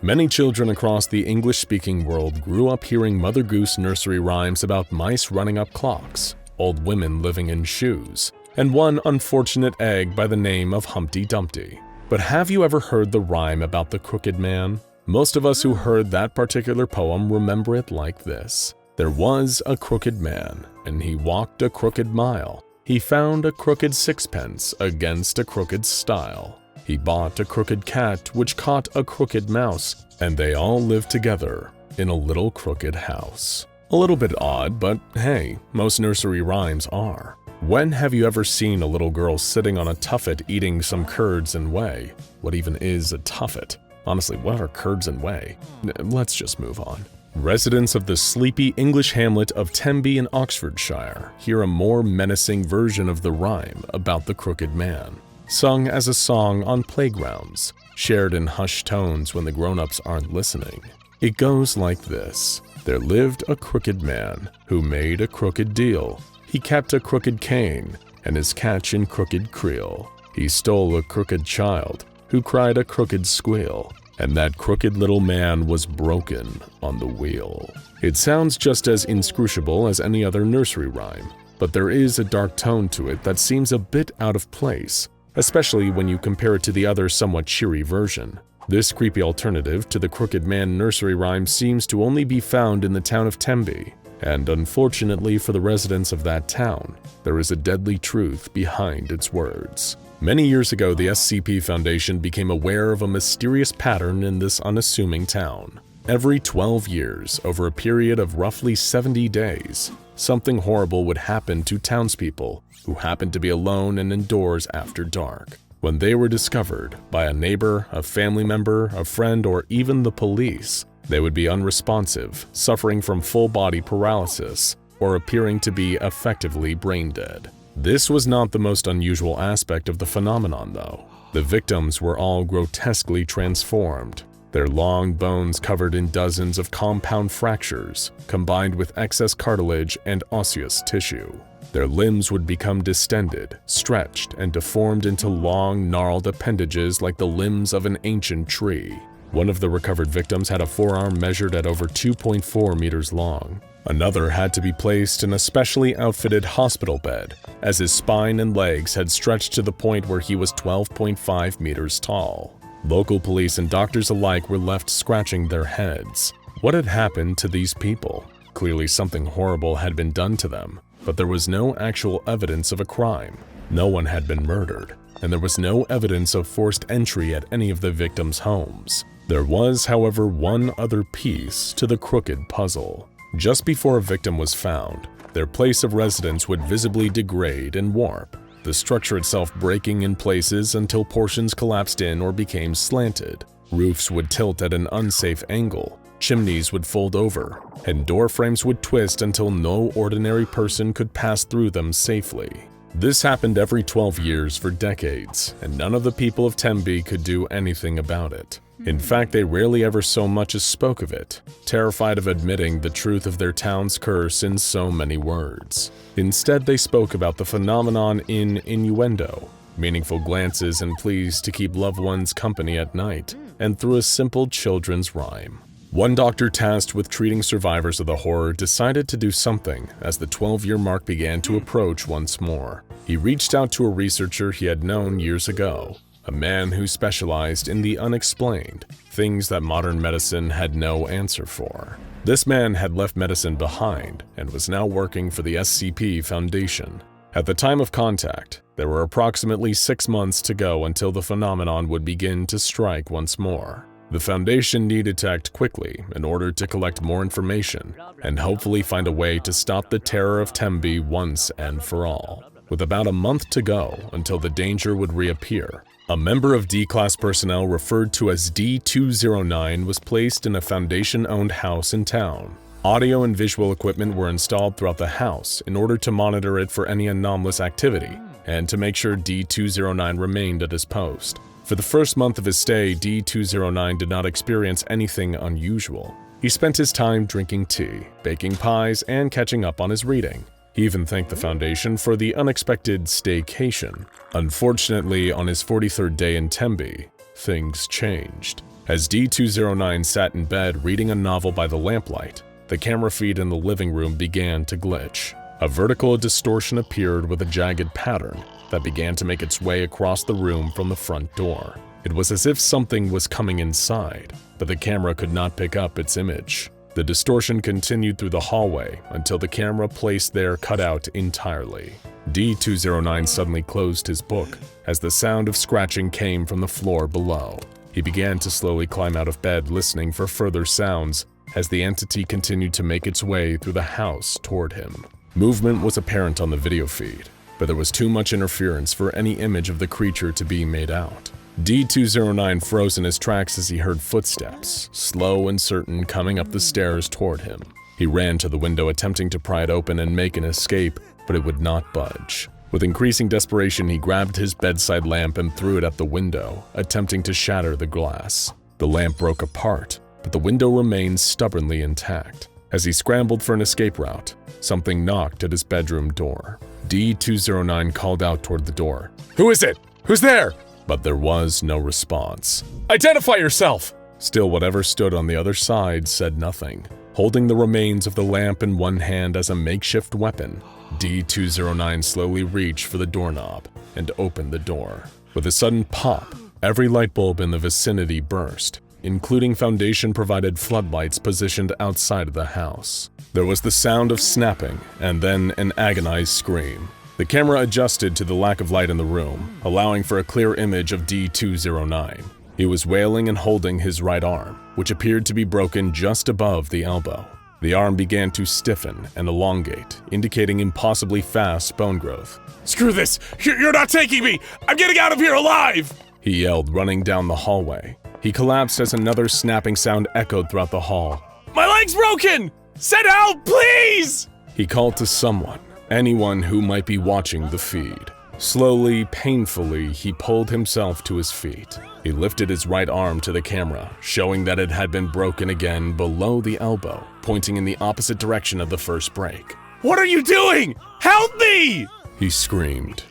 Many children across the English-speaking world grew up hearing Mother Goose nursery rhymes about mice running up clocks, old women living in shoes, and one unfortunate egg by the name of Humpty Dumpty. But have you ever heard the rhyme about the crooked man? Most of us who heard that particular poem remember it like this. There was a crooked man, and he walked a crooked mile. He found a crooked sixpence against a crooked stile. He bought a crooked cat which caught a crooked mouse, and they all lived together in a little crooked house. A little bit odd, but hey, most nursery rhymes are. When have you ever seen a little girl sitting on a tuffet eating some curds and whey? What even is a tuffet? Honestly, what are curds and whey? Let's just move on. Residents of the sleepy English hamlet of Tenby in Oxfordshire hear a more menacing version of the rhyme about the crooked man, sung as a song on playgrounds, shared in hushed tones when the grown-ups aren't listening. It goes like this. There lived a crooked man who made a crooked deal. He kept a crooked cane and his catch in crooked creel. He stole a crooked child who cried a crooked squeal, and that crooked little man was broken on the wheel. It sounds just as inscrutable as any other nursery rhyme, but there is a dark tone to it that seems a bit out of place, especially when you compare it to the other somewhat cheery version. This creepy alternative to the crooked man nursery rhyme seems to only be found in the town of Tenby, and unfortunately for the residents of that town, there is a deadly truth behind its words. Many years ago, the SCP Foundation became aware of a mysterious pattern in this unassuming town. Every 12 years, over a period of roughly 70 days, something horrible would happen to townspeople who happened to be alone and indoors after dark. When they were discovered by a neighbor, a family member, a friend, or even the police, they would be unresponsive, suffering from full-body paralysis, or appearing to be effectively brain-dead. This was not the most unusual aspect of the phenomenon, though. The victims were all grotesquely transformed, their long bones covered in dozens of compound fractures, combined with excess cartilage and osseous tissue. Their limbs would become distended, stretched, and deformed into long, gnarled appendages like the limbs of an ancient tree. One of the recovered victims had a forearm measured at over 2.4 meters long. Another had to be placed in a specially outfitted hospital bed, as his spine and legs had stretched to the point where he was 12.5 meters tall. Local police and doctors alike were left scratching their heads. What had happened to these people? Clearly something horrible had been done to them, but there was no actual evidence of a crime. No one had been murdered, and there was no evidence of forced entry at any of the victims' homes. There was, however, one other piece to the crooked puzzle. Just before a victim was found, their place of residence would visibly degrade and warp, the structure itself breaking in places until portions collapsed in or became slanted. Roofs would tilt at an unsafe angle, chimneys would fold over, and door frames would twist until no ordinary person could pass through them safely. This happened every 12 years for decades, and none of the people of Tenby could do anything about it. In fact, they rarely ever so much as spoke of it, terrified of admitting the truth of their town's curse in so many words. Instead, they spoke about the phenomenon in innuendo, meaningful glances and pleas to keep loved ones company at night, and through a simple children's rhyme. One doctor tasked with treating survivors of the horror decided to do something as the 12-year mark began to approach once more. He reached out to a researcher he had known years ago, a man who specialized in the unexplained, things that modern medicine had no answer for. This man had left medicine behind and was now working for the SCP Foundation. At the time of contact, there were approximately 6 months to go until the phenomenon would begin to strike once more. The Foundation needed to act quickly in order to collect more information and hopefully find a way to stop the terror of Tenby once and for all. With about a month to go until the danger would reappear, a member of D-Class personnel referred to as D-209 was placed in a Foundation-owned house in town. Audio and visual equipment were installed throughout the house in order to monitor it for any anomalous activity and to make sure D-209 remained at his post. For the first month of his stay, D-209 did not experience anything unusual. He spent his time drinking tea, baking pies, and catching up on his reading. He even thanked the Foundation for the unexpected staycation. Unfortunately, on his 43rd day in Tenby, things changed. As D209 sat in bed reading a novel by the lamplight, the camera feed in the living room began to glitch. A vertical distortion appeared with a jagged pattern that began to make its way across the room from the front door. It was as if something was coming inside, but the camera could not pick up its image. The distortion continued through the hallway until the camera placed there cut out entirely. D209 suddenly closed his book as the sound of scratching came from the floor below. He began to slowly climb out of bed, listening for further sounds as the entity continued to make its way through the house toward him. Movement was apparent on the video feed, but there was too much interference for any image of the creature to be made out. D209 froze in his tracks as he heard footsteps, slow and certain, coming up the stairs toward him. He ran to the window, attempting to pry it open and make an escape, but it would not budge. With increasing desperation, he grabbed his bedside lamp and threw it at the window, attempting to shatter the glass. The lamp broke apart, but the window remained stubbornly intact. As he scrambled for an escape route, something knocked at his bedroom door. D209 called out toward the door. "Who is it? Who's there?" But there was no response. "Identify yourself!" Still, whatever stood on the other side said nothing. Holding the remains of the lamp in one hand as a makeshift weapon, D209 slowly reached for the doorknob and opened the door. With a sudden pop, every light bulb in the vicinity burst, including Foundation-provided floodlights positioned outside of the house. There was the sound of snapping and then an agonized scream. The camera adjusted to the lack of light in the room, allowing for a clear image of D209. He was wailing and holding his right arm, which appeared to be broken just above the elbow. The arm began to stiffen and elongate, indicating impossibly fast bone growth. "Screw this! You're not taking me! I'm getting out of here alive!" he yelled, running down the hallway. He collapsed as another snapping sound echoed throughout the hall. "My leg's broken! Send help, please!" He called to someone, anyone who might be watching the feed. Slowly, painfully, he pulled himself to his feet. He lifted his right arm to the camera, showing that it had been broken again below the elbow, pointing in the opposite direction of the first break. "What are you doing? Help me!" he screamed.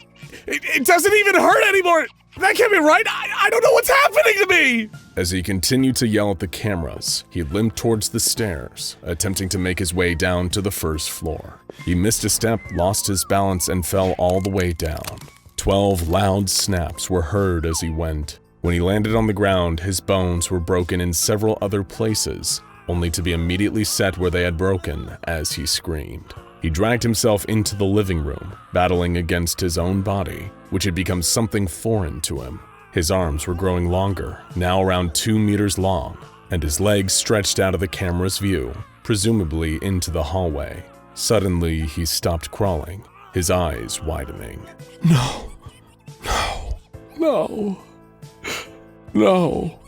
It doesn't even hurt anymore! That can't be right! I don't know what's happening to me!" As he continued to yell at the cameras, he limped towards the stairs, attempting to make his way down to the first floor. He missed a step, lost his balance, and fell all the way down. 12 loud snaps were heard as he went. When he landed on the ground, his bones were broken in several other places, only to be immediately set where they had broken as he screamed. He dragged himself into the living room, battling against his own body, which had become something foreign to him. His arms were growing longer, now around 2 meters long, and his legs stretched out of the camera's view, presumably into the hallway. Suddenly, he stopped crawling, his eyes widening. "No, no, no, no,"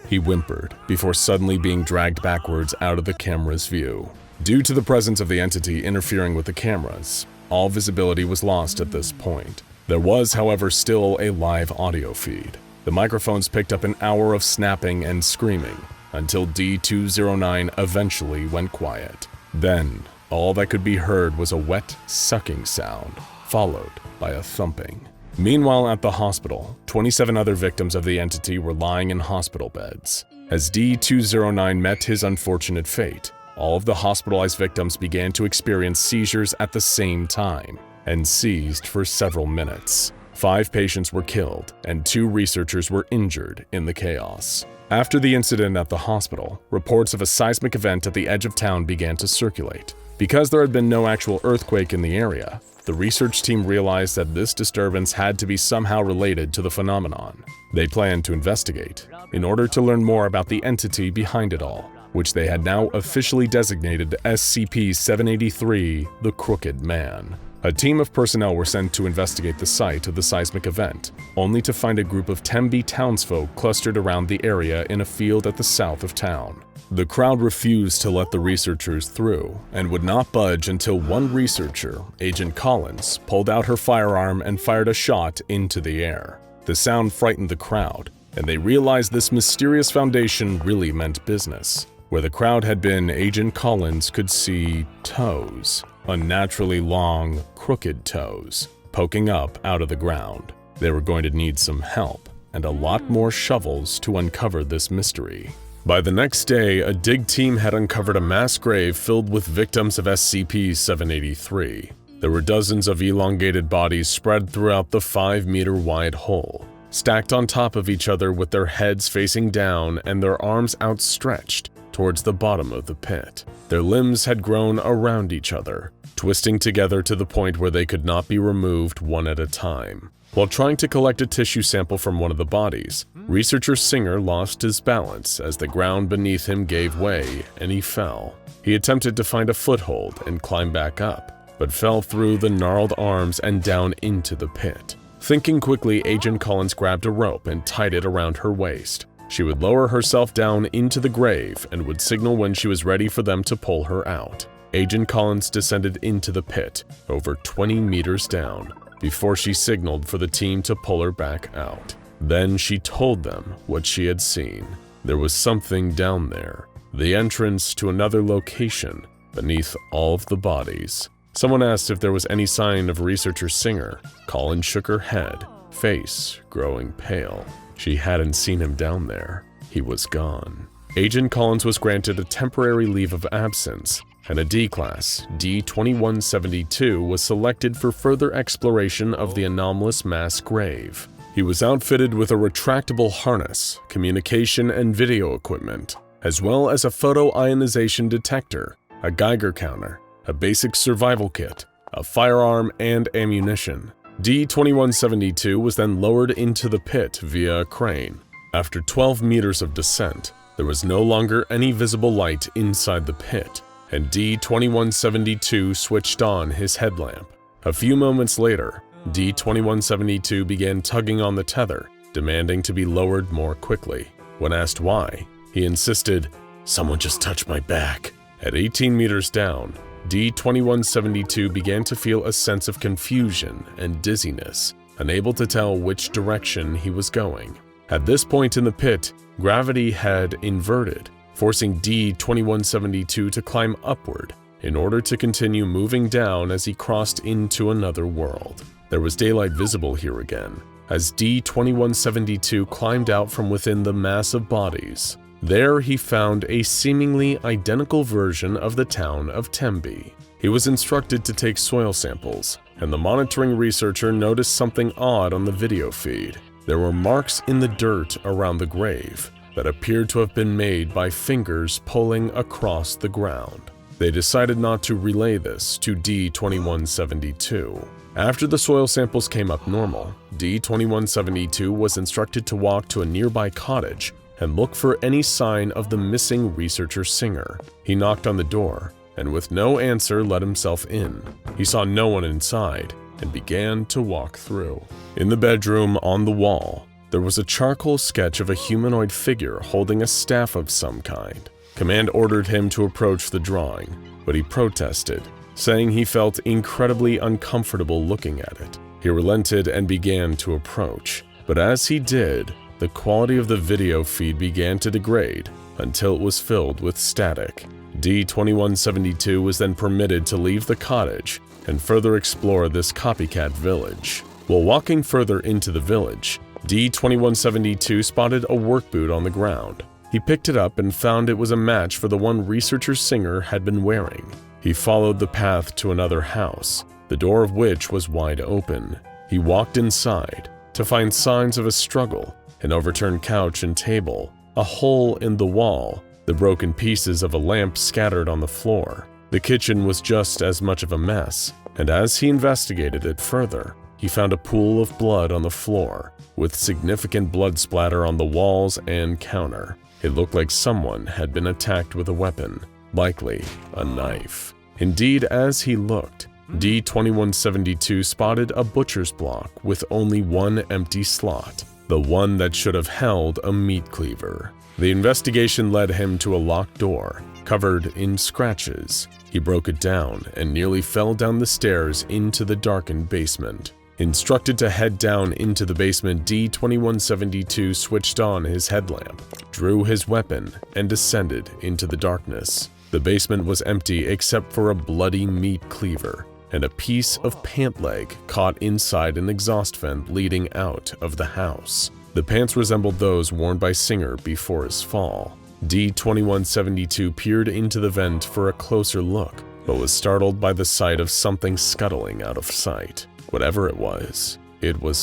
he whimpered before suddenly being dragged backwards out of the camera's view. Due to the presence of the entity interfering with the cameras, all visibility was lost at this point. There was, however, still a live audio feed. The microphones picked up an hour of snapping and screaming until D209 eventually went quiet. Then, all that could be heard was a wet, sucking sound, followed by a thumping. Meanwhile, at the hospital, 27 other victims of the entity were lying in hospital beds. As D209 met his unfortunate fate, all of the hospitalized victims began to experience seizures at the same time and seized for several minutes. 5 patients were killed and 2 researchers were injured in the chaos. After the incident at the hospital, reports of a seismic event at the edge of town began to circulate. Because there had been no actual earthquake in the area, the research team realized that this disturbance had to be somehow related to the phenomenon. They planned to investigate in order to learn more about the entity behind it all, which they had now officially designated SCP-783, the Crooked Man. A team of personnel were sent to investigate the site of the seismic event, only to find a group of Tembe townsfolk clustered around the area in a field at the south of town. The crowd refused to let the researchers through and would not budge until one researcher, Agent Collins, pulled out her firearm and fired a shot into the air. The sound frightened the crowd, and they realized this mysterious foundation really meant business. Where the crowd had been, Agent Collins could see toes, unnaturally long, crooked toes, poking up out of the ground. They were going to need some help, and a lot more shovels to uncover this mystery. By the next day, a dig team had uncovered a mass grave filled with victims of SCP-783. There were dozens of elongated bodies spread throughout the 5-meter-wide hole, stacked on top of each other with their heads facing down and their arms outstretched towards the bottom of the pit. Their limbs had grown around each other, twisting together to the point where they could not be removed one at a time. While trying to collect a tissue sample from one of the bodies, researcher Singer lost his balance as the ground beneath him gave way and he fell. He attempted to find a foothold and climb back up, but fell through the gnarled arms and down into the pit. Thinking quickly, Agent Collins grabbed a rope and tied it around her waist. She would lower herself down into the grave and would signal when she was ready for them to pull her out. Agent Collins descended into the pit, over 20 meters down, before she signaled for the team to pull her back out. Then she told them what she had seen. There was something down there, the entrance to another location beneath all of the bodies. Someone asked if there was any sign of researcher Singer. Collins shook her head, face growing pale. She hadn't seen him down there. He was gone. Agent Collins was granted a temporary leave of absence, and a D-Class, D-2172, was selected for further exploration of the anomalous mass grave. He was outfitted with a retractable harness, communication and video equipment, as well as a photoionization detector, a Geiger counter, a basic survival kit, a firearm, and ammunition. D-2172 was then lowered into the pit via a crane. After 12 meters of descent, there was no longer any visible light inside the pit, and D-2172 switched on his headlamp. A few moments later, D-2172 began tugging on the tether, demanding to be lowered more quickly. When asked why, he insisted, "Someone just touched my back." At 18 meters down, D-2172 began to feel a sense of confusion and dizziness, unable to tell which direction he was going. At this point in the pit, gravity had inverted, forcing D-2172 to climb upward in order to continue moving down as he crossed into another world. There was daylight visible here again, as D-2172 climbed out from within the mass of bodies. There he found a seemingly identical version of the town of Tembe. He was instructed to take soil samples, and the monitoring researcher noticed something odd on the video feed. There were marks in the dirt around the grave that appeared to have been made by fingers pulling across the ground. They decided not to relay this to D-2172. After the soil samples came up normal, D-2172 was instructed to walk to a nearby cottage and look for any sign of the missing researcher Singer. He knocked on the door, and with no answer let himself in. He saw no one inside, and began to walk through. In the bedroom on the wall, there was a charcoal sketch of a humanoid figure holding a staff of some kind. Command ordered him to approach the drawing, but he protested, saying he felt incredibly uncomfortable looking at it. He relented and began to approach, but as he did, the quality of the video feed began to degrade until it was filled with static. D-2172 was then permitted to leave the cottage and further explore this copycat village. While walking further into the village, D-2172 spotted a work boot on the ground. He picked it up and found it was a match for the one researcher Singer had been wearing. He followed the path to another house, the door of which was wide open. He walked inside to find signs of a struggle, an overturned couch and table, a hole in the wall, the broken pieces of a lamp scattered on the floor. The kitchen was just as much of a mess, and as he investigated it further, he found a pool of blood on the floor, with significant blood splatter on the walls and counter. It looked like someone had been attacked with a weapon, likely a knife. Indeed, as he looked, D-2172 spotted a butcher's block with only one empty slot, the one that should have held a meat cleaver. The investigation led him to a locked door, covered in scratches. He broke it down and nearly fell down the stairs into the darkened basement. Instructed to head down into the basement, D-2172 switched on his headlamp, drew his weapon, and descended into the darkness. The basement was empty except for a bloody meat cleaver and a piece of pant leg caught inside an exhaust vent leading out of the house. The pants resembled those worn by Singer before his fall. D-2172 peered into the vent for a closer look, but was startled by the sight of something scuttling out of sight. Whatever it was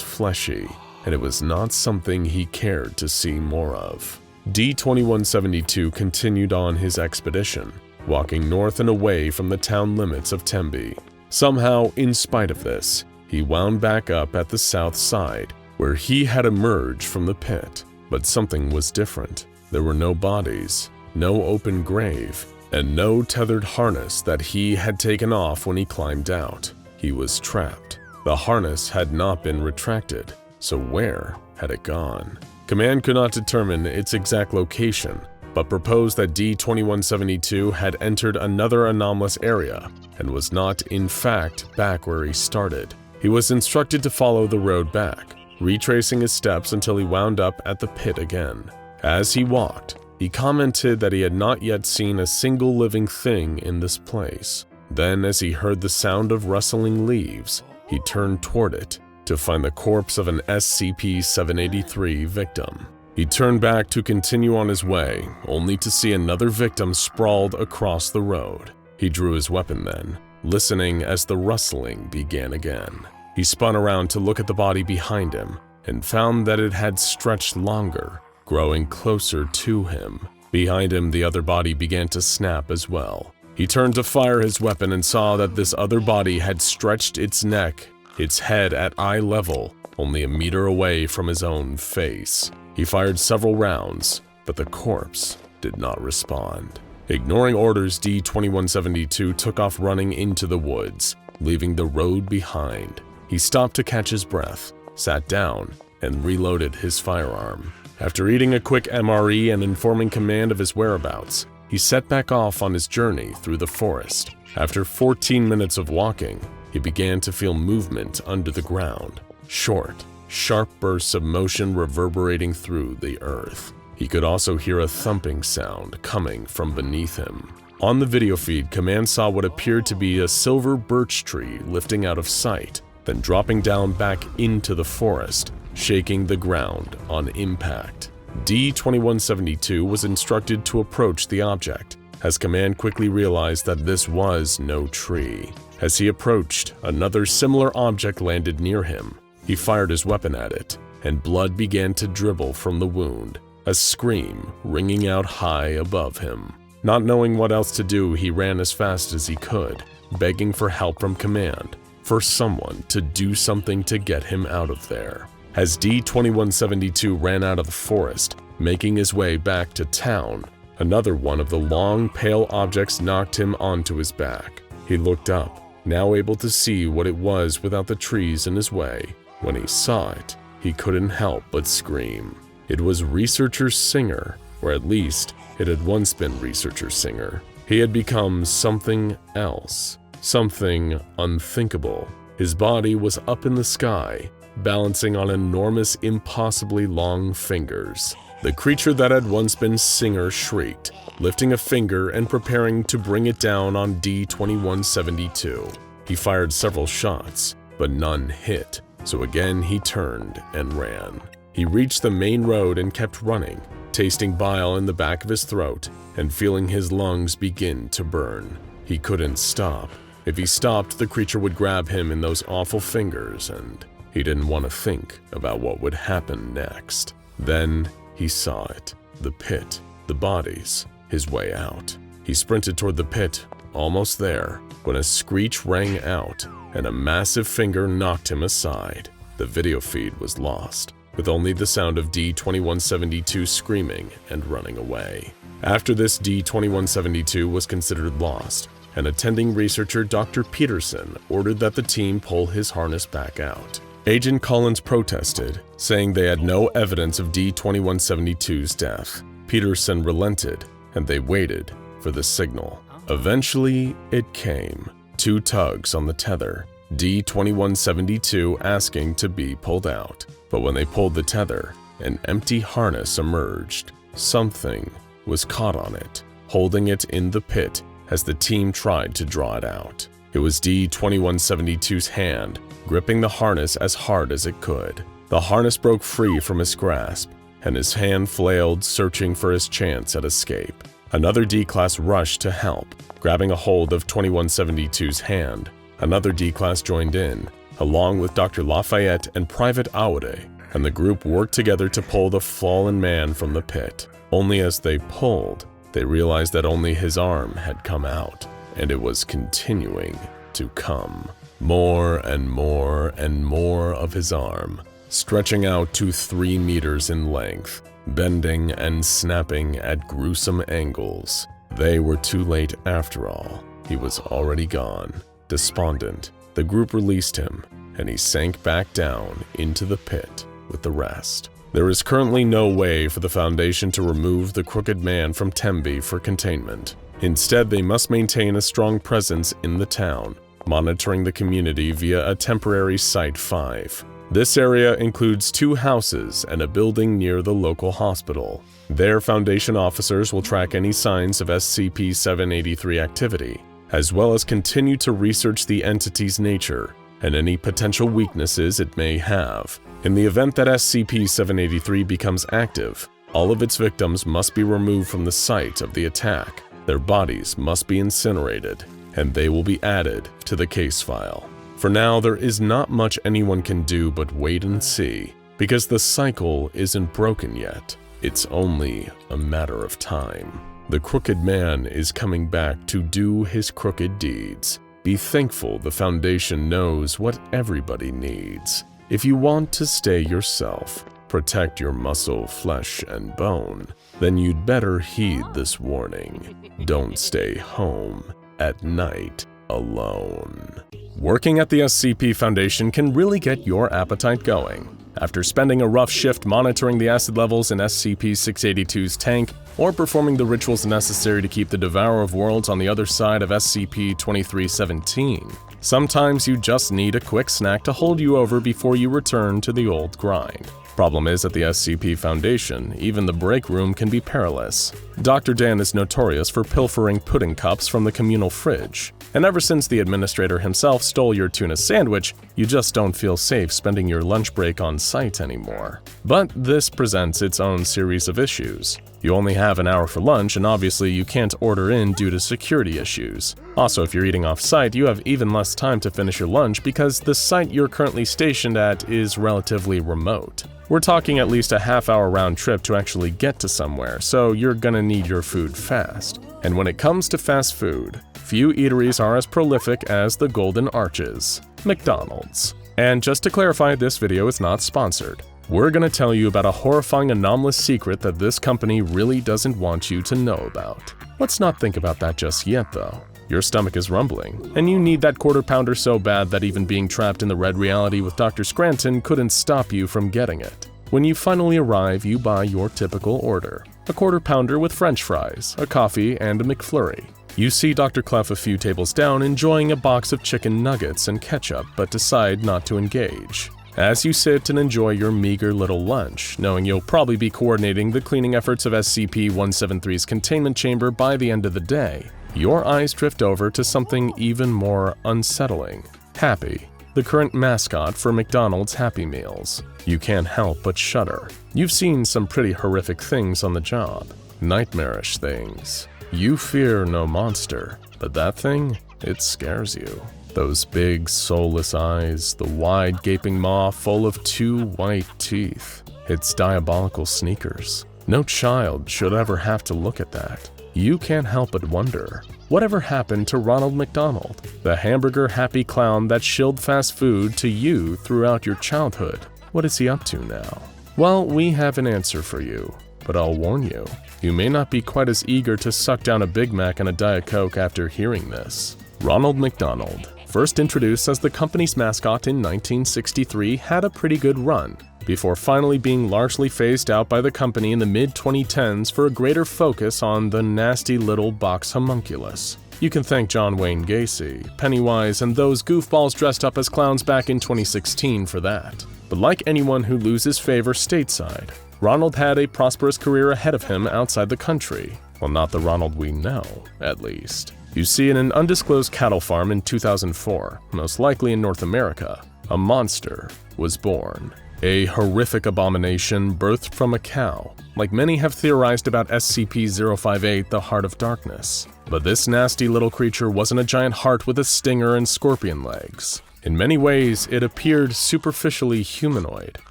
fleshy, and it was not something he cared to see more of. D-2172 continued on his expedition, walking north and away from the town limits of Tembe. Somehow, in spite of this, he wound back up at the south side, where he had emerged from the pit. But something was different. There were no bodies, no open grave, and no tethered harness that he had taken off when he climbed out. He was trapped. The harness had not been retracted, so where had it gone? Command could not determine its exact location, but proposed that D-2172 had entered another anomalous area and was not, in fact, back where he started. He was instructed to follow the road back, retracing his steps until he wound up at the pit again. As he walked, he commented that he had not yet seen a single living thing in this place. Then, as he heard the sound of rustling leaves, he turned toward it to find the corpse of an SCP-783 victim. He turned back to continue on his way, only to see another victim sprawled across the road. He drew his weapon then, listening as the rustling began again. He spun around to look at the body behind him and found that it had stretched longer, growing closer to him. Behind him, the other body began to snap as well. He turned to fire his weapon and saw that this other body had stretched its neck, its head at eye level, only a meter away from his own face. He fired several rounds, but the corpse did not respond. Ignoring orders, D-2172 took off running into the woods, leaving the road behind. He stopped to catch his breath, sat down, and reloaded his firearm. After eating a quick MRE and informing command of his whereabouts, he set back off on his journey through the forest. After 14 minutes of walking, he began to feel movement under the ground. Short, sharp bursts of motion reverberating through the earth. He could also hear a thumping sound coming from beneath him. On the video feed, Command saw what appeared to be a silver birch tree lifting out of sight, then dropping down back into the forest, shaking the ground on impact. D-2172 was instructed to approach the object, as Command quickly realized that this was no tree. As he approached, another similar object landed near him. He fired his weapon at it, and blood began to dribble from the wound, a scream ringing out high above him. Not knowing what else to do, he ran as fast as he could, begging for help from Command, for someone to do something to get him out of there. As D-2172 ran out of the forest, making his way back to town, another one of the long, pale objects knocked him onto his back. He looked up, now able to see what it was without the trees in his way. When he saw it, he couldn't help but scream. It was Researcher Singer, or at least it had once been Researcher Singer. He had become something else, something unthinkable. His body was up in the sky, balancing on enormous, impossibly long fingers. The creature that had once been Singer shrieked, lifting a finger and preparing to bring it down on D-2172. He fired several shots, but none hit, so again he turned and ran. He reached the main road and kept running, tasting bile in the back of his throat and feeling his lungs begin to burn. He couldn't stop. If he stopped, the creature would grab him in those awful fingers, and he didn't want to think about what would happen next. Then he saw it, the pit, the bodies, his way out. He sprinted toward the pit, almost there, when a screech rang out and a massive finger knocked him aside. The video feed was lost, with only the sound of D-2172 screaming and running away. After this, D-2172 was considered lost, and attending researcher Dr. Peterson ordered that the team pull his harness back out. Agent Collins protested, saying they had no evidence of D-2172's death. Peterson relented, and they waited for the signal. Eventually, it came. 2 tugs on the tether, D-2172 asking to be pulled out. But when they pulled the tether, an empty harness emerged. Something was caught on it, holding it in the pit as the team tried to draw it out. It was D-2172's hand, gripping the harness as hard as it could. The harness broke free from his grasp, and his hand flailed, searching for his chance at escape. Another D-Class rushed to help, grabbing a hold of 2172's hand. Another D-Class joined in, along with Dr. Lafayette and Private Aoude, and the group worked together to pull the fallen man from the pit. Only as they pulled, they realized that only his arm had come out, and it was continuing to come. More and more and more of his arm, stretching out to 3 meters in length, bending and snapping at gruesome angles. They were too late after all. He was already gone. Despondent, the group released him, and he sank back down into the pit with the rest. There is currently no way for the Foundation to remove the crooked man from Tembe for containment. Instead, they must maintain a strong presence in the town, monitoring the community via a temporary Site 5. This area includes 2 houses and a building near the local hospital. Their Foundation officers will track any signs of SCP-783 activity, as well as continue to research the entity's nature and any potential weaknesses it may have. In the event that SCP-783 becomes active, all of its victims must be removed from the site of the attack. Their bodies must be incinerated, and they will be added to the case file. For now, there is not much anyone can do but wait and see, because the cycle isn't broken yet. It's only a matter of time. The crooked man is coming back to do his crooked deeds. Be thankful the Foundation knows what everybody needs. If you want to stay yourself, protect your muscle, flesh, and bone, then you'd better heed this warning. Don't stay home at night alone. Working at the SCP Foundation can really get your appetite going. After spending a rough shift monitoring the acid levels in SCP-682's tank, or performing the rituals necessary to keep the Devourer of Worlds on the other side of SCP-2317, sometimes you just need a quick snack to hold you over before you return to the old grind. Problem is, at the SCP Foundation, even the break room can be perilous. Dr. Dan is notorious for pilfering pudding cups from the communal fridge, and ever since the administrator himself stole your tuna sandwich, you just don't feel safe spending your lunch break on site anymore. But this presents its own series of issues. You only have an hour for lunch, and obviously you can't order in due to security issues. Also, if you're eating off-site, you have even less time to finish your lunch because the site you're currently stationed at is relatively remote. We're talking at least a half-hour round trip to actually get to somewhere, so you're gonna need your food fast. And when it comes to fast food, few eateries are as prolific as the Golden Arches, McDonald's. And just to clarify, this video is not sponsored. We're gonna tell you about a horrifying anomalous secret that this company really doesn't want you to know about. Let's not think about that just yet though. Your stomach is rumbling, and you need that quarter pounder so bad that even being trapped in the red reality with Dr. Scranton couldn't stop you from getting it. When you finally arrive, you buy your typical order. A quarter pounder with french fries, a coffee, and a McFlurry. You see Dr. Clef a few tables down enjoying a box of chicken nuggets and ketchup, but decide not to engage. As you sit and enjoy your meager little lunch, knowing you'll probably be coordinating the cleaning efforts of SCP-173's containment chamber by the end of the day, your eyes drift over to something even more unsettling. Happy, the current mascot for McDonald's Happy Meals. You can't help but shudder. You've seen some pretty horrific things on the job. Nightmarish things. You fear no monster, but that thing, it scares you. Those big, soulless eyes, the wide, gaping maw full of 2 white teeth. Its diabolical sneakers. No child should ever have to look at that. You can't help but wonder, whatever happened to Ronald McDonald, the hamburger-happy clown that shilled fast food to you throughout your childhood? What is he up to now? Well, we have an answer for you, but I'll warn you, you may not be quite as eager to suck down a Big Mac and a Diet Coke after hearing this. Ronald McDonald, first introduced as the company's mascot in 1963, had a pretty good run, before finally being largely phased out by the company in the mid-2010s for a greater focus on the nasty little box homunculus. You can thank John Wayne Gacy, Pennywise, and those goofballs dressed up as clowns back in 2016 for that. But like anyone who loses favor stateside, Ronald had a prosperous career ahead of him outside the country. Well, not the Ronald we know, at least. You see, in an undisclosed cattle farm in 2004, most likely in North America, a monster was born. a horrific abomination birthed from a cow, like many have theorized about SCP-058, the Heart of Darkness. But this nasty little creature wasn't a giant heart with a stinger and scorpion legs. In many ways, it appeared superficially humanoid,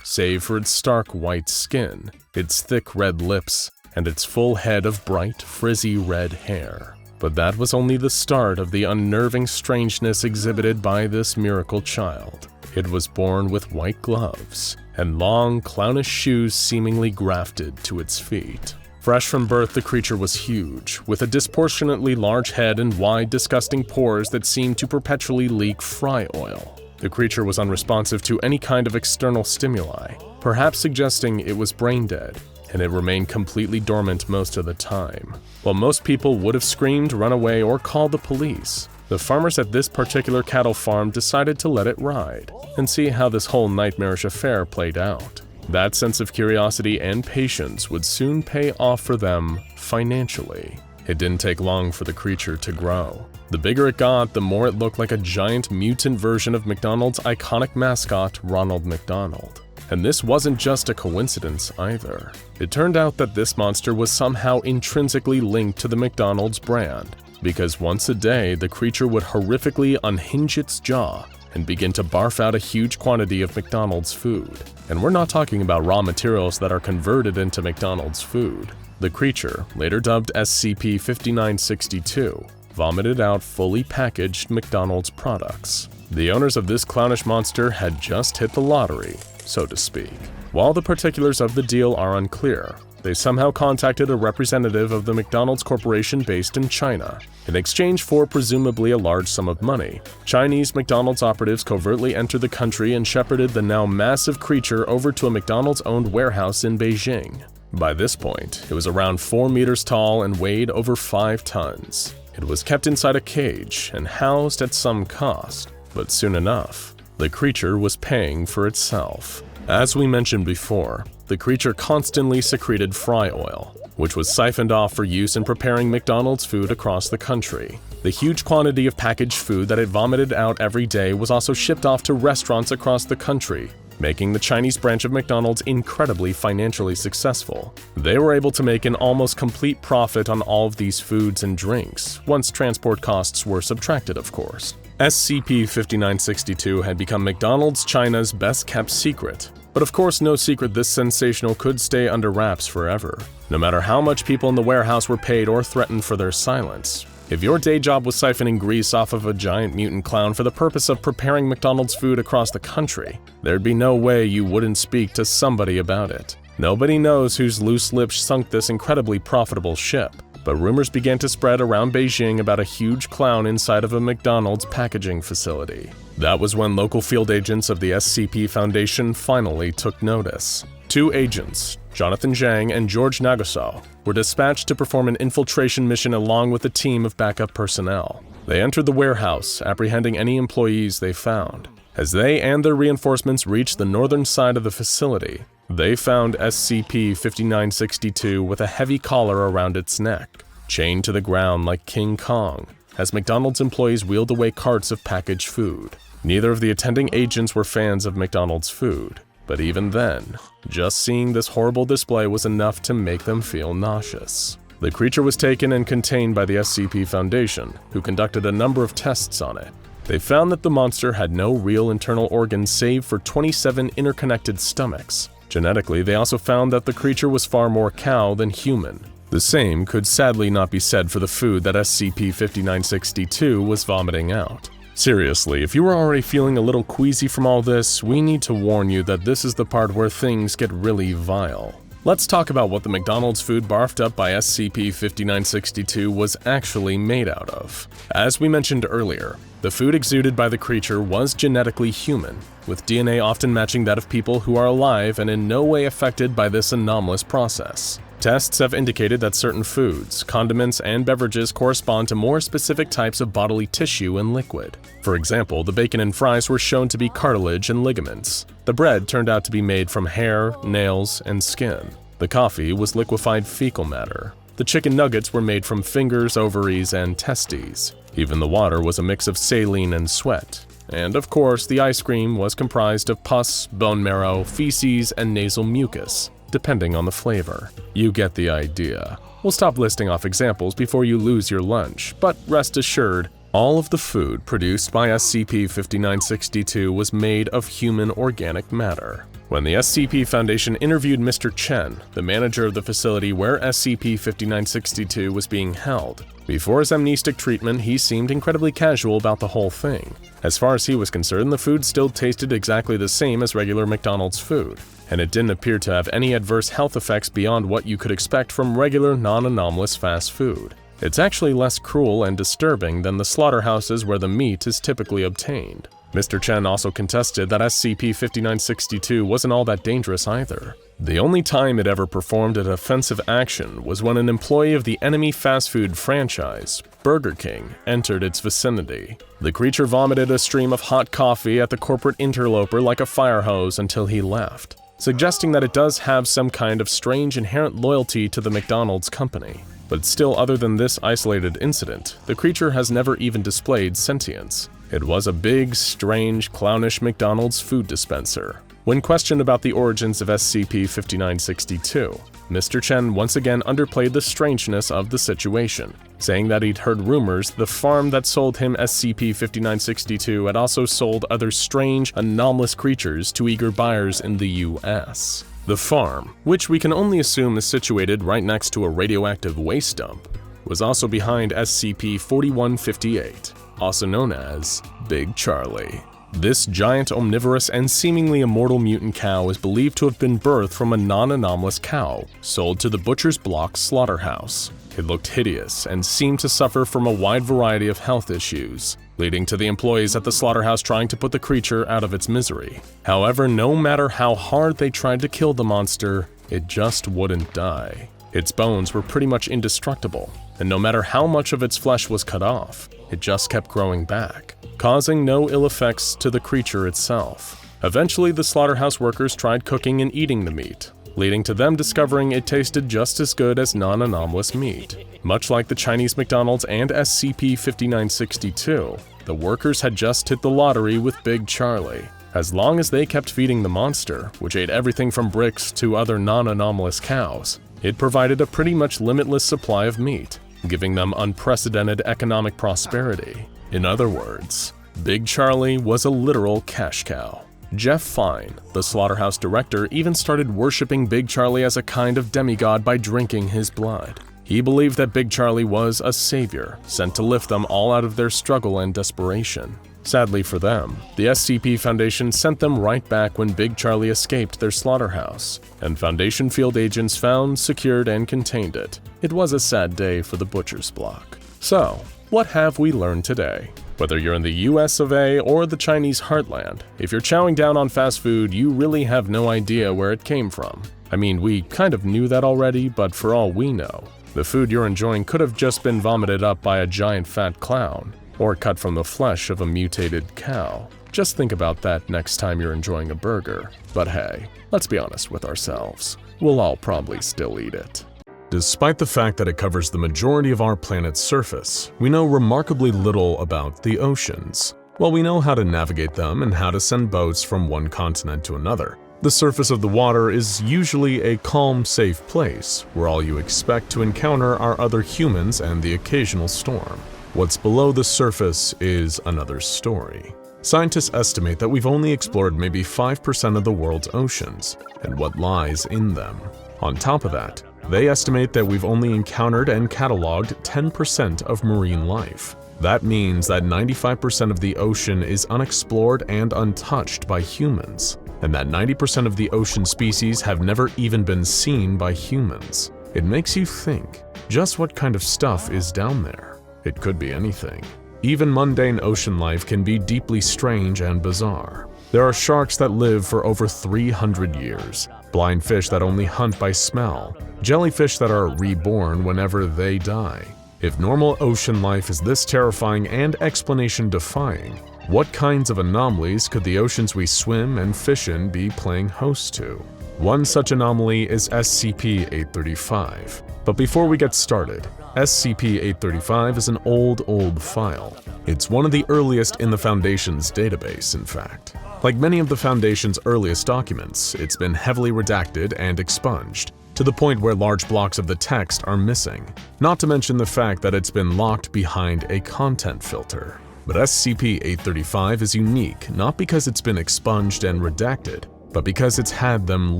save for its stark white skin, its thick red lips, and its full head of bright, frizzy red hair. But that was only the start of the unnerving strangeness exhibited by this miracle child. It was born with white gloves and long, clownish shoes seemingly grafted to its feet. Fresh from birth, the creature was huge, with a disproportionately large head and wide, disgusting pores that seemed to perpetually leak fry oil. The creature was unresponsive to any kind of external stimuli, perhaps suggesting it was brain dead, and it remained completely dormant most of the time. While most people would have screamed, run away, or called the police, the farmers at this particular cattle farm decided to let it ride and see how this whole nightmarish affair played out. That sense of curiosity and patience would soon pay off for them financially. It didn't take long for the creature to grow. The bigger it got, the more it looked like a giant mutant version of McDonald's iconic mascot, Ronald McDonald. And this wasn't just a coincidence either. It turned out that this monster was somehow intrinsically linked to the McDonald's brand, because once a day, the creature would horrifically unhinge its jaw and begin to barf out a huge quantity of McDonald's food. And we're not talking about raw materials that are converted into McDonald's food. The creature, later dubbed SCP-5962, vomited out fully packaged McDonald's products. The owners of this clownish monster had just hit the lottery, so to speak. While the particulars of the deal are unclear, they somehow contacted a representative of the McDonald's Corporation based in China. In exchange for presumably a large sum of money, Chinese McDonald's operatives covertly entered the country and shepherded the now massive creature over to a McDonald's-owned warehouse in Beijing. By this point, it was around 4 meters tall and weighed over 5 tons. It was kept inside a cage and housed at some cost, but soon enough, the creature was paying for itself. As we mentioned before, the creature constantly secreted fry oil, which was siphoned off for use in preparing McDonald's food across the country. The huge quantity of packaged food that it vomited out every day was also shipped off to restaurants across the country, making the Chinese branch of McDonald's incredibly financially successful. They were able to make an almost complete profit on all of these foods and drinks, once transport costs were subtracted, of course. SCP-5962 had become McDonald's China's best-kept secret, but of course no secret this sensational could stay under wraps forever, no matter how much people in the warehouse were paid or threatened for their silence. If your day job was siphoning grease off of a giant mutant clown for the purpose of preparing McDonald's food across the country, there'd be no way you wouldn't speak to somebody about it. Nobody knows whose loose lips sunk this incredibly profitable ship, but rumors began to spread around Beijing about a huge clown inside of a McDonald's packaging facility. That was when local field agents of the SCP Foundation finally took notice. 2 agents, Jonathan Zhang and George Nagasaw, were dispatched to perform an infiltration mission along with a team of backup personnel. They entered the warehouse, apprehending any employees they found. As they and their reinforcements reached the northern side of the facility, they found SCP-5962 with a heavy collar around its neck, chained to the ground like King Kong, as McDonald's employees wheeled away carts of packaged food. Neither of the attending agents were fans of McDonald's food, but even then, just seeing this horrible display was enough to make them feel nauseous. The creature was taken and contained by the SCP Foundation, who conducted a number of tests on it. They found that the monster had no real internal organs save for 27 interconnected stomachs. Genetically, they also found that the creature was far more cow than human. The same could sadly not be said for the food that SCP-5962 was vomiting out. Seriously, if you were already feeling a little queasy from all this, we need to warn you that this is the part where things get really vile. Let's talk about what the McDonald's food barfed up by SCP-5962 was actually made out of. As we mentioned earlier, the food exuded by the creature was genetically human, with DNA often matching that of people who are alive and in no way affected by this anomalous process. Tests have indicated that certain foods, condiments, and beverages correspond to more specific types of bodily tissue and liquid. For example, the bacon and fries were shown to be cartilage and ligaments. The bread turned out to be made from hair, nails, and skin. The coffee was liquefied fecal matter. The chicken nuggets were made from fingers, ovaries, and testes. Even the water was a mix of saline and sweat. And of course, the ice cream was comprised of pus, bone marrow, feces, and nasal mucus, depending on the flavor. You get the idea. We'll stop listing off examples before you lose your lunch, but rest assured, all of the food produced by SCP-5962 was made of human organic matter. When the SCP Foundation interviewed Mr. Chen, the manager of the facility where SCP-5962 was being held, before his amnestic treatment, he seemed incredibly casual about the whole thing. As far as he was concerned, the food still tasted exactly the same as regular McDonald's food, and it didn't appear to have any adverse health effects beyond what you could expect from regular non-anomalous fast food. It's actually less cruel and disturbing than the slaughterhouses where the meat is typically obtained. Mr. Chen also contested that SCP-5962 wasn't all that dangerous either. The only time it ever performed an offensive action was when an employee of the enemy fast food franchise, Burger King, entered its vicinity. The creature vomited a stream of hot coffee at the corporate interloper like a fire hose until he left, suggesting that it does have some kind of strange inherent loyalty to the McDonald's company. But still, other than this isolated incident, the creature has never even displayed sentience. It was a big, strange, clownish McDonald's food dispenser. When questioned about the origins of SCP-5962, Mr. Chen once again underplayed the strangeness of the situation, saying that he'd heard rumors the farm that sold him SCP-5962 had also sold other strange, anomalous creatures to eager buyers in the US. The farm, which we can only assume is situated right next to a radioactive waste dump, was also behind SCP-4158, also known as Big Charlie. This giant omnivorous and seemingly immortal mutant cow is believed to have been birthed from a non-anomalous cow sold to the Butcher's Block slaughterhouse. It looked hideous and seemed to suffer from a wide variety of health issues, leading to the employees at the slaughterhouse trying to put the creature out of its misery. However, no matter how hard they tried to kill the monster, it just wouldn't die. Its bones were pretty much indestructible, and no matter how much of its flesh was cut off, it just kept growing back, causing no ill effects to the creature itself. Eventually, the slaughterhouse workers tried cooking and eating the meat, leading to them discovering it tasted just as good as non-anomalous meat. Much like the Chinese McDonald's and SCP-5962, the workers had just hit the lottery with Big Charlie. As long as they kept feeding the monster, which ate everything from bricks to other non-anomalous cows, it provided a pretty much limitless supply of meat, giving them unprecedented economic prosperity. In other words, Big Charlie was a literal cash cow. Jeff Fine, the slaughterhouse director, even started worshipping Big Charlie as a kind of demigod by drinking his blood. He believed that Big Charlie was a savior, sent to lift them all out of their struggle and desperation. Sadly for them, the SCP Foundation sent them right back when Big Charlie escaped their slaughterhouse, and Foundation field agents found, secured, and contained it. It was a sad day for the Butcher's Block. So, what have we learned today? Whether you're in the US of A or the Chinese heartland, if you're chowing down on fast food, you really have no idea where it came from. I mean, we kind of knew that already, but for all we know, the food you're enjoying could have just been vomited up by a giant fat clown, or cut from the flesh of a mutated cow. Just think about that next time you're enjoying a burger. But hey, let's be honest with ourselves. We'll all probably still eat it. Despite the fact that it covers the majority of our planet's surface, we know remarkably little about the oceans. While we know how to navigate them and how to send boats from one continent to another, the surface of the water is usually a calm, safe place where all you expect to encounter are other humans and the occasional storm. What's below the surface is another story. Scientists estimate that we've only explored maybe 5% of the world's oceans and what lies in them. On top of that, they estimate that we've only encountered and cataloged 10% of marine life. That means that 95% of the ocean is unexplored and untouched by humans, and that 90% of the ocean species have never even been seen by humans. It makes you think, just what kind of stuff is down there? It could be anything. Even mundane ocean life can be deeply strange and bizarre. There are sharks that live for over 300 years, blind fish that only hunt by smell, jellyfish that are reborn whenever they die. If normal ocean life is this terrifying and explanation-defying, what kinds of anomalies could the oceans we swim and fish in be playing host to? One such anomaly is SCP-835. But before we get started, SCP-835 is an old file. It's one of the earliest in the Foundation's database, in fact. Like many of the Foundation's earliest documents, it's been heavily redacted and expunged, to the point where large blocks of the text are missing, not to mention the fact that it's been locked behind a content filter. But SCP-835 is unique not because it's been expunged and redacted, but because it's had them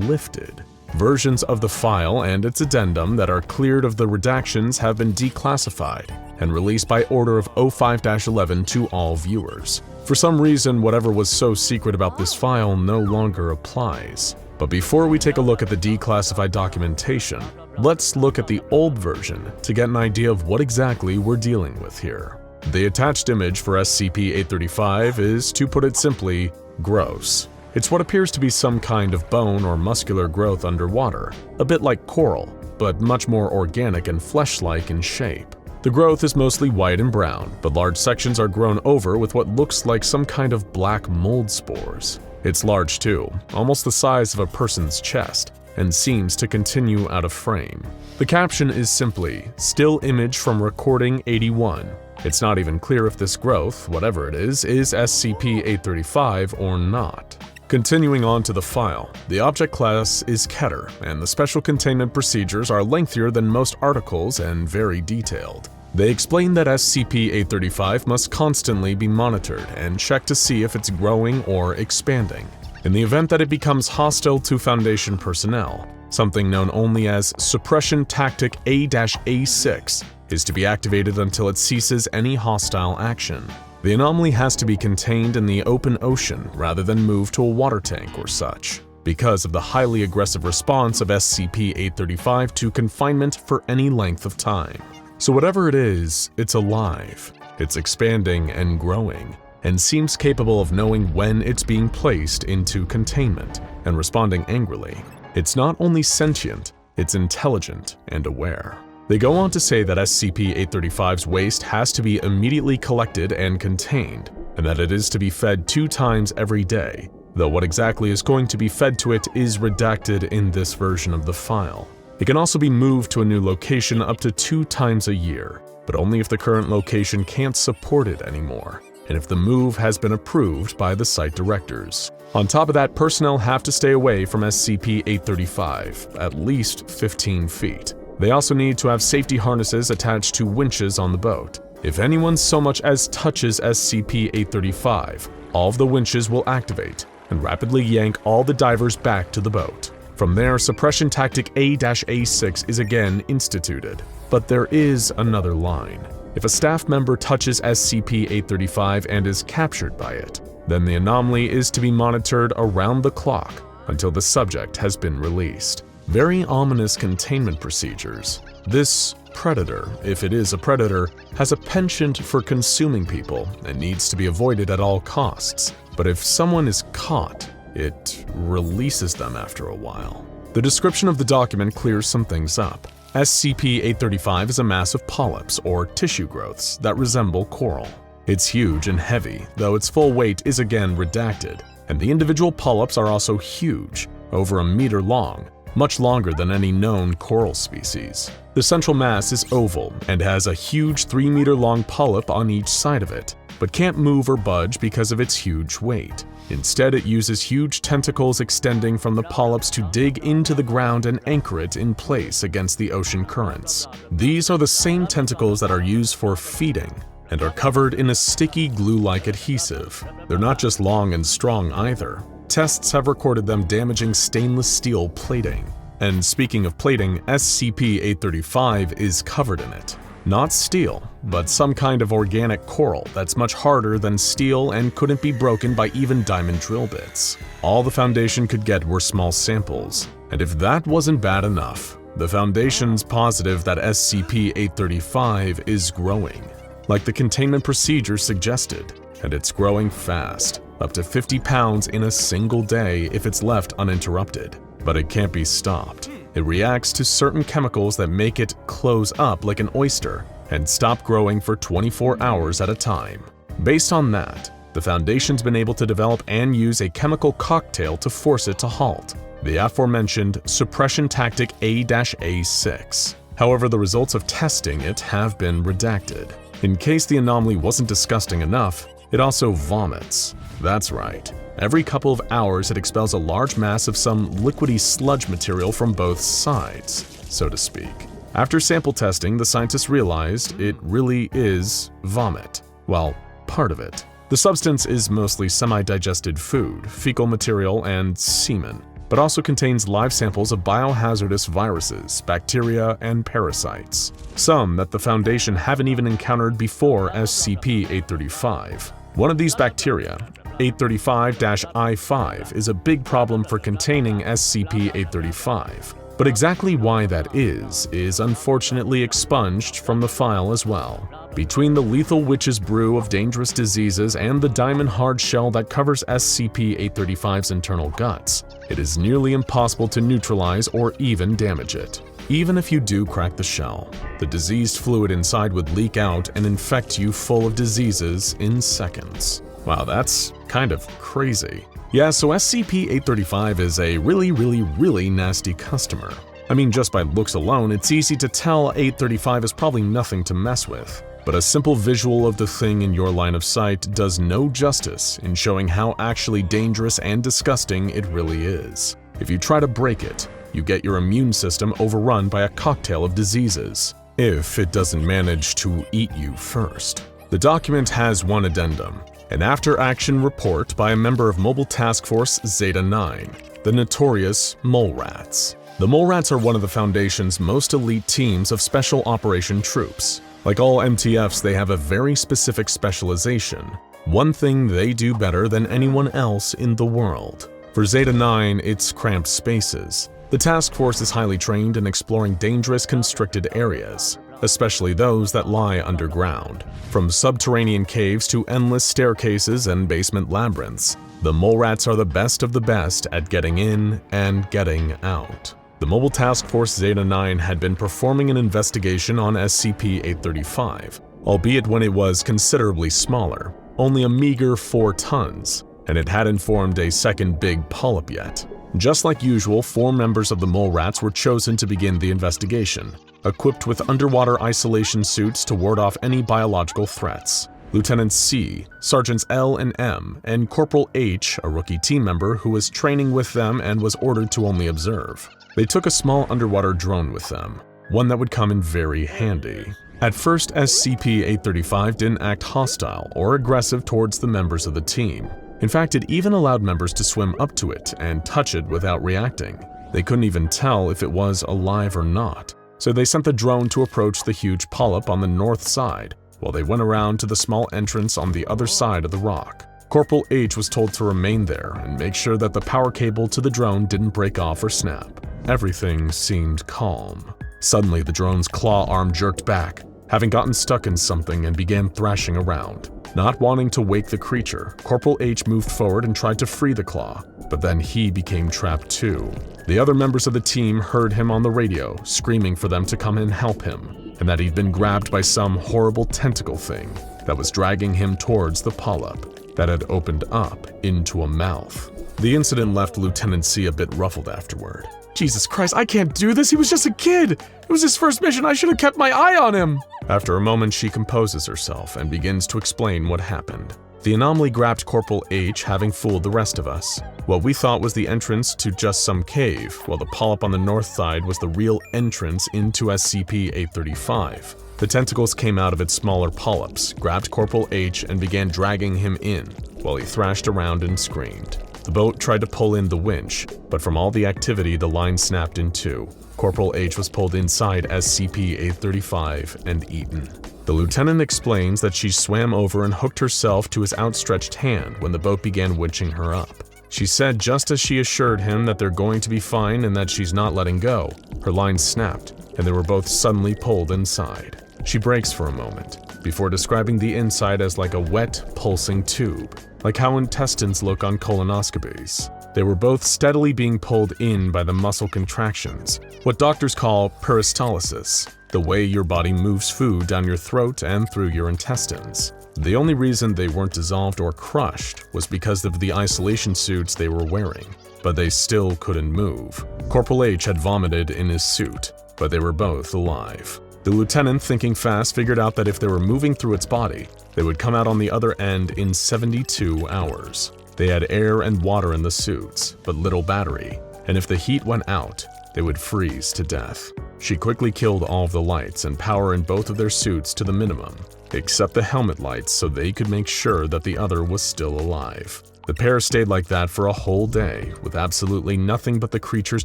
lifted. Versions of the file and its addendum that are cleared of the redactions have been declassified and released by order of 05-11 to all viewers. For some reason, whatever was so secret about this file no longer applies. But before we take a look at the declassified documentation, let's look at the old version to get an idea of what exactly we're dealing with here. The attached image for SCP-835 is, to put it simply, gross. It's what appears to be some kind of bone or muscular growth underwater, a bit like coral, but much more organic and flesh-like in shape. The growth is mostly white and brown, but large sections are grown over with what looks like some kind of black mold spores. It's large too, almost the size of a person's chest, and seems to continue out of frame. The caption is simply, "Still image from recording 81. It's not even clear if this growth, whatever it is SCP-835 or not. Continuing on to the file, the object class is Keter, and the special containment procedures are lengthier than most articles and very detailed. They explain that SCP-835 must constantly be monitored and checked to see if it's growing or expanding. In the event that it becomes hostile to Foundation personnel, something known only as Suppression Tactic A-A6 is to be activated until it ceases any hostile action. The anomaly has to be contained in the open ocean rather than moved to a water tank or such, because of the highly aggressive response of SCP-835 to confinement for any length of time. So whatever it is, it's alive, it's expanding and growing, and seems capable of knowing when it's being placed into containment and responding angrily. It's not only sentient, it's intelligent and aware. They go on to say that SCP-835's waste has to be immediately collected and contained, and that it is to be fed 2 times every day, though what exactly is going to be fed to it is redacted in this version of the file. It can also be moved to a new location up to 2 times a year, but only if the current location can't support it anymore, and if the move has been approved by the site directors. On top of that, personnel have to stay away from SCP-835, at least 15 feet. They also need to have safety harnesses attached to winches on the boat. If anyone so much as touches SCP-835, all of the winches will activate and rapidly yank all the divers back to the boat. From there, Suppression Tactic A-A6 is again instituted. But there is another line. If a staff member touches SCP-835 and is captured by it, then the anomaly is to be monitored around the clock until the subject has been released. Very ominous containment procedures. This predator, if it is a predator, has a penchant for consuming people and needs to be avoided at all costs. But if someone is caught, it releases them after a while. The description of the document clears some things up. SCP-835 is a mass of polyps, or tissue growths, that resemble coral. It's huge and heavy, though its full weight is again redacted, and the individual polyps are also huge, over a meter long, much longer than any known coral species. The central mass is oval and has a huge 3-meter-long polyp on each side of it, but can't move or budge because of its huge weight. Instead, it uses huge tentacles extending from the polyps to dig into the ground and anchor it in place against the ocean currents. These are the same tentacles that are used for feeding and are covered in a sticky glue-like adhesive. They're not just long and strong either. Tests have recorded them damaging stainless steel plating. And speaking of plating, SCP-835 is covered in it. Not steel, but some kind of organic coral that's much harder than steel and couldn't be broken by even diamond drill bits. All the Foundation could get were small samples, and if that wasn't bad enough, the Foundation's positive that SCP-835 is growing, like the containment procedure suggested, and it's growing fast, up to 50 pounds in a single day if it's left uninterrupted. But it can't be stopped. It reacts to certain chemicals that make it close up like an oyster and stop growing for 24 hours at a time. Based on that, the Foundation's been able to develop and use a chemical cocktail to force it to halt. The aforementioned Suppression Tactic A-A6. However, the results of testing it have been redacted. In case the anomaly wasn't disgusting enough, it also vomits. That's right. Every couple of hours it expels a large mass of some liquidy sludge material from both sides, so to speak. After sample testing, the scientists realized it really is vomit. Well, part of it. The substance is mostly semi-digested food, fecal material, and semen, but also contains live samples of biohazardous viruses, bacteria, and parasites. Some that the Foundation haven't even encountered before SCP-835. One of these bacteria, 835-I5, is a big problem for containing SCP-835. But exactly why that is unfortunately expunged from the file as well. Between the lethal witch's brew of dangerous diseases and the diamond hard shell that covers SCP-835's internal guts, it is nearly impossible to neutralize or even damage it. Even if you do crack the shell, the diseased fluid inside would leak out and infect you full of diseases in seconds. Wow, that's kind of crazy. Yeah, so SCP-835 is a really nasty customer. I mean, just by looks alone, it's easy to tell 835 is probably nothing to mess with. But a simple visual of the thing in your line of sight does no justice in showing how actually dangerous and disgusting it really is. If you try to break it, you get your immune system overrun by a cocktail of diseases, if it doesn't manage to eat you first. The document has one addendum. An after-action report by a member of Mobile Task Force Zeta-9, the notorious Mole Rats. The Mole Rats are one of the Foundation's most elite teams of Special Operation Troops. Like all MTFs, they have a very specific specialization, one thing they do better than anyone else in the world. For Zeta-9, it's cramped spaces. The task force is highly trained in exploring dangerous constricted areas, especially those that lie underground. From subterranean caves to endless staircases and basement labyrinths, the Mole Rats are the best of the best at getting in and getting out. The Mobile Task Force Zeta-9 had been performing an investigation on SCP-835, albeit when it was considerably smaller, only a meager 4 tons, and it hadn't formed a second big polyp yet. Just like usual, 4 members of the Mole Rats were chosen to begin the investigation, equipped with underwater isolation suits to ward off any biological threats. Lieutenant C, Sergeants L and M, and Corporal H, a rookie team member who was training with them and was ordered to only observe. They took a small underwater drone with them, one that would come in very handy. At first, SCP-835 didn't act hostile or aggressive towards the members of the team. In fact, it even allowed members to swim up to it and touch it without reacting. They couldn't even tell if it was alive or not, so they sent the drone to approach the huge polyp on the north side, while they went around to the small entrance on the other side of the rock. Corporal H was told to remain there and make sure that the power cable to the drone didn't break off or snap. Everything seemed calm. Suddenly, the drone's claw arm jerked back, having gotten stuck in something, and began thrashing around. Not wanting to wake the creature, Corporal H moved forward and tried to free the claw, but then he became trapped too. The other members of the team heard him on the radio, screaming for them to come and help him, and that he'd been grabbed by some horrible tentacle thing that was dragging him towards the polyp that had opened up into a mouth. The incident left Lieutenant C a bit ruffled afterward. Jesus Christ, I can't do this, he was just a kid! It was his first mission, I should have kept my eye on him! After a moment, she composes herself and begins to explain what happened. The anomaly grabbed Corporal H, having fooled the rest of us. What we thought was the entrance to just some cave, while the polyp on the north side was the real entrance into SCP-835. The tentacles came out of its smaller polyps, grabbed Corporal H, and began dragging him in, while he thrashed around and screamed. The boat tried to pull in the winch, but from all the activity, the line snapped in two. Corporal H was pulled inside SCP-835 and eaten. The lieutenant explains that she swam over and hooked herself to his outstretched hand when the boat began winching her up. She said just as she assured him that they're going to be fine and that she's not letting go, her line snapped, and they were both suddenly pulled inside. She breaks for a moment, before describing the inside as like a wet, pulsing tube, like how intestines look on colonoscopies. They were both steadily being pulled in by the muscle contractions, what doctors call peristalsis, the way your body moves food down your throat and through your intestines. The only reason they weren't dissolved or crushed was because of the isolation suits they were wearing, but they still couldn't move. Corporal H had vomited in his suit, but they were both alive. The lieutenant, thinking fast, figured out that if they were moving through its body, they would come out on the other end in 72 hours. They had air and water in the suits, but little battery, and if the heat went out, they would freeze to death. She quickly killed all of the lights and power in both of their suits to the minimum, except the helmet lights so they could make sure that the other was still alive. The pair stayed like that for a whole day, with absolutely nothing but the creature's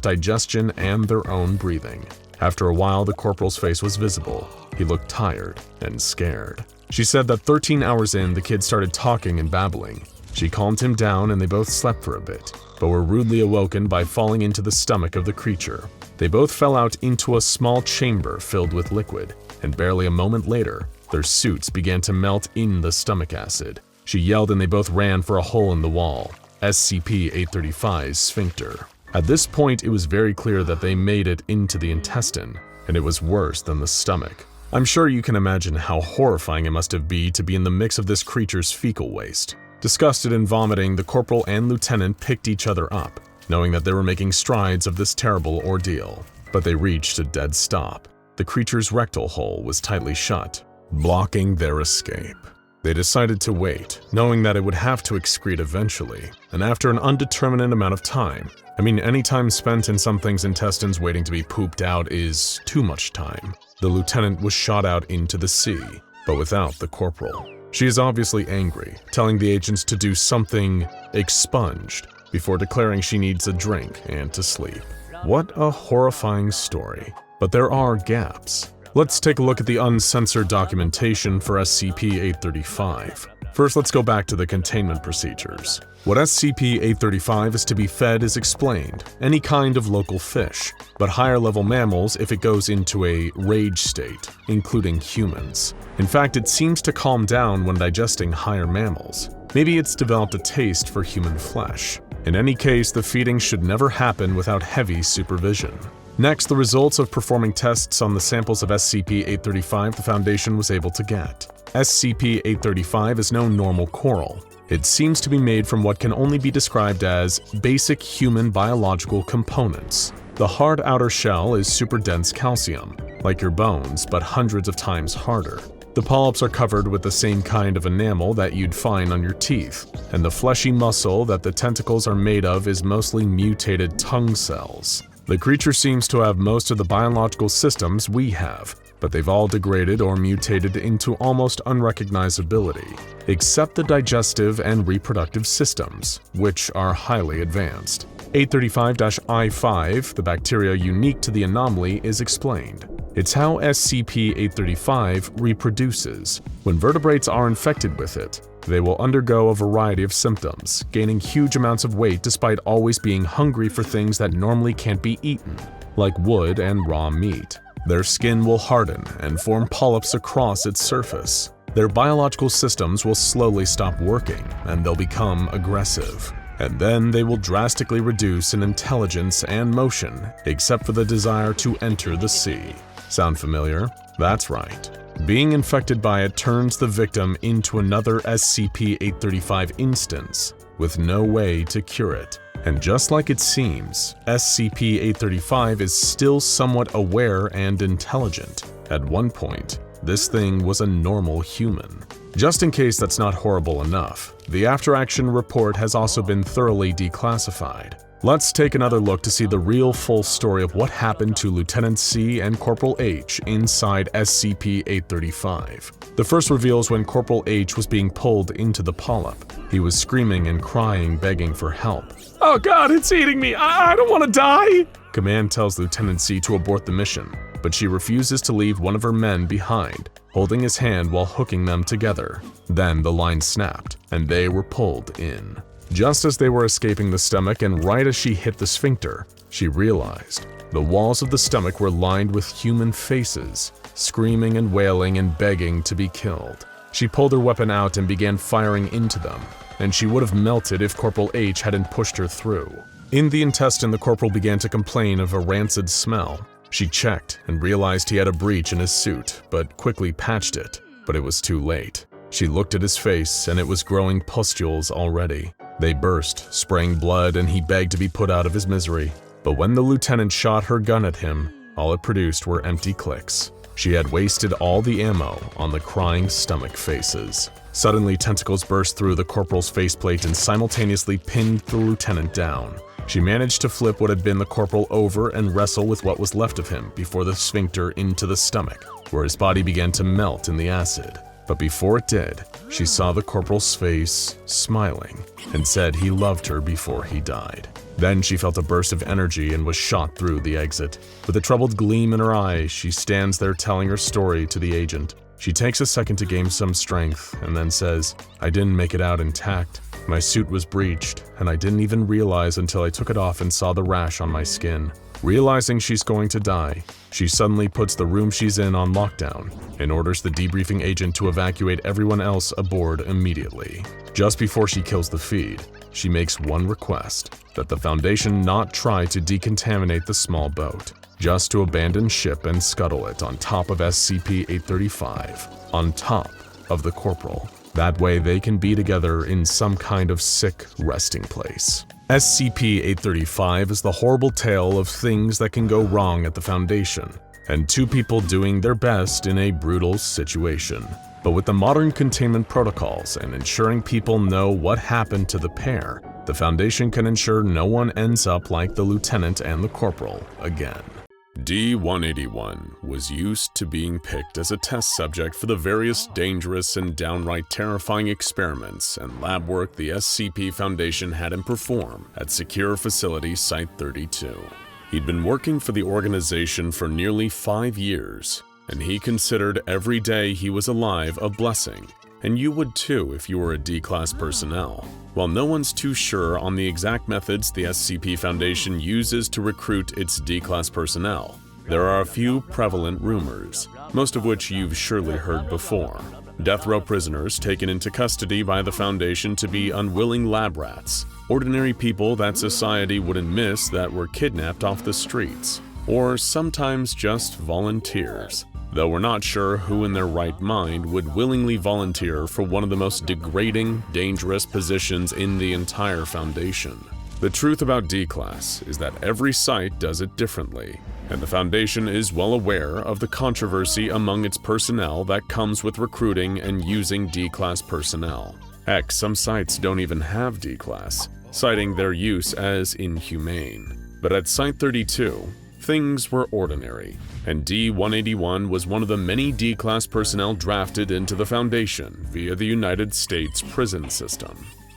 digestion and their own breathing. After a while, the corporal's face was visible. He looked tired and scared. She said that 13 hours in, the kid started talking and babbling. She calmed him down and they both slept for a bit, but were rudely awoken by falling into the stomach of the creature. They both fell out into a small chamber filled with liquid, and barely a moment later, their suits began to melt in the stomach acid. She yelled and they both ran for a hole in the wall, SCP-835's sphincter. At this point, it was very clear that they made it into the intestine, and it was worse than the stomach. I'm sure you can imagine how horrifying it must have been to be in the mix of this creature's fecal waste. Disgusted and vomiting, the corporal and lieutenant picked each other up, knowing that they were making strides of this terrible ordeal. But they reached a dead stop. The creature's rectal hole was tightly shut, blocking their escape. They decided to wait, knowing that it would have to excrete eventually, and after an undeterminate amount of time, any time spent in something's intestines waiting to be pooped out is too much time, the lieutenant was shot out into the sea, but without the corporal. She is obviously angry, telling the agents to do something expunged before declaring she needs a drink and to sleep. What a horrifying story. But there are gaps. Let's take a look at the uncensored documentation for SCP-835. First, let's go back to the containment procedures. What SCP-835 is to be fed is explained, any kind of local fish, but higher-level mammals if it goes into a rage state, including humans. In fact, it seems to calm down when digesting higher mammals. Maybe it's developed a taste for human flesh. In any case, the feeding should never happen without heavy supervision. Next, the results of performing tests on the samples of SCP-835 the Foundation was able to get. SCP-835 is no normal coral. It seems to be made from what can only be described as basic human biological components. The hard outer shell is super dense calcium, like your bones, but hundreds of times harder. The polyps are covered with the same kind of enamel that you'd find on your teeth, and the fleshy muscle that the tentacles are made of is mostly mutated tongue cells. The creature seems to have most of the biological systems we have, but they've all degraded or mutated into almost unrecognizability, except the digestive and reproductive systems, which are highly advanced. 835-I5, the bacteria unique to the anomaly, is explained. It's how SCP-835 reproduces. When vertebrates are infected with it, they will undergo a variety of symptoms, gaining huge amounts of weight despite always being hungry for things that normally can't be eaten, like wood and raw meat. Their skin will harden and form polyps across its surface. Their biological systems will slowly stop working, and they'll become aggressive. And then they will drastically reduce in intelligence and motion, except for the desire to enter the sea. Sound familiar? That's right. Being infected by it turns the victim into another SCP-835 instance, with no way to cure it. And just like it seems, SCP-835 is still somewhat aware and intelligent. At one point, this thing was a normal human. Just in case that's not horrible enough, the after-action report has also been thoroughly declassified. Let's take another look to see the real full story of what happened to Lieutenant C and Corporal H inside SCP-835. The first reveals when Corporal H was being pulled into the polyp. He was screaming and crying, begging for help. "Oh God, it's eating me! I don't want to die!" Command tells Lieutenant C to abort the mission, but she refuses to leave one of her men behind, holding his hand while hooking them together. Then the line snapped, and they were pulled in. Just as they were escaping the stomach and right as she hit the sphincter, she realized the walls of the stomach were lined with human faces, screaming and wailing and begging to be killed. She pulled her weapon out and began firing into them, and she would have melted if Corporal H hadn't pushed her through. In the intestine, the corporal began to complain of a rancid smell. She checked and realized he had a breach in his suit, but quickly patched it, but it was too late. She looked at his face, and it was growing pustules already. They burst, spraying blood, and he begged to be put out of his misery. But when the lieutenant shot her gun at him, all it produced were empty clicks. She had wasted all the ammo on the crying stomach faces. Suddenly, tentacles burst through the corporal's faceplate and simultaneously pinned the lieutenant down. She managed to flip what had been the corporal over and wrestle with what was left of him before the sphincter into the stomach, where his body began to melt in the acid. But before it did, she saw the corporal's face smiling and said he loved her before he died. Then she felt a burst of energy and was shot through the exit. With a troubled gleam in her eyes, she stands there telling her story to the agent. She takes a second to gain some strength and then says, "I didn't make it out intact. My suit was breached, and I didn't even realize until I took it off and saw the rash on my skin." Realizing she's going to die, she suddenly puts the room she's in on lockdown and orders the debriefing agent to evacuate everyone else aboard immediately. Just before she kills the feed, she makes one request, that the Foundation not try to decontaminate the small boat, just to abandon ship and scuttle it on top of SCP-835, on top of the corporal. That way they can be together in some kind of sick resting place. SCP-835 is the horrible tale of things that can go wrong at the Foundation, and two people doing their best in a brutal situation. But with the modern containment protocols and ensuring people know what happened to the pair, the Foundation can ensure no one ends up like the lieutenant and the corporal again. D-181 was used to being picked as a test subject for the various dangerous and downright terrifying experiments and lab work the SCP Foundation had him perform at Secure Facility Site-32. He'd been working for the organization for nearly 5 years, and he considered every day he was alive a blessing, and you would too if you were a D-Class personnel. While no one's too sure on the exact methods the SCP Foundation uses to recruit its D-Class personnel, there are a few prevalent rumors, most of which you've surely heard before. Death row prisoners taken into custody by the Foundation to be unwilling lab rats, ordinary people that society wouldn't miss that were kidnapped off the streets, or sometimes just volunteers. Though we're not sure who in their right mind would willingly volunteer for one of the most degrading, dangerous positions in the entire Foundation. The truth about D-Class is that every site does it differently, and the Foundation is well aware of the controversy among its personnel that comes with recruiting and using D-Class personnel. Heck, some sites don't even have D-Class, citing their use as inhumane. But at Site-32, things were ordinary, and D-181 was one of the many D-Class personnel drafted into the Foundation via the United States prison system.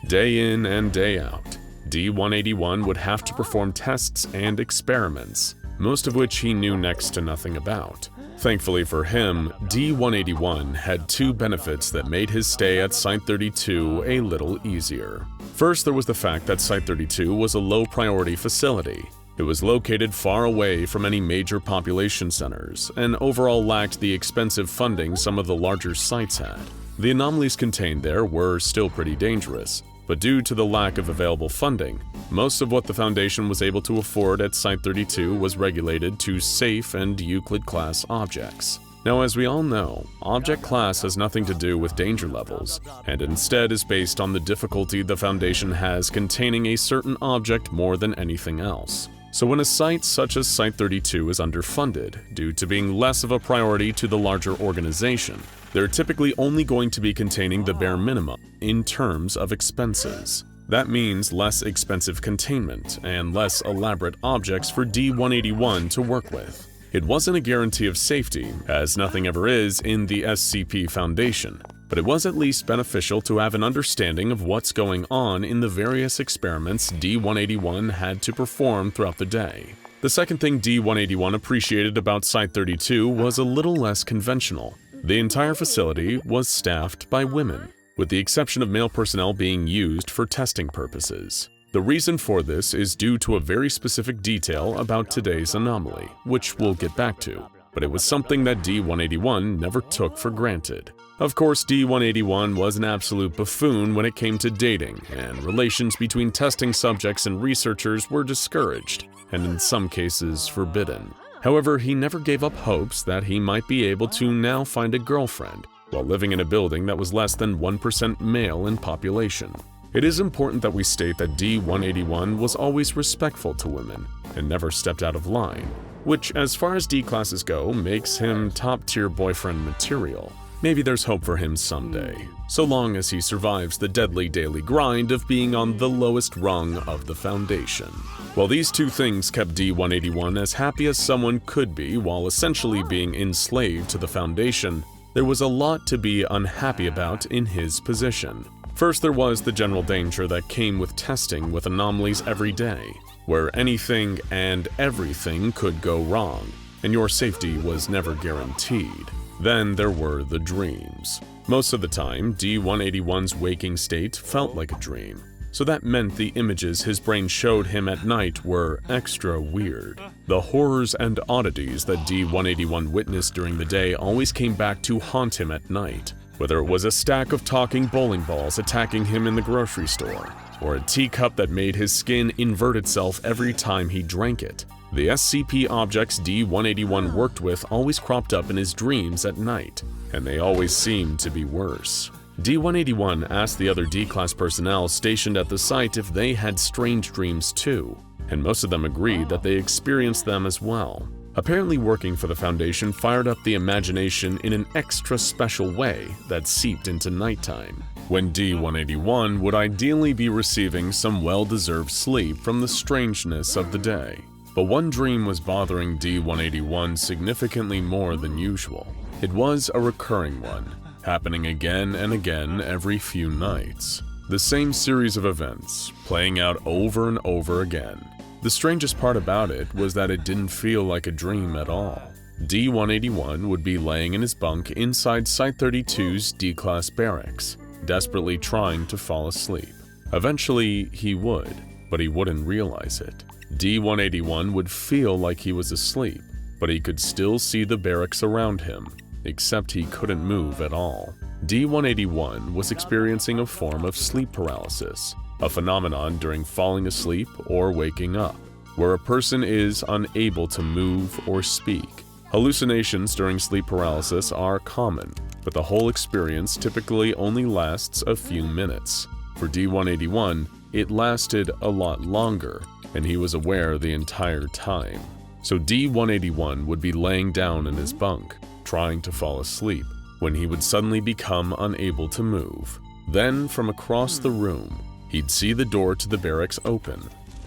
Day in and day out, D-181 would have to perform tests and experiments, most of which he knew next to nothing about. Thankfully for him, D-181 had two benefits that made his stay at Site-32 a little easier. First, there was the fact that Site-32 was a low-priority facility. It was located far away from any major population centers, and overall lacked the expensive funding some of the larger sites had. The anomalies contained there were still pretty dangerous, but due to the lack of available funding, most of what the Foundation was able to afford at Site-32 was regulated to safe and Euclid-class objects. Now, as we all know, object class has nothing to do with danger levels, and instead is based on the difficulty the Foundation has containing a certain object more than anything else. So when a site such as Site-32 is underfunded, due to being less of a priority to the larger organization, they're typically only going to be containing the bare minimum in terms of expenses. That means less expensive containment and less elaborate objects for D-181 to work with. It wasn't a guarantee of safety, as nothing ever is in the SCP Foundation, but it was at least beneficial to have an understanding of what's going on in the various experiments D-181 had to perform throughout the day. The second thing D-181 appreciated about Site-32 was a little less conventional. The entire facility was staffed by women, with the exception of male personnel being used for testing purposes. The reason for this is due to a very specific detail about today's anomaly, which we'll get back to, but it was something that D-181 never took for granted. Of course, D-181 was an absolute buffoon when it came to dating, and relations between testing subjects and researchers were discouraged, and in some cases forbidden. However, he never gave up hopes that he might be able to now find a girlfriend, while living in a building that was less than 1% male in population. It is important that we state that D-181 was always respectful to women and never stepped out of line. which as far as D classes go makes him top-tier boyfriend material. Maybe there's hope for him someday, so long as he survives the deadly daily grind of being on the lowest rung of the Foundation. Well, these two things kept D-181 as happy as someone could be while essentially being enslaved to the Foundation. There was a lot to be unhappy about in his position. First, there was the general danger that came with testing with anomalies every day, where anything and everything could go wrong, and your safety was never guaranteed. Then there were the dreams. Most of the time, D-181's waking state felt like a dream, so that meant the images his brain showed him at night were extra weird. The horrors and oddities that D-181 witnessed during the day always came back to haunt him at night, whether it was a stack of talking bowling balls attacking him in the grocery store, or a teacup that made his skin invert itself every time he drank it. The SCP objects D-181 worked with always cropped up in his dreams at night, and they always seemed to be worse. D-181 asked the other D-Class personnel stationed at the site if they had strange dreams too, and most of them agreed that they experienced them as well. Apparently working for the Foundation fired up the imagination in an extra special way that seeped into nighttime, when D-181 would ideally be receiving some well-deserved sleep from the strangeness of the day. But one dream was bothering D-181 significantly more than usual. It was a recurring one, happening again and again every few nights. The same series of events, playing out over and over again. The strangest part about it was that it didn't feel like a dream at all. D-181 would be laying in his bunk inside Site-32's D-Class barracks, desperately trying to fall asleep. Eventually, he would, but he wouldn't realize it. D-181 would feel like he was asleep, but he could still see the barracks around him, except he couldn't move at all. D-181 was experiencing a form of sleep paralysis, a phenomenon during falling asleep or waking up, where a person is unable to move or speak. Hallucinations during sleep paralysis are common, but the whole experience typically only lasts a few minutes. For D-181, it lasted a lot longer, and he was aware the entire time. So D-181 would be laying down in his bunk, trying to fall asleep, when he would suddenly become unable to move. Then, from across the room, he'd see the door to the barracks open.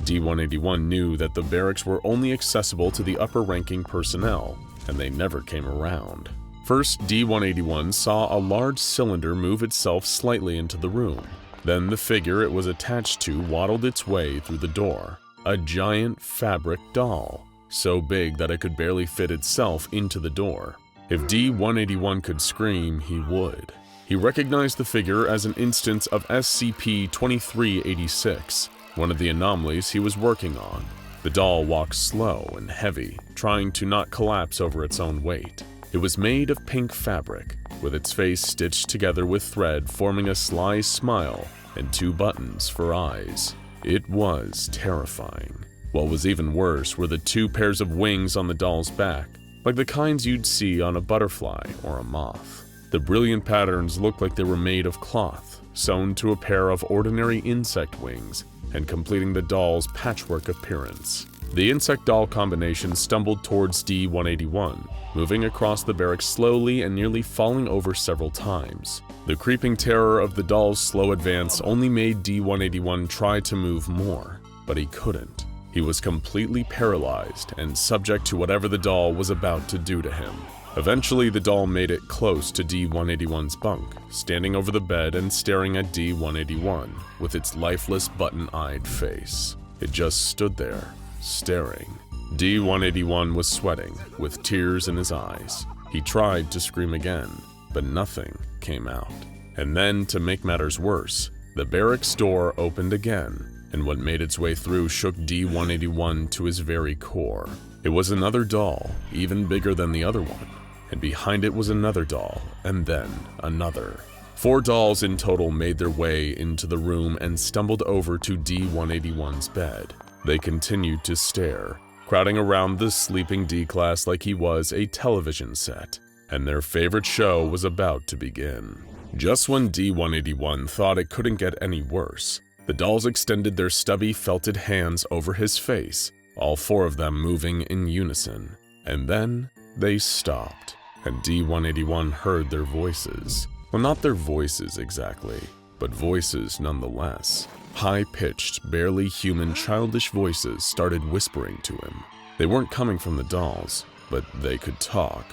D-181 knew that the barracks were only accessible to the upper-ranking personnel, and they never came around. First, D-181 saw a large cylinder move itself slightly into the room. Then the figure it was attached to waddled its way through the door. A giant fabric doll, so big that it could barely fit itself into the door. If D-181 could scream, he would. He recognized the figure as an instance of SCP-2386, one of the anomalies he was working on. The doll walked slow and heavy, trying to not collapse over its own weight. It was made of pink fabric, with its face stitched together with thread forming a sly smile and 2 buttons for eyes. It was terrifying. What was even worse were the 2 pairs of wings on the doll's back, like the kinds you'd see on a butterfly or a moth. The brilliant patterns looked like they were made of cloth, sewn to a pair of ordinary insect wings, and completing the doll's patchwork appearance. The insect-doll combination stumbled towards D-181, moving across the barracks slowly and nearly falling over several times. The creeping terror of the doll's slow advance only made D-181 try to move more, but he couldn't. He was completely paralyzed and subject to whatever the doll was about to do to him. Eventually, the doll made it close to D-181's bunk, standing over the bed and staring at D-181 with its lifeless, button-eyed face. It just stood there, staring. D-181 was sweating, with tears in his eyes. He tried to scream again, but nothing came out. And then, to make matters worse, the barracks door opened again, and what made its way through shook D-181 to his very core. It was another doll, even bigger than the other one, and behind it was another doll, and then another. 4 dolls in total made their way into the room and stumbled over to D-181's bed. They continued to stare, crowding around the sleeping D-Class like he was a television set, and their favorite show was about to begin. Just when D-181 thought it couldn't get any worse, the dolls extended their stubby, felted hands over his face all 4 of them moving in unison. And then they stopped, and D-181 heard their voices. Well, not their voices exactly, but voices nonetheless. High-pitched, barely human, childish voices started whispering to him. They weren't coming from the dolls, but they could talk.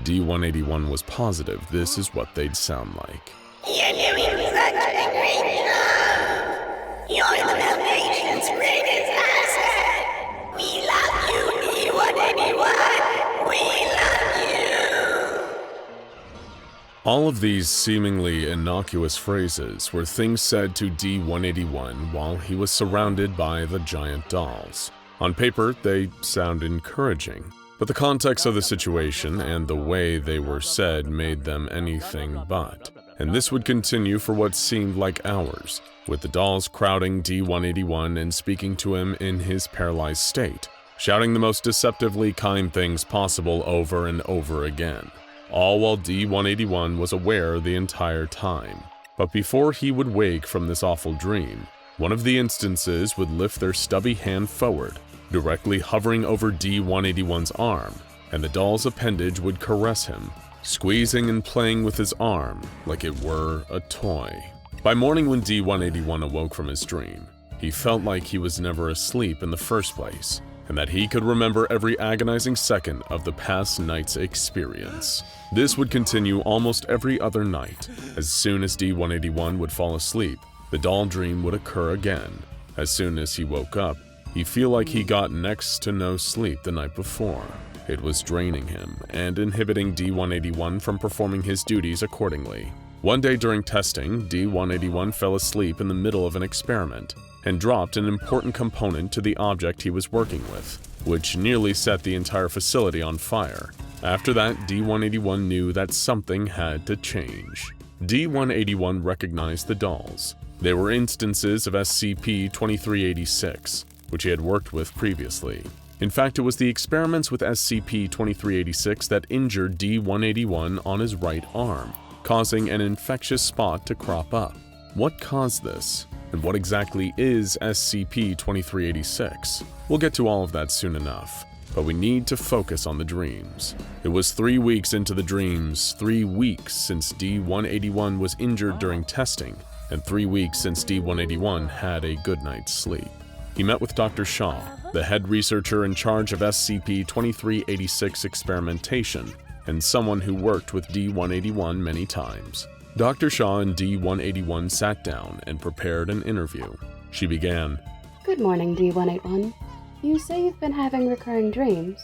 D-181 was positive this is what they'd sound like. You're doing such a great job! You're the Foundation's greatest asset! We love you, D-181! We love you! All of these seemingly innocuous phrases were things said to D-181 while he was surrounded by the giant dolls. On paper, they sound encouraging, but the context of the situation and the way they were said made them anything but. And this would continue for what seemed like hours, with the dolls crowding D-181 and speaking to him in his paralyzed state, shouting the most deceptively kind things possible over and over again, all while D-181 was aware the entire time. But before he would wake from this awful dream, one of the instances would lift their stubby hand forward, directly hovering over D-181's arm, and the doll's appendage would caress him, squeezing and playing with his arm like it were a toy. By morning when D-181 awoke from his dream, he felt like he was never asleep in the first place, and that he could remember every agonizing second of the past night's experience. This would continue almost every other night. As soon as D-181 would fall asleep, the doll dream would occur again. As soon as he woke up, he'd feel like he got next to no sleep the night before. It was draining him and inhibiting D-181 from performing his duties accordingly. One day during testing, D-181 fell asleep in the middle of an experiment and dropped an important component to the object he was working with, which nearly set the entire facility on fire. After that, D-181 knew that something had to change. D-181 recognized the dolls. They were instances of SCP-2386, which he had worked with previously. In fact, it was the experiments with SCP-2386 that injured D-181 on his right arm, causing an infectious spot to crop up. What caused this? And what exactly is SCP-2386? We'll get to all of that soon enough, but we need to focus on the dreams. It was 3 weeks into the dreams, 3 weeks since D-181 was injured during testing, and 3 weeks since D-181 had a good night's sleep. He met with Dr. Shaw, the head researcher in charge of SCP-2386 experimentation, and someone who worked with D-181 many times. Dr. Shaw and D-181 sat down and prepared an interview. She began, "Good morning, D-181. You say you've been having recurring dreams."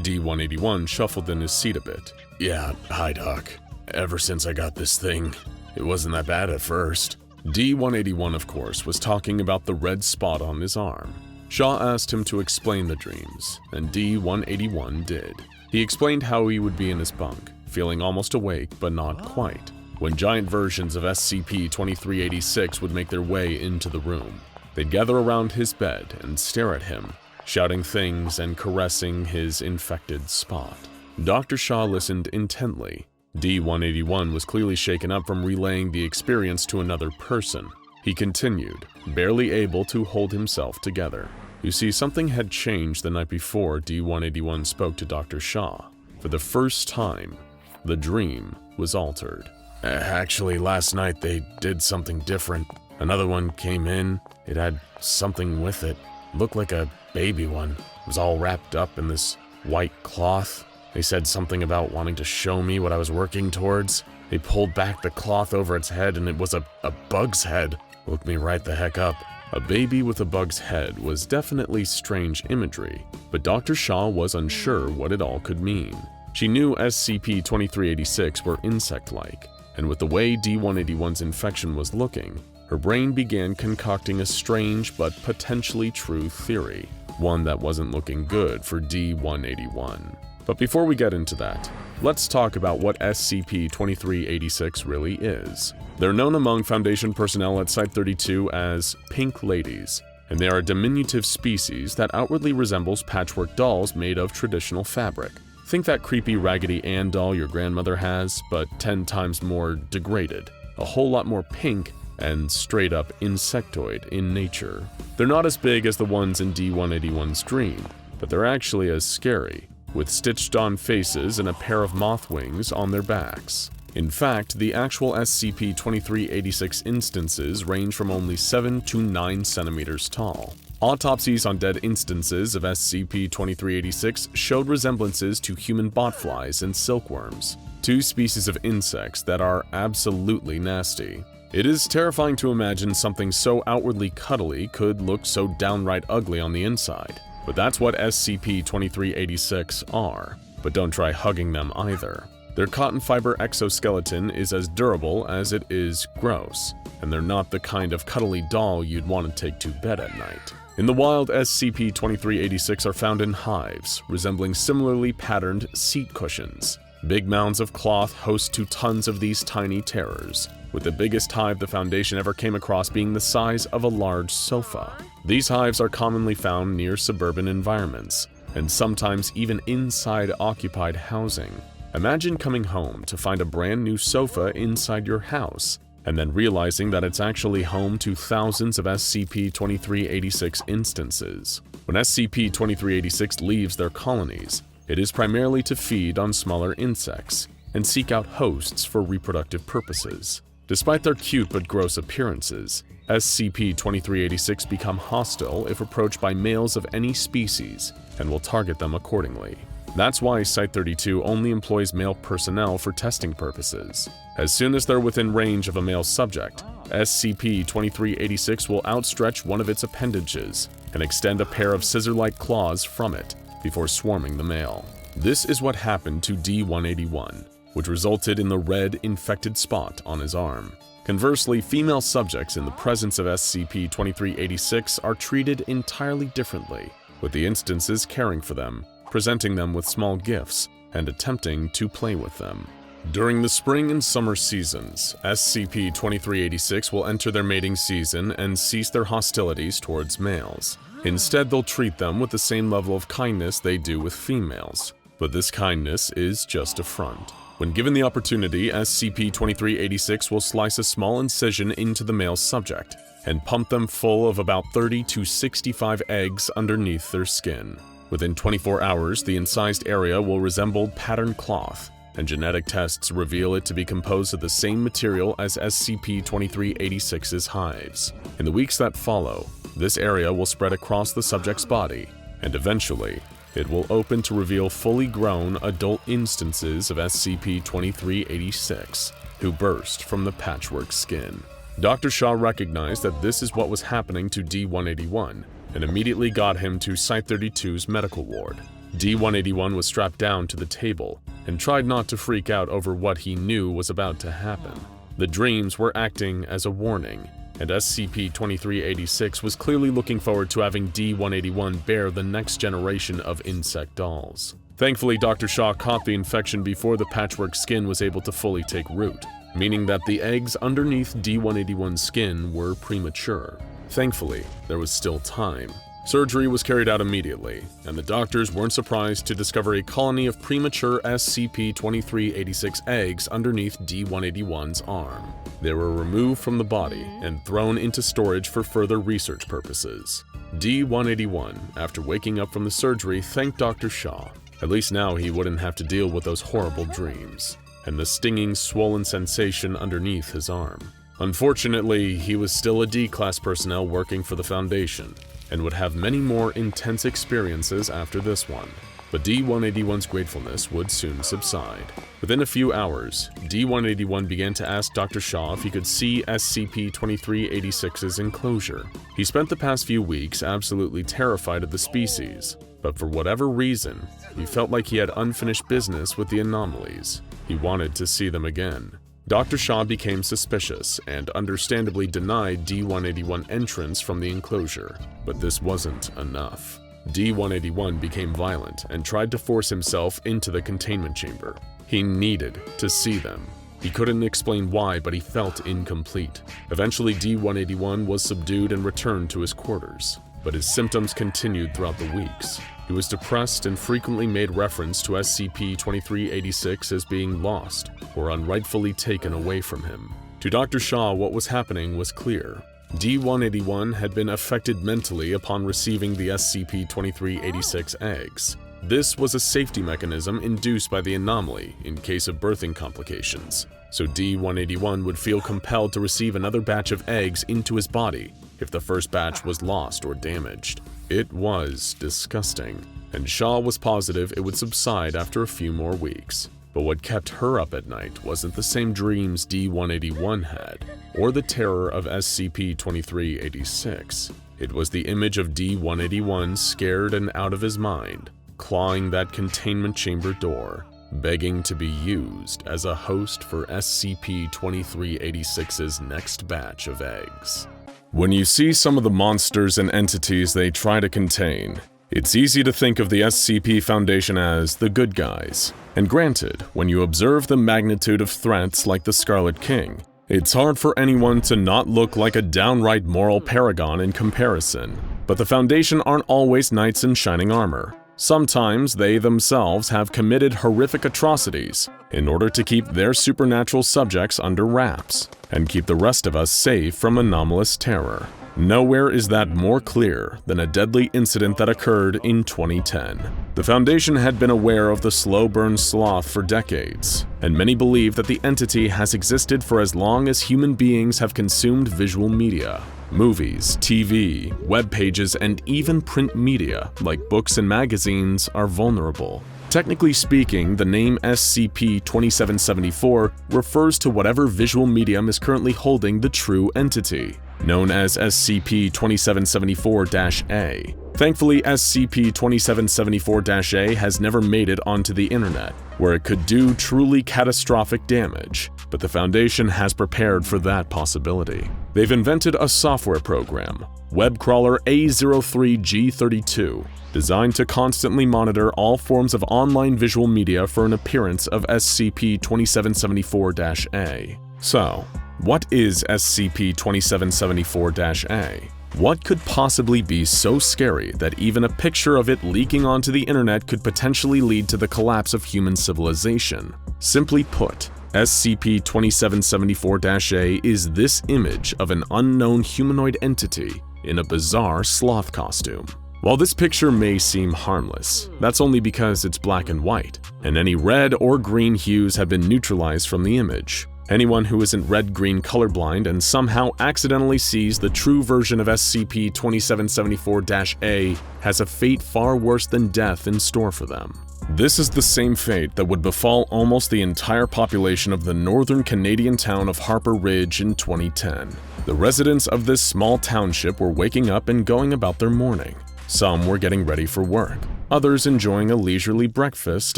D-181 shuffled in his seat a bit. "Yeah, hi, Doc. Ever since I got this thing, it wasn't that bad at first." D-181, of course, was talking about the red spot on his arm. Shaw asked him to explain the dreams, and D-181 did. He explained how he would be in his bunk, feeling almost awake but not quite, when giant versions of SCP-2386 would make their way into the room. They'd gather around his bed and stare at him, shouting things and caressing his infected spot. Dr. Shaw listened intently. D-181 was clearly shaken up from relaying the experience to another person. He continued, barely able to hold himself together. You see, something had changed the night before D-181 spoke to Dr. Shaw. For the first time, the dream was altered. Actually, last night they did something different. Another one came in. It had something with it. Looked like a baby one. It was all wrapped up in this white cloth. They said something about wanting to show me what I was working towards. They pulled back the cloth over its head and it was a bug's head. Woke me right the heck up. A baby with a bug's head was definitely strange imagery, but Dr. Shaw was unsure what it all could mean. She knew SCP-2386 were insect-like, and with the way D-181's infection was looking, her brain began concocting a strange but potentially true theory, one that wasn't looking good for D-181. But before we get into that, let's talk about what SCP-2386 really is. They're known among Foundation personnel at Site-32 as Pink Ladies, and they are a diminutive species that outwardly resembles patchwork dolls made of traditional fabric. Think that creepy Raggedy Ann doll your grandmother has, but 10 times more degraded, a whole lot more pink, and straight-up insectoid in nature. They're not as big as the ones in D-181's dream, but they're actually as scary, with stitched-on faces and a pair of moth wings on their backs. In fact, the actual SCP-2386 instances range from only 7 to 9 centimeters tall. Autopsies on dead instances of SCP-2386 showed resemblances to human botflies and silkworms, two species of insects that are absolutely nasty. It is terrifying to imagine something so outwardly cuddly could look so downright ugly on the inside, but that's what SCP-2386 are. But don't try hugging them either. Their cotton fiber exoskeleton is as durable as it is gross, and they're not the kind of cuddly doll you'd want to take to bed at night. In the wild, SCP-2386 are found in hives, resembling similarly patterned seat cushions. Big mounds of cloth host to tons of these tiny terrors, with the biggest hive the Foundation ever came across being the size of a large sofa. These hives are commonly found near suburban environments, and sometimes even inside occupied housing. Imagine coming home to find a brand new sofa inside your house, and then realizing that it's actually home to thousands of SCP-2386 instances. When SCP-2386 leaves their colonies, it is primarily to feed on smaller insects and seek out hosts for reproductive purposes. Despite their cute but gross appearances, SCP-2386 become hostile if approached by males of any species and will target them accordingly. That's why Site-32 only employs male personnel for testing purposes. As soon as they're within range of a male subject, SCP-2386 will outstretch one of its appendages and extend a pair of scissor-like claws from it before swarming the male. This is what happened to D-181, which resulted in the red, infected spot on his arm. Conversely, female subjects in the presence of SCP-2386 are treated entirely differently, with the instances caring for them, presenting them with small gifts, and attempting to play with them. During the spring and summer seasons, SCP-2386 will enter their mating season and cease their hostilities towards males. Instead, they'll treat them with the same level of kindness they do with females. But this kindness is just a front. When given the opportunity, SCP-2386 will slice a small incision into the male subject and pump them full of about 30 to 65 eggs underneath their skin. Within 24 hours, the incised area will resemble patterned cloth, and genetic tests reveal it to be composed of the same material as SCP-2386's hives. In the weeks that follow, this area will spread across the subject's body, and eventually, it will open to reveal fully grown adult instances of SCP-2386, who burst from the patchwork skin. Dr. Shaw recognized that this is what was happening to D-181, and immediately got him to Site-32's medical ward. D-181 was strapped down to the table and tried not to freak out over what he knew was about to happen. The dreams were acting as a warning, and SCP-2386 was clearly looking forward to having D-181 bear the next generation of insect dolls. Thankfully, Dr. Shaw caught the infection before the patchwork skin was able to fully take root, meaning that the eggs underneath D-181's skin were premature. Thankfully, there was still time. Surgery was carried out immediately, and the doctors weren't surprised to discover a colony of premature SCP-2386 eggs underneath D-181's arm. They were removed from the body and thrown into storage for further research purposes. D-181, after waking up from the surgery, thanked Dr. Shaw. At least now he wouldn't have to deal with those horrible dreams, and the stinging, swollen sensation underneath his arm. Unfortunately, he was still a D-Class personnel working for the Foundation, and would have many more intense experiences after this one. But D-181's gratefulness would soon subside. Within a few hours, D-181 began to ask Dr. Shaw if he could see SCP-2386's enclosure. He spent the past few weeks absolutely terrified of the species, but for whatever reason, he felt like he had unfinished business with the anomalies. He wanted to see them again. Dr. Shaw became suspicious and understandably denied D-181 entrance from the enclosure, but this wasn't enough. D-181 became violent and tried to force himself into the containment chamber. He needed to see them. He couldn't explain why, but he felt incomplete. Eventually, D-181 was subdued and returned to his quarters, but his symptoms continued throughout the weeks. He was depressed and frequently made reference to SCP-2386 as being lost or unrightfully taken away from him. To Dr. Shaw, what was happening was clear. D-181 had been affected mentally upon receiving the SCP-2386 eggs. This was a safety mechanism induced by the anomaly in case of birthing complications, so D-181 would feel compelled to receive another batch of eggs into his body if the first batch was lost or damaged. It was disgusting, and Shaw was positive it would subside after a few more weeks. But what kept her up at night wasn't the same dreams D-181 had, or the terror of SCP-2386. It was the image of D-181 scared and out of his mind, clawing that containment chamber door, begging to be used as a host for SCP-2386's next batch of eggs. When you see some of the monsters and entities they try to contain, it's easy to think of the SCP Foundation as the good guys. And granted, when you observe the magnitude of threats like the Scarlet King, it's hard for anyone to not look like a downright moral paragon in comparison. But the Foundation aren't always knights in shining armor. Sometimes they themselves have committed horrific atrocities in order to keep their supernatural subjects under wraps and keep the rest of us safe from anomalous terror. Nowhere is that more clear than a deadly incident that occurred in 2010. The Foundation had been aware of the slow-burn sloth for decades, and many believe that the entity has existed for as long as human beings have consumed visual media. Movies, TV, web pages, and even print media, like books and magazines, are vulnerable. Technically speaking, the name SCP-2774 refers to whatever visual medium is currently holding the true entity, known as SCP-2774-A. Thankfully, SCP-2774-A has never made it onto the internet, where it could do truly catastrophic damage, but the Foundation has prepared for that possibility. They've invented a software program, Webcrawler A03G32, designed to constantly monitor all forms of online visual media for an appearance of SCP-2774-A. So, what is SCP-2774-A? What could possibly be so scary that even a picture of it leaking onto the internet could potentially lead to the collapse of human civilization? Simply put, SCP-2774-A is this image of an unknown humanoid entity in a bizarre sloth costume. While this picture may seem harmless, that's only because it's black and white, and any red or green hues have been neutralized from the image. Anyone who isn't red-green colorblind and somehow accidentally sees the true version of SCP-2774-A has a fate far worse than death in store for them. This is the same fate that would befall almost the entire population of the northern Canadian town of Harper Ridge in 2010. The residents of this small township were waking up and going about their morning. Some were getting ready for work, others enjoying a leisurely breakfast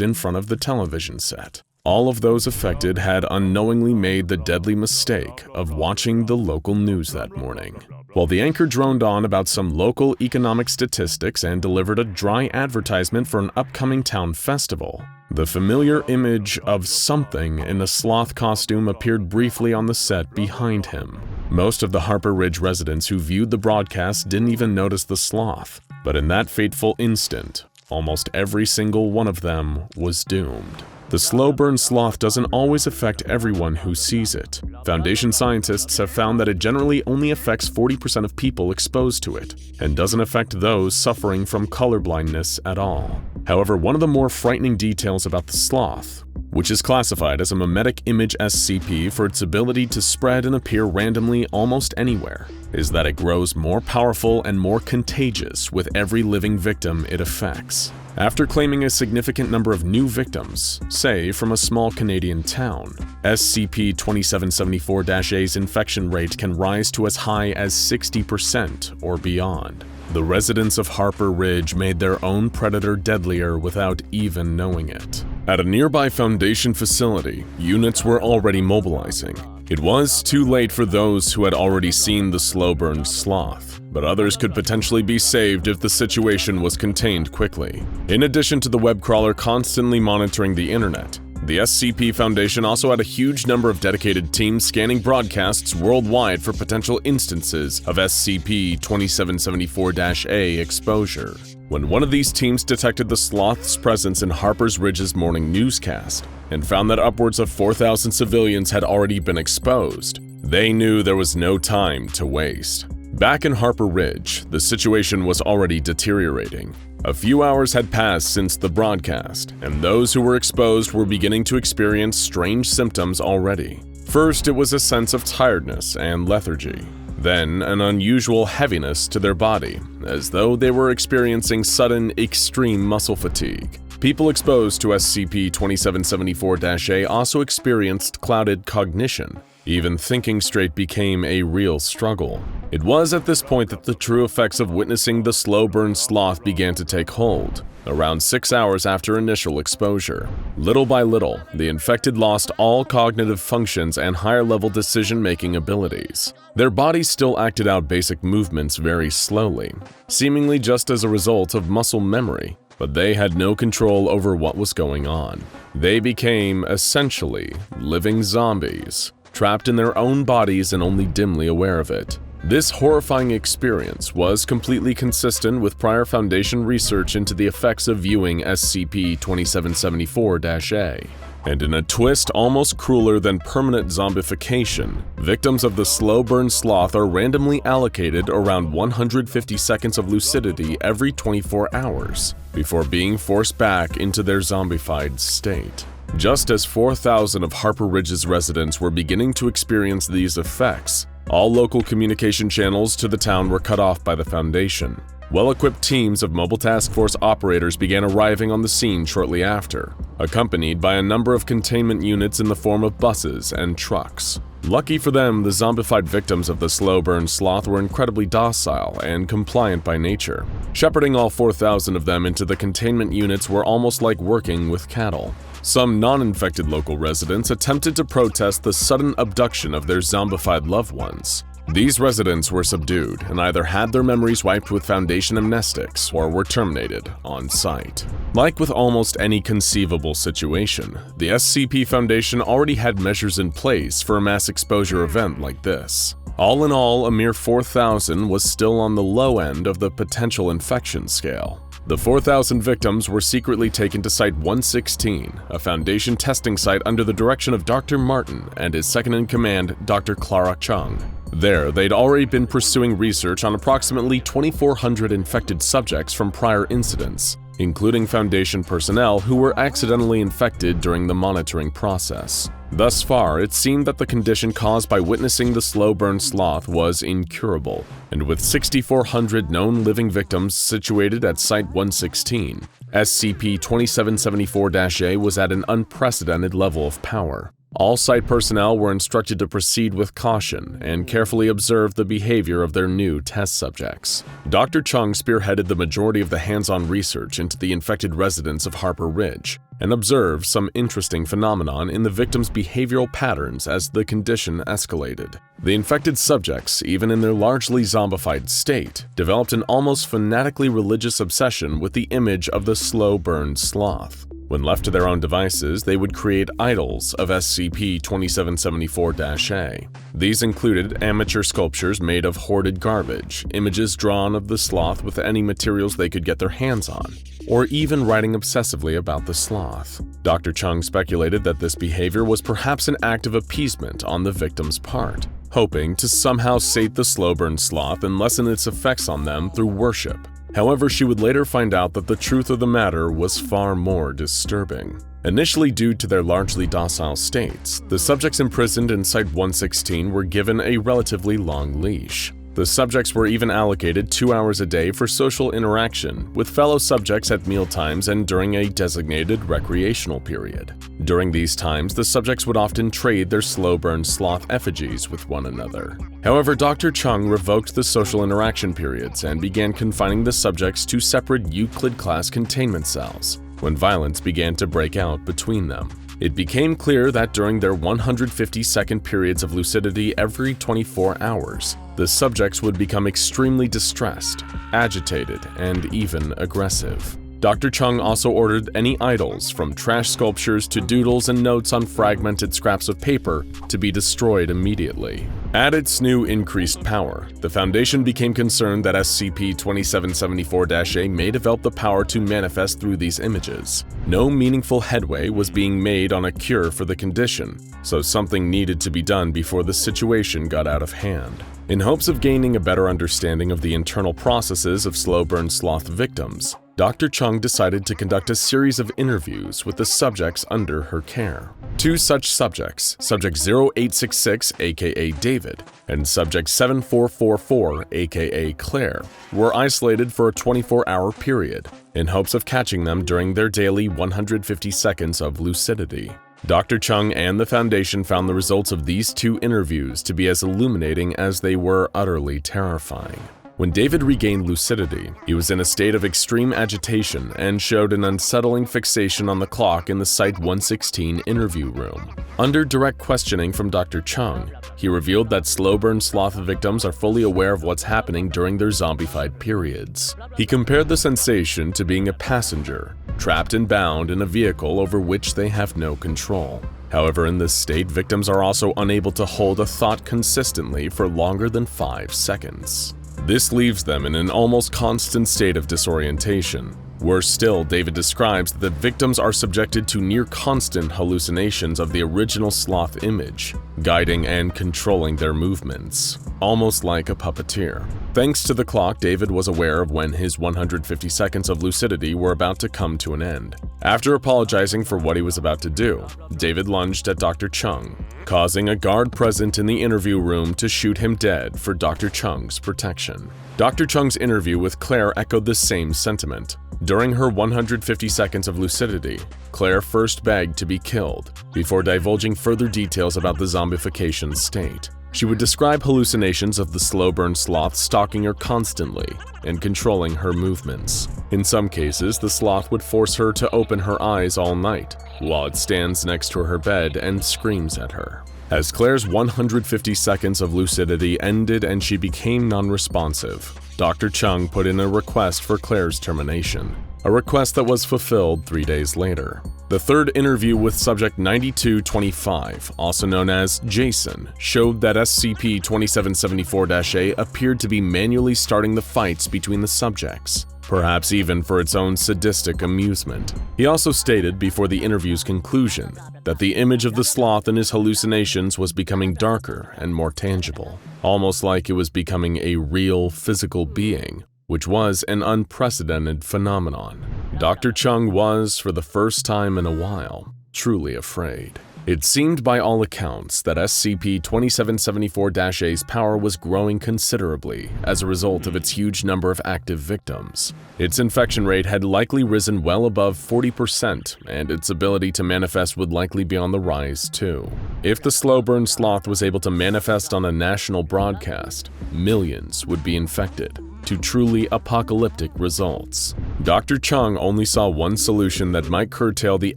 in front of the television set. All of those affected had unknowingly made the deadly mistake of watching the local news that morning. While the anchor droned on about some local economic statistics and delivered a dry advertisement for an upcoming town festival, the familiar image of something in a sloth costume appeared briefly on the set behind him. Most of the Harper Ridge residents who viewed the broadcast didn't even notice the sloth, but in that fateful instant, almost every single one of them was doomed. The slow-burn sloth doesn't always affect everyone who sees it. Foundation scientists have found that it generally only affects 40% of people exposed to it, and doesn't affect those suffering from colorblindness at all. However, one of the more frightening details about the sloth, which is classified as a mimetic image SCP for its ability to spread and appear randomly almost anywhere, is that it grows more powerful and more contagious with every living victim it affects. After claiming a significant number of new victims, say from a small Canadian town, SCP-2774-A's infection rate can rise to as high as 60% or beyond. The residents of Harper Ridge made their own predator deadlier without even knowing it. At a nearby Foundation facility, units were already mobilizing. It was too late for those who had already seen the slow-burned sloth, but others could potentially be saved if the situation was contained quickly. In addition to the web crawler constantly monitoring the internet, the SCP Foundation also had a huge number of dedicated teams scanning broadcasts worldwide for potential instances of SCP-2774-A exposure. When one of these teams detected the sloth's presence in Harper's Ridge's morning newscast and found that upwards of 4,000 civilians had already been exposed, They knew there was no time to waste. Back in Harper Ridge, the situation was already deteriorating. A few hours had passed since the broadcast, and those who were exposed were beginning to experience strange symptoms already. First, it was a sense of tiredness and lethargy. Then, an unusual heaviness to their body, as though they were experiencing sudden, extreme muscle fatigue. People exposed to SCP-2774-A also experienced clouded cognition. Even thinking straight became a real struggle. It was at this point that the true effects of witnessing the slow burn sloth began to take hold, around 6 hours after initial exposure. Little by little, the infected lost all cognitive functions and higher-level decision-making abilities. Their bodies still acted out basic movements very slowly, seemingly just as a result of muscle memory, but they had no control over what was going on. They became, essentially, living zombies, trapped in their own bodies and only dimly aware of it. This horrifying experience was completely consistent with prior Foundation research into the effects of viewing SCP-2774-A. And in a twist almost crueler than permanent zombification, victims of the slow burn sloth are randomly allocated around 150 seconds of lucidity every 24 hours, before being forced back into their zombified state. Just as 4,000 of Harper Ridge's residents were beginning to experience these effects, all local communication channels to the town were cut off by the Foundation. Well-equipped teams of Mobile Task Force operators began arriving on the scene shortly after, accompanied by a number of containment units in the form of buses and trucks. Lucky for them, the zombified victims of the slow burn sloth were incredibly docile and compliant by nature. Shepherding all 4,000 of them into the containment units were almost like working with cattle. Some non-infected local residents attempted to protest the sudden abduction of their zombified loved ones. These residents were subdued and either had their memories wiped with Foundation amnestics or were terminated on sight. Like with almost any conceivable situation, the SCP Foundation already had measures in place for a mass exposure event like this. All in all, a mere 4,000 was still on the low end of the potential infection scale. The 4,000 victims were secretly taken to Site-116, a Foundation testing site under the direction of Dr. Martin and his second-in-command, Dr. Clara Chung. There, they'd already been pursuing research on approximately 2,400 infected subjects from prior incidents, including Foundation personnel who were accidentally infected during the monitoring process. Thus far, it seemed that the condition caused by witnessing the slow burn sloth was incurable, and with 6,400 known living victims situated at Site-116, SCP-2774-A was at an unprecedented level of power. All site personnel were instructed to proceed with caution and carefully observe the behavior of their new test subjects. Dr. Chung spearheaded the majority of the hands-on research into the infected residents of Harper Ridge and observed some interesting phenomenon in the victims' behavioral patterns as the condition escalated. The infected subjects, even in their largely zombified state, developed an almost fanatically religious obsession with the image of the slow burn sloth. When left to their own devices, they would create idols of SCP-2774-A. These included amateur sculptures made of hoarded garbage, images drawn of the sloth with any materials they could get their hands on, or even writing obsessively about the sloth. Dr. Chung speculated that this behavior was perhaps an act of appeasement on the victim's part, hoping to somehow sate the slow burn sloth and lessen its effects on them through worship. However, she would later find out that the truth of the matter was far more disturbing. Initially due to their largely docile states, the subjects imprisoned in Site-116 were given a relatively long leash. The subjects were even allocated 2 hours a day for social interaction with fellow subjects at mealtimes and during a designated recreational period. During these times, the subjects would often trade their slow burn sloth effigies with one another. However, Dr. Chung revoked the social interaction periods and began confining the subjects to separate Euclid-class containment cells when violence began to break out between them. It became clear that during their 150-second periods of lucidity every 24 hours, the subjects would become extremely distressed, agitated, and even aggressive. Dr. Chung also ordered any idols, from trash sculptures to doodles and notes on fragmented scraps of paper, to be destroyed immediately. At its new increased power, the Foundation became concerned that SCP-2774-A may develop the power to manifest through these images. No meaningful headway was being made on a cure for the condition, so something needed to be done before the situation got out of hand. In hopes of gaining a better understanding of the internal processes of slow burn sloth victims, Dr. Chung decided to conduct a series of interviews with the subjects under her care. Two such subjects, Subject 0866 aka David and Subject 7444 aka Claire, were isolated for a 24-hour period in hopes of catching them during their daily 150 seconds of lucidity. Dr. Chung and the Foundation found the results of these two interviews to be as illuminating as they were utterly terrifying. When David regained lucidity, he was in a state of extreme agitation and showed an unsettling fixation on the clock in the Site-116 interview room. Under direct questioning from Dr. Chung, he revealed that slow-burn sloth victims are fully aware of what's happening during their zombified periods. He compared the sensation to being a passenger, trapped and bound in a vehicle over which they have no control. However, in this state, victims are also unable to hold a thought consistently for longer than 5 seconds. This leaves them in an almost constant state of disorientation. Worse still, David describes that victims are subjected to near-constant hallucinations of the original sloth image, guiding and controlling their movements, almost like a puppeteer. Thanks to the clock, David was aware of when his 150 seconds of lucidity were about to come to an end. After apologizing for what he was about to do, David lunged at Dr. Chung, causing a guard present in the interview room to shoot him dead for Dr. Chung's protection. Dr. Chung's interview with Claire echoed the same sentiment. During her 150 seconds of lucidity, Claire first begged to be killed, before divulging further details about the zombification state. She would describe hallucinations of the slow-burn sloth stalking her constantly and controlling her movements. In some cases, the sloth would force her to open her eyes all night, while it stands next to her bed and screams at her. As Claire's 150 seconds of lucidity ended and she became non-responsive, Dr. Chung put in a request for Claire's termination, a request that was fulfilled 3 days later. The third interview with Subject 9225, also known as Jason, showed that SCP-2774-A appeared to be manually starting the fights between the subjects, perhaps even for its own sadistic amusement. He also stated before the interview's conclusion that the image of the sloth in his hallucinations was becoming darker and more tangible, almost like it was becoming a real physical being, which was an unprecedented phenomenon. Dr. Chung was, for the first time in a while, truly afraid. It seemed by all accounts that SCP-2774-A's power was growing considerably as a result of its huge number of active victims. Its infection rate had likely risen well above 40%, and its ability to manifest would likely be on the rise too. If the slow-burn sloth was able to manifest on a national broadcast, millions would be infected, to truly apocalyptic results. Dr. Chung only saw one solution that might curtail the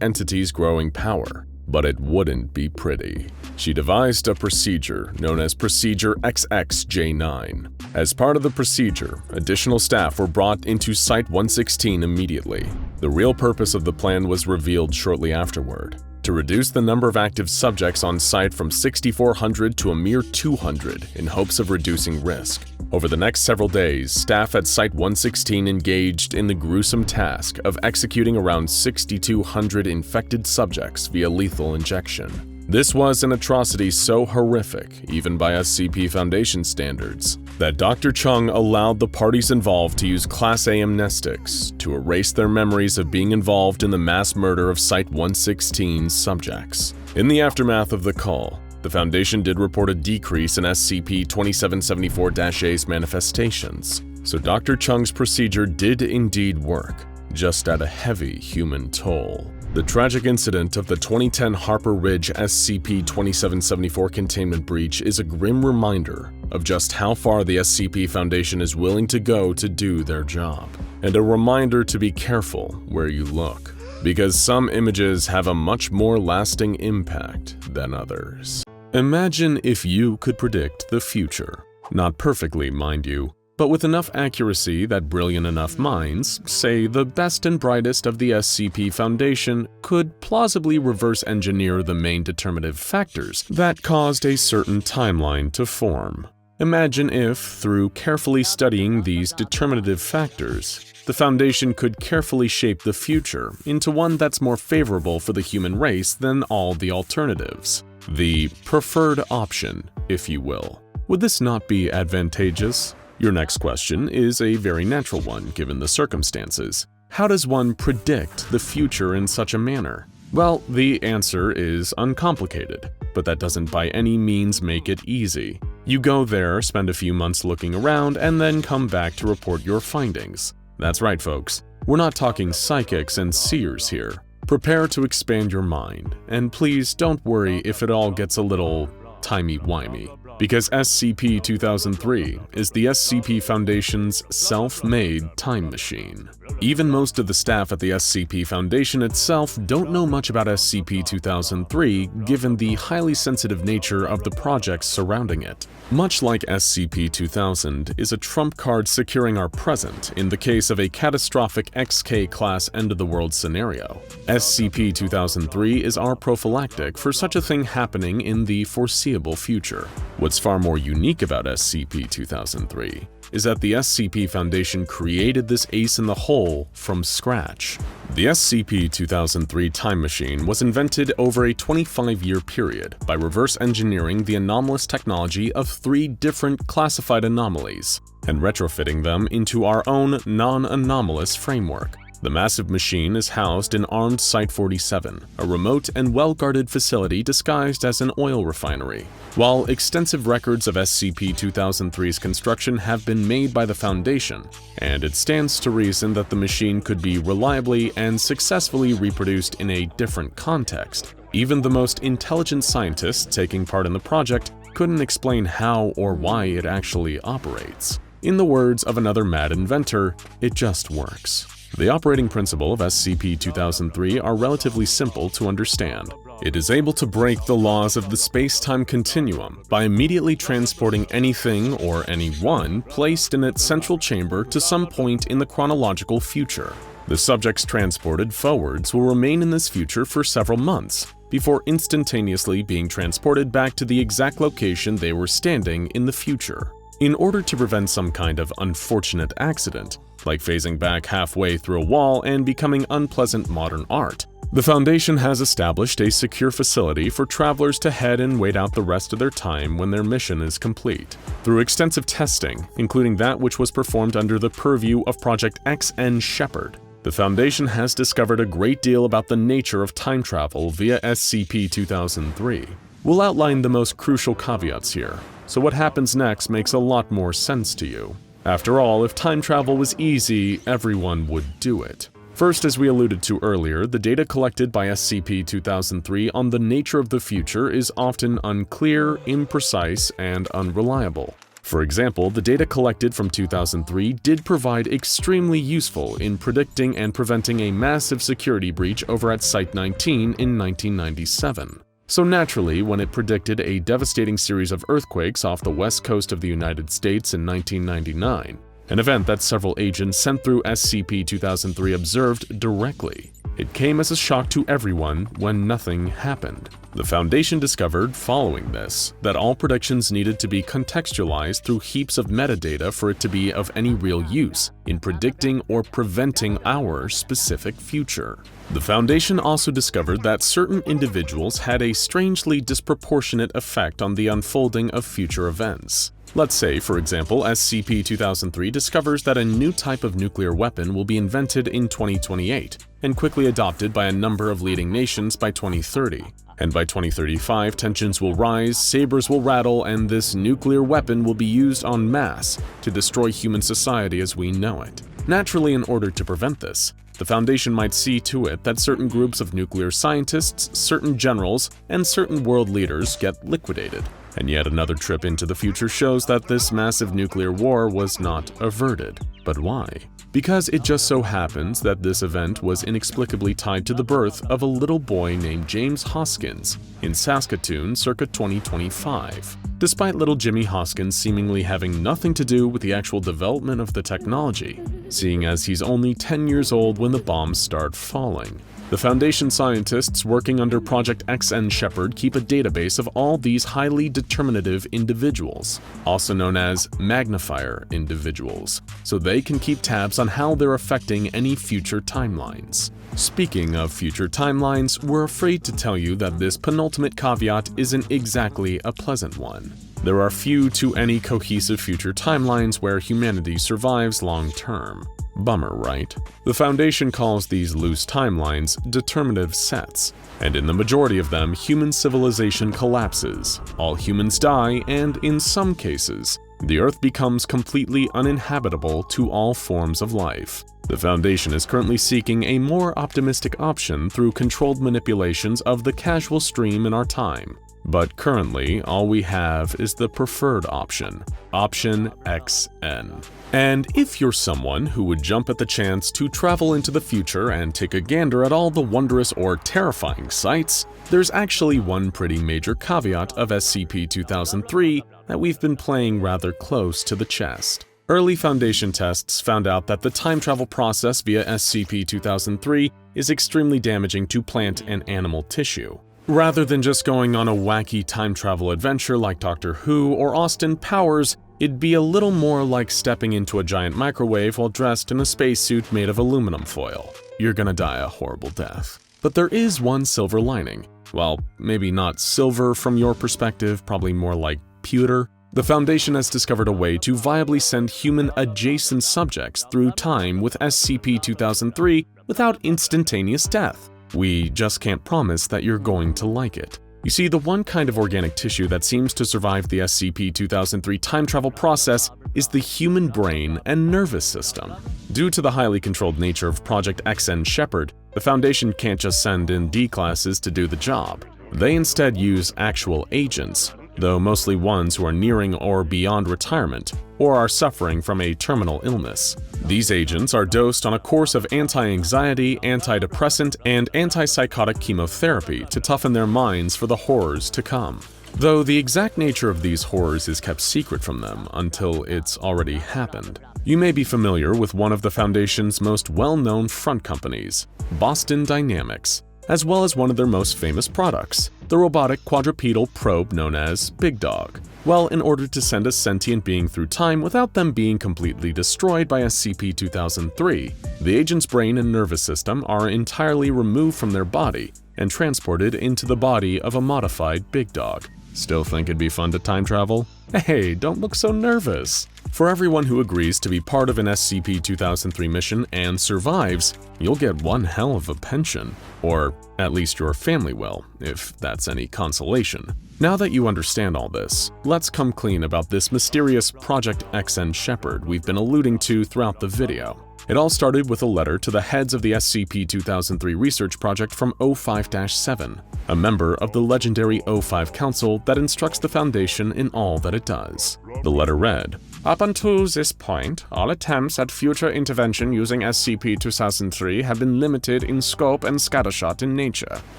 entity's growing power, but it wouldn't be pretty. She devised a procedure known as Procedure XXJ9. As part of the procedure, additional staff were brought into Site-116 immediately. The real purpose of the plan was revealed shortly afterward: to reduce the number of active subjects on site from 6,400 to a mere 200 in hopes of reducing risk. Over the next several days, staff at Site-116 engaged in the gruesome task of executing around 6,200 infected subjects via lethal injection. This was an atrocity so horrific, even by SCP Foundation standards, that Dr. Chung allowed the parties involved to use Class A amnestics to erase their memories of being involved in the mass murder of Site-116's subjects. In the aftermath of the call, the Foundation did report a decrease in SCP-2774-A's manifestations, so Dr. Chung's procedure did indeed work, just at a heavy human toll. The tragic incident of the 2010 Harper Ridge SCP-2774 containment breach is a grim reminder of just how far the SCP Foundation is willing to go to do their job, and a reminder to be careful where you look, because some images have a much more lasting impact than others. Imagine if you could predict the future. Not perfectly, mind you, but with enough accuracy that brilliant enough minds, say the best and brightest of the SCP Foundation, could plausibly reverse engineer the main determinative factors that caused a certain timeline to form. Imagine if, through carefully studying these determinative factors, the Foundation could carefully shape the future into one that's more favorable for the human race than all the alternatives. The preferred option, if you will. Would this not be advantageous? Your next question is a very natural one given the circumstances. How does one predict the future in such a manner? Well, the answer is uncomplicated, but that doesn't by any means make it easy. You go there, spend a few months looking around, and then come back to report your findings. That's right, folks. We're not talking psychics and seers here. Prepare to expand your mind, and please don't worry if it all gets a little timey-wimey, because SCP-2003 is the SCP Foundation's self-made time machine. Even most of the staff at the SCP Foundation itself don't know much about SCP-2003 given the highly sensitive nature of the projects surrounding it. Much like SCP-2000 is a trump card securing our present in the case of a catastrophic XK-class end-of-the-world scenario, SCP-2003 is our prophylactic for such a thing happening in the foreseeable future. What's far more unique about SCP-2003 is that the SCP Foundation created this ace in the hole from scratch. The SCP-2003 time machine was invented over a 25-year period by reverse engineering the anomalous technology of 3 different classified anomalies and retrofitting them into our own non-anomalous framework. The massive machine is housed in Armed Site-47, a remote and well-guarded facility disguised as an oil refinery. While extensive records of SCP-2003's construction have been made by the Foundation, and it stands to reason that the machine could be reliably and successfully reproduced in a different context, even the most intelligent scientists taking part in the project couldn't explain how or why it actually operates. In the words of another mad inventor, it just works. The operating principle of SCP-2003 are relatively simple to understand. It is able to break the laws of the space-time continuum by immediately transporting anything or anyone placed in its central chamber to some point in the chronological future. The subjects transported forwards will remain in this future for several months, before instantaneously being transported back to the exact location they were standing in the future. In order to prevent some kind of unfortunate accident, like phasing back halfway through a wall and becoming unpleasant modern art, the Foundation has established a secure facility for travelers to head and wait out the rest of their time when their mission is complete. Through extensive testing, including that which was performed under the purview of Project XN Shepherd, the Foundation has discovered a great deal about the nature of time travel via SCP-2003. We'll outline the most crucial caveats here, so what happens next makes a lot more sense to you. After all, if time travel was easy, everyone would do it. First, as we alluded to earlier, the data collected by SCP-2003 on the nature of the future is often unclear, imprecise, and unreliable. For example, the data collected from 2003 did provide extremely useful in predicting and preventing a massive security breach over at Site-19 in 1997. So naturally, when it predicted a devastating series of earthquakes off the west coast of the United States in 1999, an event that several agents sent through SCP-2003 observed directly, it came as a shock to everyone when nothing happened. The Foundation discovered, following this, that all predictions needed to be contextualized through heaps of metadata for it to be of any real use in predicting or preventing our specific future. The Foundation also discovered that certain individuals had a strangely disproportionate effect on the unfolding of future events. Let's say, for example, SCP-2003 discovers that a new type of nuclear weapon will be invented in 2028 and quickly adopted by a number of leading nations by 2030. And by 2035, tensions will rise, sabers will rattle, and this nuclear weapon will be used en masse to destroy human society as we know it. Naturally, in order to prevent this, the Foundation might see to it that certain groups of nuclear scientists, certain generals, and certain world leaders get liquidated. And yet another trip into the future shows that this massive nuclear war was not averted. But why? Because it just so happens that this event was inexplicably tied to the birth of a little boy named James Hoskins in Saskatoon circa 2025. Despite little Jimmy Hoskins seemingly having nothing to do with the actual development of the technology, seeing as he's only 10 years old when the bombs start falling. The Foundation scientists working under Project XN Shepherd keep a database of all these highly determinative individuals, also known as magnifier individuals, so they can keep tabs on how they're affecting any future timelines. Speaking of future timelines, we're afraid to tell you that this penultimate caveat isn't exactly a pleasant one. There are few to any cohesive future timelines where humanity survives long term. Bummer, right? The Foundation calls these loose timelines determinative sets, and in the majority of them, human civilization collapses, all humans die, and in some cases, the Earth becomes completely uninhabitable to all forms of life. The Foundation is currently seeking a more optimistic option through controlled manipulations of the casual stream in our time. But currently, all we have is the preferred option, Option XN. And if you're someone who would jump at the chance to travel into the future and take a gander at all the wondrous or terrifying sights, there's actually one pretty major caveat of SCP-2003 that we've been playing rather close to the chest. Early Foundation tests found out that the time travel process via SCP-2003 is extremely damaging to plant and animal tissue. Rather than just going on a wacky time travel adventure like Doctor Who or Austin Powers, it'd be a little more like stepping into a giant microwave while dressed in a spacesuit made of aluminum foil. You're gonna die a horrible death. But there is one silver lining. Well, maybe not silver from your perspective, probably more like pewter. The Foundation has discovered a way to viably send human-adjacent subjects through time with SCP-2003 without instantaneous death. We just can't promise that you're going to like it. You see, the one kind of organic tissue that seems to survive the SCP-2003 time travel process is the human brain and nervous system. Due to the highly controlled nature of Project XN Shepherd, the Foundation can't just send in D-classes to do the job. They instead use actual agents, though mostly ones who are nearing or beyond retirement, or are suffering from a terminal illness. These agents are dosed on a course of anti-anxiety, antidepressant, and antipsychotic chemotherapy to toughen their minds for the horrors to come. Though the exact nature of these horrors is kept secret from them until it's already happened. You may be familiar with one of the Foundation's most well-known front companies, Boston Dynamics, as well as one of their most famous products, the robotic quadrupedal probe known as Big Dog. Well, in order to send a sentient being through time without them being completely destroyed by SCP-2003, the agent's brain and nervous system are entirely removed from their body and transported into the body of a modified Big Dog. Still think it'd be fun to time travel? Hey, don't look so nervous! For everyone who agrees to be part of an SCP-2003 mission and survives, you'll get one hell of a pension. Or at least your family will, if that's any consolation. Now that you understand all this, let's come clean about this mysterious Project XN Shepherd we've been alluding to throughout the video. It all started with a letter to the heads of the SCP-2003 research project from O5-7, a member of the legendary O5 Council that instructs the Foundation in all that it does. The letter read, "Up until this point, all attempts at future intervention using SCP-2003 have been limited in scope and scattershot in nature.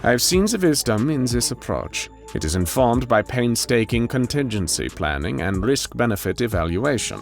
I have seen the wisdom in this approach. It is informed by painstaking contingency planning and risk-benefit evaluation.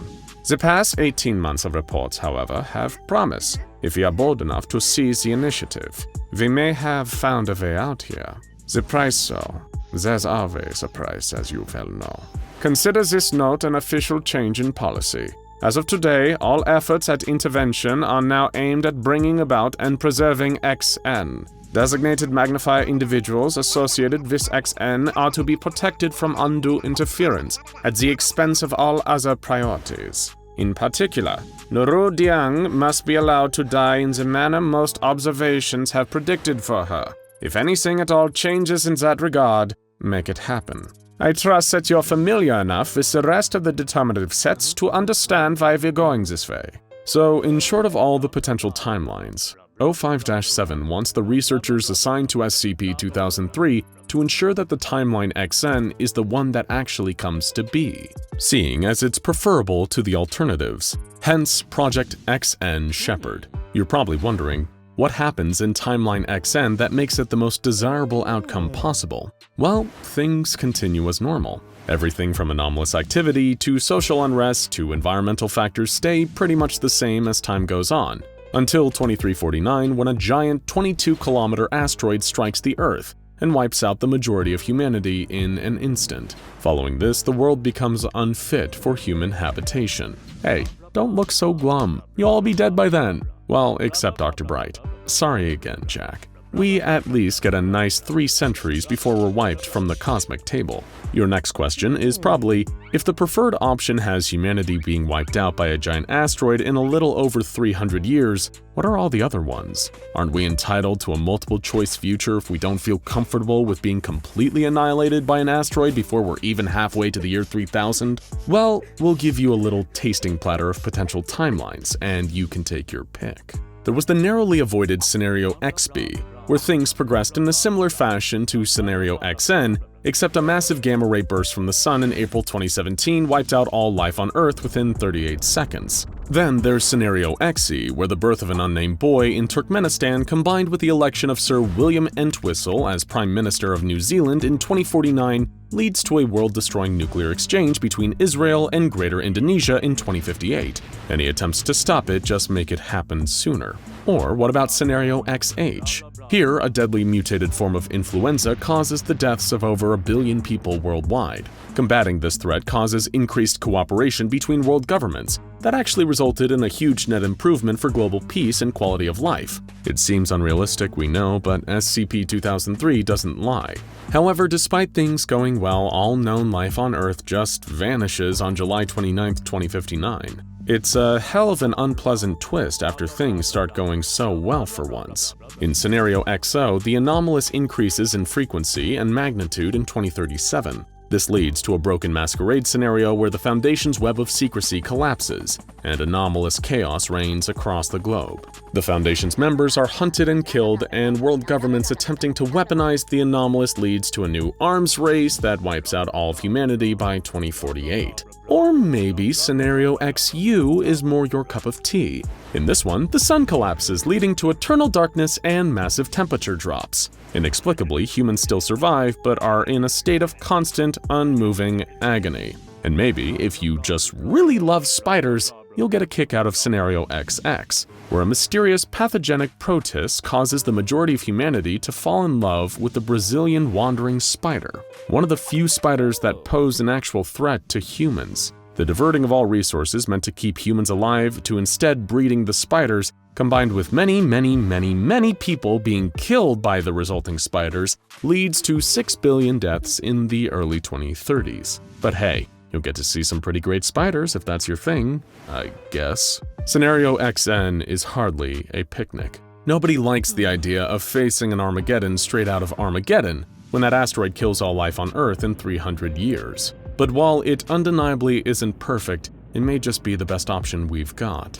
The past 18 months of reports, however, have promise. If we are bold enough to seize the initiative, we may have found a way out here. The price, though, there's always a price, as you well know. Consider this note an official change in policy. As of today, all efforts at intervention are now aimed at bringing about and preserving XN. Designated magnifier individuals associated with XN are to be protected from undue interference at the expense of all other priorities. In particular, Nuru Diang must be allowed to die in the manner most observations have predicted for her. If anything at all changes in that regard, make it happen. I trust that you're familiar enough with the rest of the determinative sets to understand why we're going this way." So, in short of all the potential timelines, O5-7 wants the researchers assigned to SCP-2003 to ensure that the timeline XN is the one that actually comes to be, seeing as it's preferable to the alternatives. Hence, Project XN Shepherd. You're probably wondering, what happens in Timeline XN that makes it the most desirable outcome possible? Well, things continue as normal. Everything from anomalous activity to social unrest to environmental factors stay pretty much the same as time goes on, until 2349 when a giant 22-kilometer asteroid strikes the Earth and wipes out the majority of humanity in an instant. Following this, the world becomes unfit for human habitation. Hey, don't look so glum. You'll all be dead by then. Well, except Dr. Bright. Sorry again, Jack. We at least get a nice 3 centuries before we're wiped from the cosmic table. Your next question is probably, if the preferred option has humanity being wiped out by a giant asteroid in a little over 300 years, what are all the other ones? Aren't we entitled to a multiple-choice future if we don't feel comfortable with being completely annihilated by an asteroid before we're even halfway to the year 3000? Well, we'll give you a little tasting platter of potential timelines, and you can take your pick. There was the narrowly avoided Scenario XB, where things progressed in a similar fashion to Scenario XN, except a massive gamma-ray burst from the sun in April 2017 wiped out all life on Earth within 38 seconds. Then there's Scenario XE, where the birth of an unnamed boy in Turkmenistan combined with the election of Sir William Entwistle as Prime Minister of New Zealand in 2049 leads to a world-destroying nuclear exchange between Israel and Greater Indonesia in 2058. Any attempts to stop it just make it happen sooner. Or what about Scenario XH? Here, a deadly mutated form of influenza causes the deaths of over 1 billion people worldwide. Combating this threat causes increased cooperation between world governments that actually resulted in a huge net improvement for global peace and quality of life. It seems unrealistic, we know, but SCP-2003 doesn't lie. However, despite things going well, all known life on Earth just vanishes on July 29, 2059. It's a hell of an unpleasant twist after things start going so well for once. In Scenario XO, the anomalous increases in frequency and magnitude in 2037. This leads to a broken masquerade scenario where the Foundation's web of secrecy collapses, and anomalous chaos reigns across the globe. The Foundation's members are hunted and killed, and world governments attempting to weaponize the anomalous leads to a new arms race that wipes out all of humanity by 2048. Or maybe Scenario XU is more your cup of tea. In this one, the sun collapses, leading to eternal darkness and massive temperature drops. Inexplicably, humans still survive, but are in a state of constant, unmoving agony. And maybe, if you just really love spiders, you'll get a kick out of Scenario XX, where a mysterious pathogenic protist causes the majority of humanity to fall in love with the Brazilian wandering spider, one of the few spiders that pose an actual threat to humans. The diverting of all resources meant to keep humans alive to instead breeding the spiders, combined with many people being killed by the resulting spiders, leads to 6 billion deaths in the early 2030s. But hey, you'll get to see some pretty great spiders if that's your thing, I guess. Scenario XN is hardly a picnic. Nobody likes the idea of facing an Armageddon straight out of Armageddon, when that asteroid kills all life on Earth in 300 years. But while it undeniably isn't perfect, it may just be the best option we've got.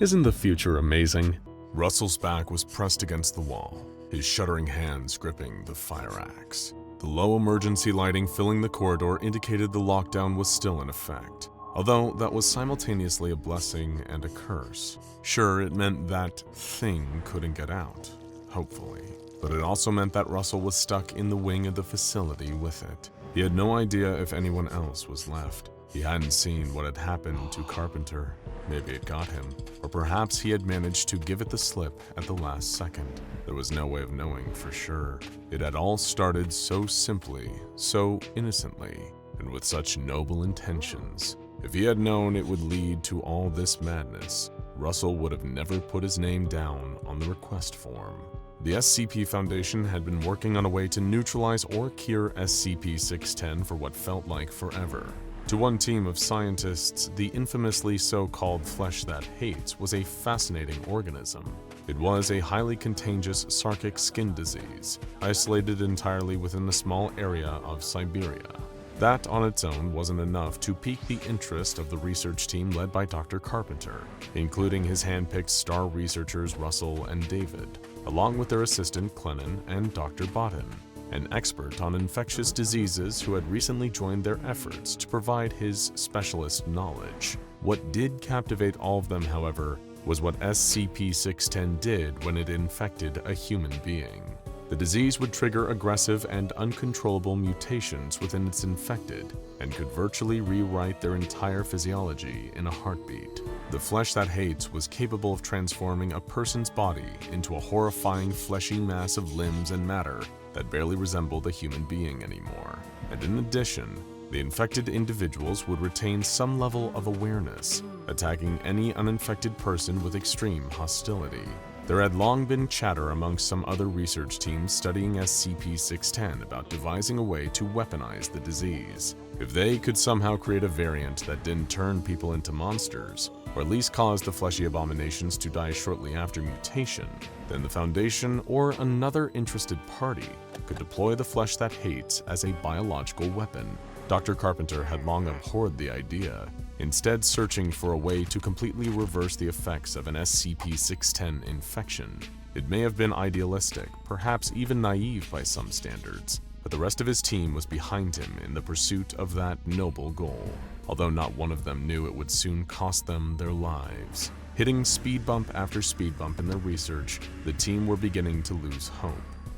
Isn't the future amazing? Russell's back was pressed against the wall, his shuddering hands gripping the fire axe. The low emergency lighting filling the corridor indicated the lockdown was still in effect, although that was simultaneously a blessing and a curse. Sure, it meant that thing couldn't get out, hopefully, but it also meant that Russell was stuck in the wing of the facility with it. He had no idea if anyone else was left. He hadn't seen what had happened to Carpenter. Maybe it got him, or perhaps he had managed to give it the slip at the last second. There was no way of knowing for sure. It had all started so simply, so innocently, and with such noble intentions. If he had known it would lead to all this madness, Russell would have never put his name down on the request form. The SCP Foundation had been working on a way to neutralize or cure SCP-610 for what felt like forever. To one team of scientists, the infamously so-called flesh that hates was a fascinating organism. It was a highly contagious sarkic skin disease, isolated entirely within a small area of Siberia. That on its own wasn't enough to pique the interest of the research team led by Dr. Carpenter, including his hand-picked star researchers Russell and David, along with their assistant Clennon and Dr. Botten. an expert on infectious diseases who had recently joined their efforts to provide his specialist knowledge. What did captivate all of them, however, was what SCP-610 did when it infected a human being. The disease would trigger aggressive and uncontrollable mutations within its infected and could virtually rewrite their entire physiology in a heartbeat. The flesh that hates was capable of transforming a person's body into a horrifying fleshy mass of limbs and matter that barely resembled a human being anymore. And in addition, the infected individuals would retain some level of awareness, attacking any uninfected person with extreme hostility. There had long been chatter amongst some other research teams studying SCP-610 about devising a way to weaponize the disease. If they could somehow create a variant that didn't turn people into monsters, or at least cause the fleshy abominations to die shortly after mutation, then the Foundation or another interested party could deploy the flesh that hates as a biological weapon. Dr. Carpenter had long abhorred the idea, instead searching for a way to completely reverse the effects of an SCP-610 infection. It may have been idealistic, perhaps even naive by some standards, but the rest of his team was behind him in the pursuit of that noble goal, although not one of them knew it would soon cost them their lives. Hitting speed bump after speed bump in their research, the team were beginning to lose hope.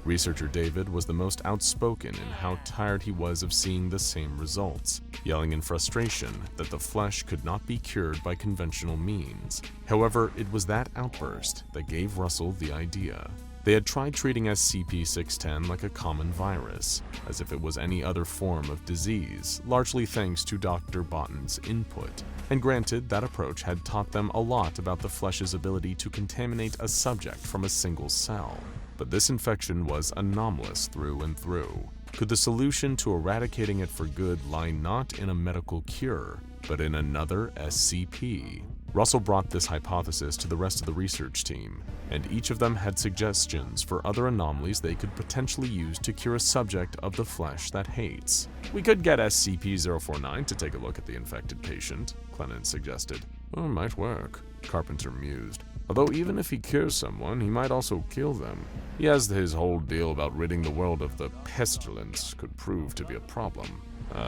Researcher David was the most outspoken in how tired he was of seeing the same results, yelling in frustration that the flesh could not be cured by conventional means. However, it was that outburst that gave Russell the idea. They had tried treating SCP-610 like a common virus, as if it was any other form of disease, largely thanks to Dr. Botton's input. And granted, that approach had taught them a lot about the flesh's ability to contaminate a subject from a single cell. But this infection was anomalous through and through. Could the solution to eradicating it for good lie not in a medical cure, but in another SCP? Russell brought this hypothesis to the rest of the research team, and each of them had suggestions for other anomalies they could potentially use to cure a subject of the flesh that hates. "We could get SCP-049 to take a look at the infected patient," Clennon suggested. "Oh, might work," Carpenter mused. "Although even if he cures someone, he might also kill them. He has his whole deal about ridding the world of the pestilence could prove to be a problem."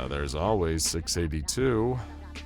There's always 682,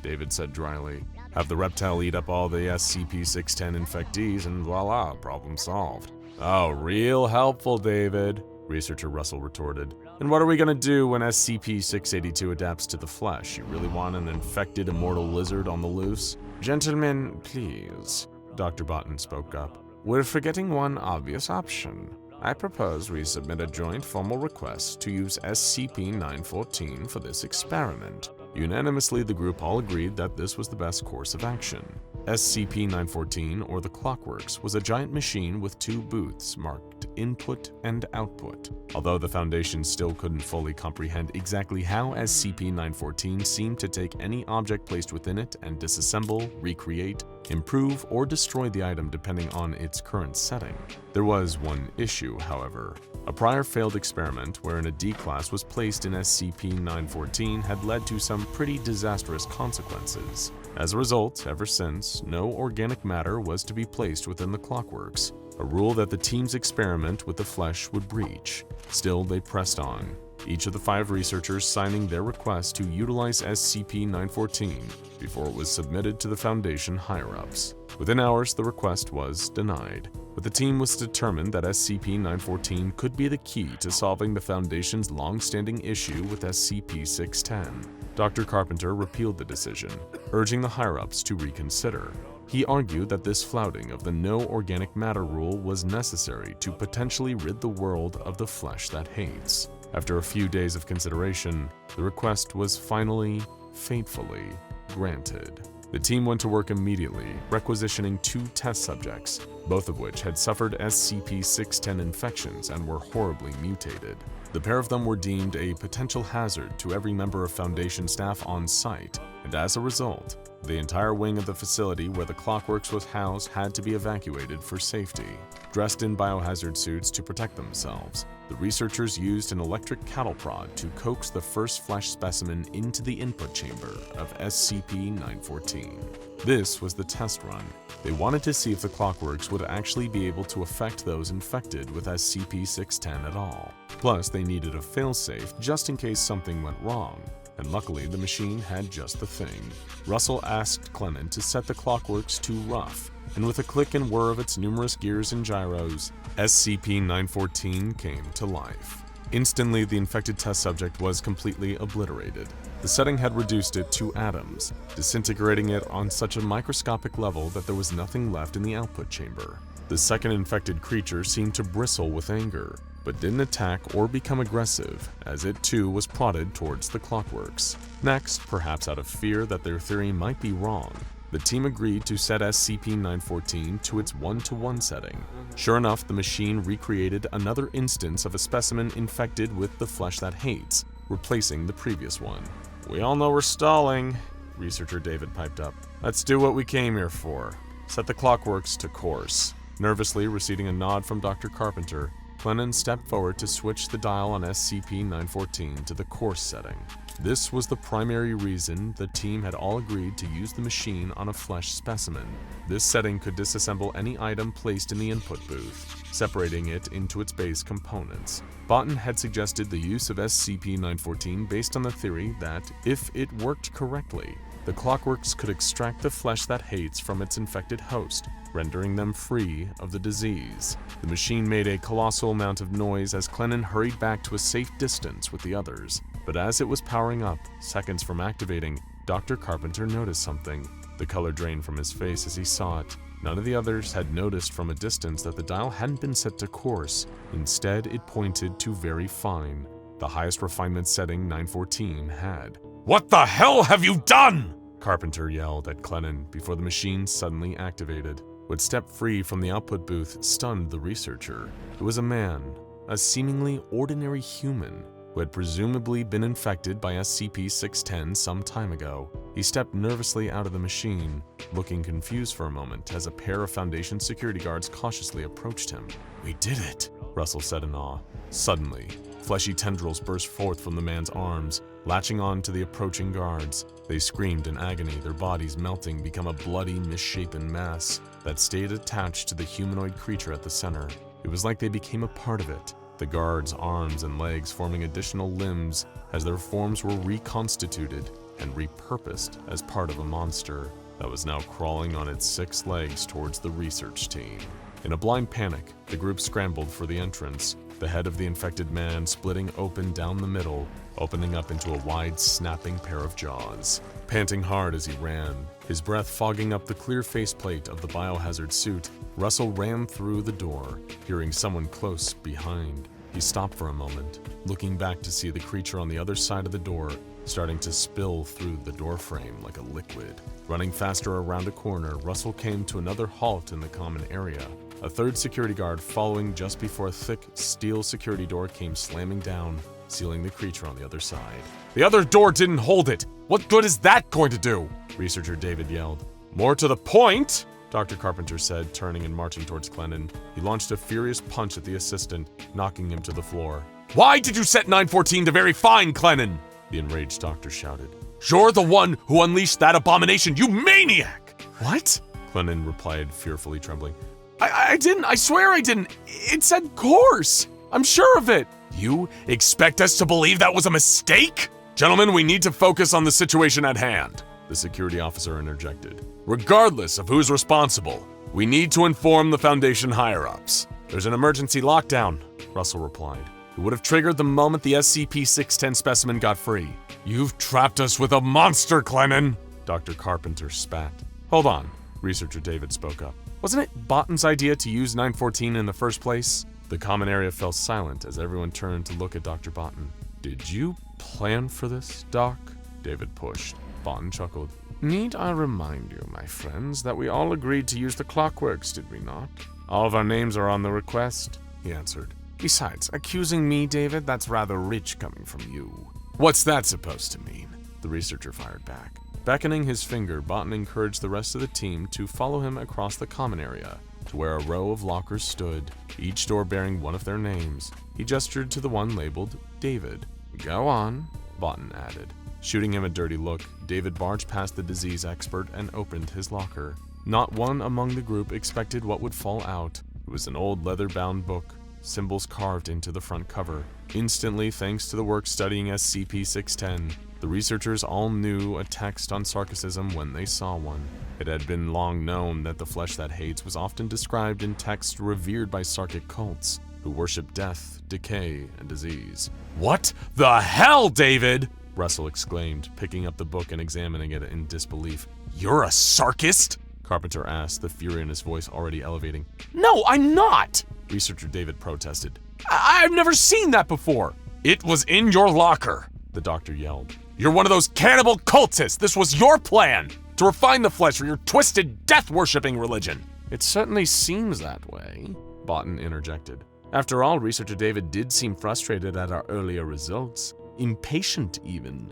David said dryly. "Have the reptile eat up all the SCP-610 infectees and voila, problem solved." "Oh, real helpful, David," researcher Russell retorted. "And what are we gonna do when SCP-682 adapts to the flesh? You really want an infected immortal lizard on the loose?" "Gentlemen, please," Dr. Botton spoke up. "We're forgetting one obvious option. I propose we submit a joint formal request to use SCP-914 for this experiment." Unanimously, the group all agreed that this was the best course of action. SCP-914, or the Clockworks, was a giant machine with two booths marked Input and Output. Although the Foundation still couldn't fully comprehend exactly how SCP-914 seemed to take any object placed within it and disassemble, recreate, improve, or destroy the item depending on its current setting. There was one issue, however. A prior failed experiment wherein a D-class was placed in SCP-914 had led to some pretty disastrous consequences. As a result, ever since, no organic matter was to be placed within the Clockworks, a rule that the team's experiment with the flesh would breach. Still, they pressed on, each of the 5 researchers signing their request to utilize SCP-914 before it was submitted to the Foundation higher-ups. Within hours, the request was denied, but the team was determined that SCP-914 could be the key to solving the Foundation's long-standing issue with SCP-610. Dr. Carpenter repealed the decision, urging the higher-ups to reconsider. He argued that this flouting of the no organic matter rule was necessary to potentially rid the world of the flesh that hates. After a few days of consideration, the request was finally, fatefully, granted. The team went to work immediately, requisitioning 2 test subjects, both of which had suffered SCP-610 infections and were horribly mutated. The pair of them were deemed a potential hazard to every member of Foundation staff on site, and as a result, the entire wing of the facility where the Clockworks was housed had to be evacuated for safety. Dressed in biohazard suits to protect themselves, the researchers used an electric cattle prod to coax the first flesh specimen into the input chamber of SCP-914. This was the test run. They wanted to see if the Clockworks would actually be able to affect those infected with SCP-610 at all. Plus, they needed a failsafe just in case something went wrong, and luckily the machine had just the thing. Russell asked Clennon to set the clockworks to rough, and with a click and whir of its numerous gears and gyros, SCP-914 came to life. Instantly, the infected test subject was completely obliterated. The setting had reduced it to atoms, disintegrating it on such a microscopic level that there was nothing left in the output chamber. The second infected creature seemed to bristle with anger, but didn't attack or become aggressive, as it too was prodded towards the clockworks. Next, perhaps out of fear that their theory might be wrong, the team agreed to set SCP-914 to its 1-to-1 setting. Sure enough, the machine recreated another instance of a specimen infected with the flesh that hates, replacing the previous one. "We all know we're stalling," researcher David piped up. "Let's do what we came here for. Set the clockworks to course." Nervously receiving a nod from Dr. Carpenter, Clennon stepped forward to switch the dial on SCP-914 to the course setting. This was the primary reason the team had all agreed to use the machine on a flesh specimen. This setting could disassemble any item placed in the input booth, separating it into its base components. Botten had suggested the use of SCP-914 based on the theory that, if it worked correctly, the clockworks could extract the flesh that hates from its infected host, rendering them free of the disease. The machine made a colossal amount of noise as Clennon hurried back to a safe distance with the others. But as it was powering up, seconds from activating, Dr. Carpenter noticed something. The color drained from his face as he saw it. None of the others had noticed from a distance that the dial hadn't been set to coarse. Instead, it pointed to very fine, the highest refinement setting 914 had. "What the hell have you done?" Carpenter yelled at Clennon before the machine suddenly activated. What stepped free from the output booth stunned the researcher. It was a man, a seemingly ordinary human, who had presumably been infected by SCP-610 some time ago. He stepped nervously out of the machine, looking confused for a moment as a pair of Foundation security guards cautiously approached him. "We did it," Russell said in awe. Suddenly, fleshy tendrils burst forth from the man's arms, latching on to the approaching guards. They screamed in agony, their bodies melting become a bloody, misshapen mass that stayed attached to the humanoid creature at the center. It was like they became a part of it, the guards' arms and legs forming additional limbs as their forms were reconstituted and repurposed as part of a monster that was now crawling on its 6 legs towards the research team. In a blind panic, the group scrambled for the entrance, the head of the infected man splitting open down the middle, opening up into a wide, snapping pair of jaws. Panting hard as he ran, his breath fogging up the clear faceplate of the biohazard suit, Russell ran through the door, hearing someone close behind. He stopped for a moment, looking back to see the creature on the other side of the door, starting to spill through the doorframe like a liquid. Running faster around a corner, Russell came to another halt in the common area. A third security guard following just before a thick steel security door came slamming down, sealing the creature on the other side. "The other door didn't hold it! What good is that going to do?" Researcher David yelled. "More to the point," Dr. Carpenter said, turning and marching towards Clennon. He launched a furious punch at the assistant, knocking him to the floor. "Why did you set 914 to very fine, Clennon?" the enraged doctor shouted. "You're the one who unleashed that abomination, you maniac!" "What?" Clennon replied, fearfully trembling. I didn't. I swear I didn't. It said course. I'm sure of it." "You expect us to believe that was a mistake? Gentlemen, we need to focus on the situation at hand," the security officer interjected. "Regardless of who's responsible, we need to inform the Foundation higher-ups." "There's an emergency lockdown," Russell replied. "It would have triggered the moment the SCP-610 specimen got free." "You've trapped us with a monster, Clennon," Dr. Carpenter spat. "Hold on," researcher David spoke up. "Wasn't it Botton's idea to use 914 in the first place?" The common area fell silent as everyone turned to look at Dr. Botten. "Did you plan for this, Doc?" David pushed. Botten chuckled. "Need I remind you, my friends, that we all agreed to use the clockworks, did we not? All of our names are on the request," he answered. "Besides, accusing me, David, that's rather rich coming from you." "What's that supposed to mean?" the researcher fired back. Beckoning his finger, Botten encouraged the rest of the team to follow him across the common area to where a row of lockers stood, each door bearing one of their names. He gestured to the one labeled David. "Go on," Botten added. Shooting him a dirty look, David barged past the disease expert and opened his locker. Not one among the group expected what would fall out. It was an old leather-bound book, symbols carved into the front cover. Instantly, thanks to the work studying SCP-610, the researchers all knew a text on Sarkicism when they saw one. It had been long known that the flesh that hates was often described in texts revered by Sarkic cults, who worship death, decay, and disease. "What the hell, David?" Russell exclaimed, picking up the book and examining it in disbelief. "You're a Sarkist?" Carpenter asked, the fury in his voice already elevating. "No, I'm not!" Researcher David protested. I've never seen that before." "It was in your locker," the doctor yelled. "You're one of those cannibal cultists! This was your plan! To refine the flesh for your twisted, death-worshipping religion!" "It certainly seems that way," Botten interjected. "After all, Researcher David did seem frustrated at our earlier results. Impatient, even."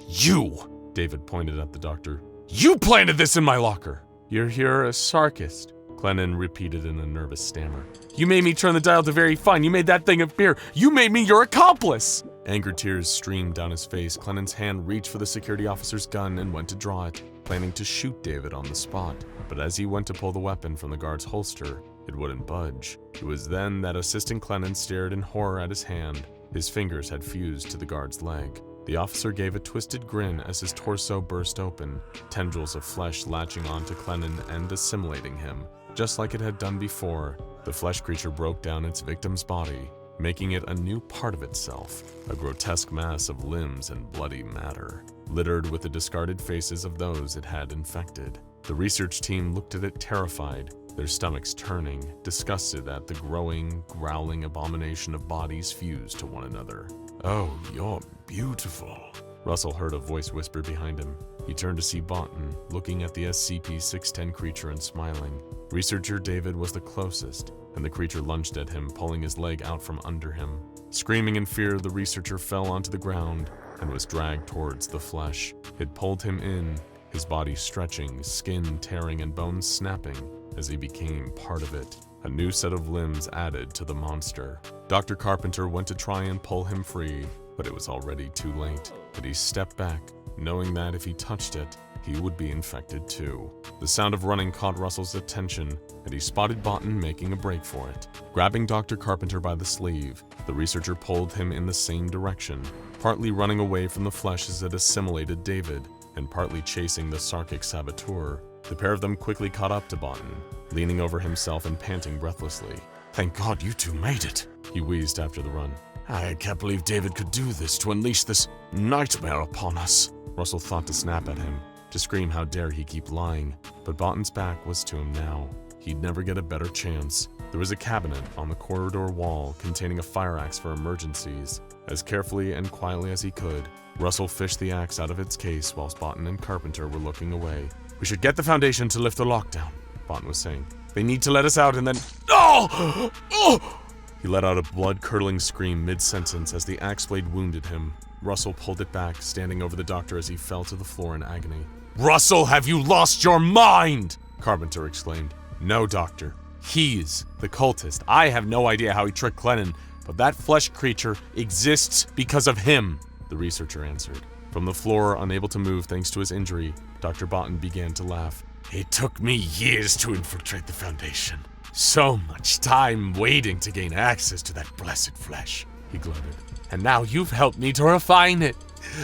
"You!" David pointed at the doctor. "You planted this in my locker!" You're a Sarkist," Clennon repeated in a nervous stammer. "You made me turn the dial to very fine. You made that thing appear. You made me your accomplice!" Anger tears streamed down his face. Clennon's hand reached for the security officer's gun and went to draw it, planning to shoot David on the spot. But as he went to pull the weapon from the guard's holster, it wouldn't budge. It was then that Assistant Clennon stared in horror at his hand. His fingers had fused to the guard's leg. The officer gave a twisted grin as his torso burst open, tendrils of flesh latching onto Clennon and assimilating him. Just like it had done before, the flesh creature broke down its victim's body, making it a new part of itself, a grotesque mass of limbs and bloody matter, littered with the discarded faces of those it had infected. The research team looked at it terrified, their stomachs turning, disgusted at the growing, growling abomination of bodies fused to one another. "Oh, you're beautiful," Russell heard a voice whisper behind him. He turned to see Botten, looking at the SCP-610 creature and smiling. Researcher David was the closest, and the creature lunged at him, pulling his leg out from under him. Screaming in fear, the researcher fell onto the ground and was dragged towards the flesh. It pulled him in, his body stretching, skin tearing and bones snapping as he became part of it. A new set of limbs added to the monster. Dr. Carpenter went to try and pull him free, but it was already too late. But he stepped back, knowing that if he touched it, he would be infected too. The sound of running caught Russell's attention, and he spotted Botten making a break for it. Grabbing Dr. Carpenter by the sleeve, the researcher pulled him in the same direction, partly running away from the flesh as it assimilated David, and partly chasing the Sarkic saboteur. The pair of them quickly caught up to Botten, leaning over himself and panting breathlessly. "Thank God you two made it," he wheezed after the run. "I can't believe David could do this, to unleash this nightmare upon us." Russell thought to snap at him, to scream how dare he keep lying, but Botten's back was to him now. He'd never get a better chance. There was a cabinet on the corridor wall containing a fire axe for emergencies. As carefully and quietly as he could, Russell fished the axe out of its case whilst Botten and Carpenter were looking away. "We should get the Foundation to lift the lockdown," Botten was saying. "They need to let us out and then— Oh! Oh!" He let out a blood-curdling scream mid-sentence as the axe blade wounded him. Russell pulled it back, standing over the doctor as he fell to the floor in agony. "Russell, have you lost your mind?" Carpenter exclaimed. "No, doctor. He's the cultist. I have no idea how he tricked Clennon, but that flesh creature exists because of him," the researcher answered. From the floor, unable to move thanks to his injury, Dr. Botten began to laugh. "It took me years to infiltrate the Foundation. So much time waiting to gain access to that blessed flesh," he gloated. "And now you've helped me to refine it,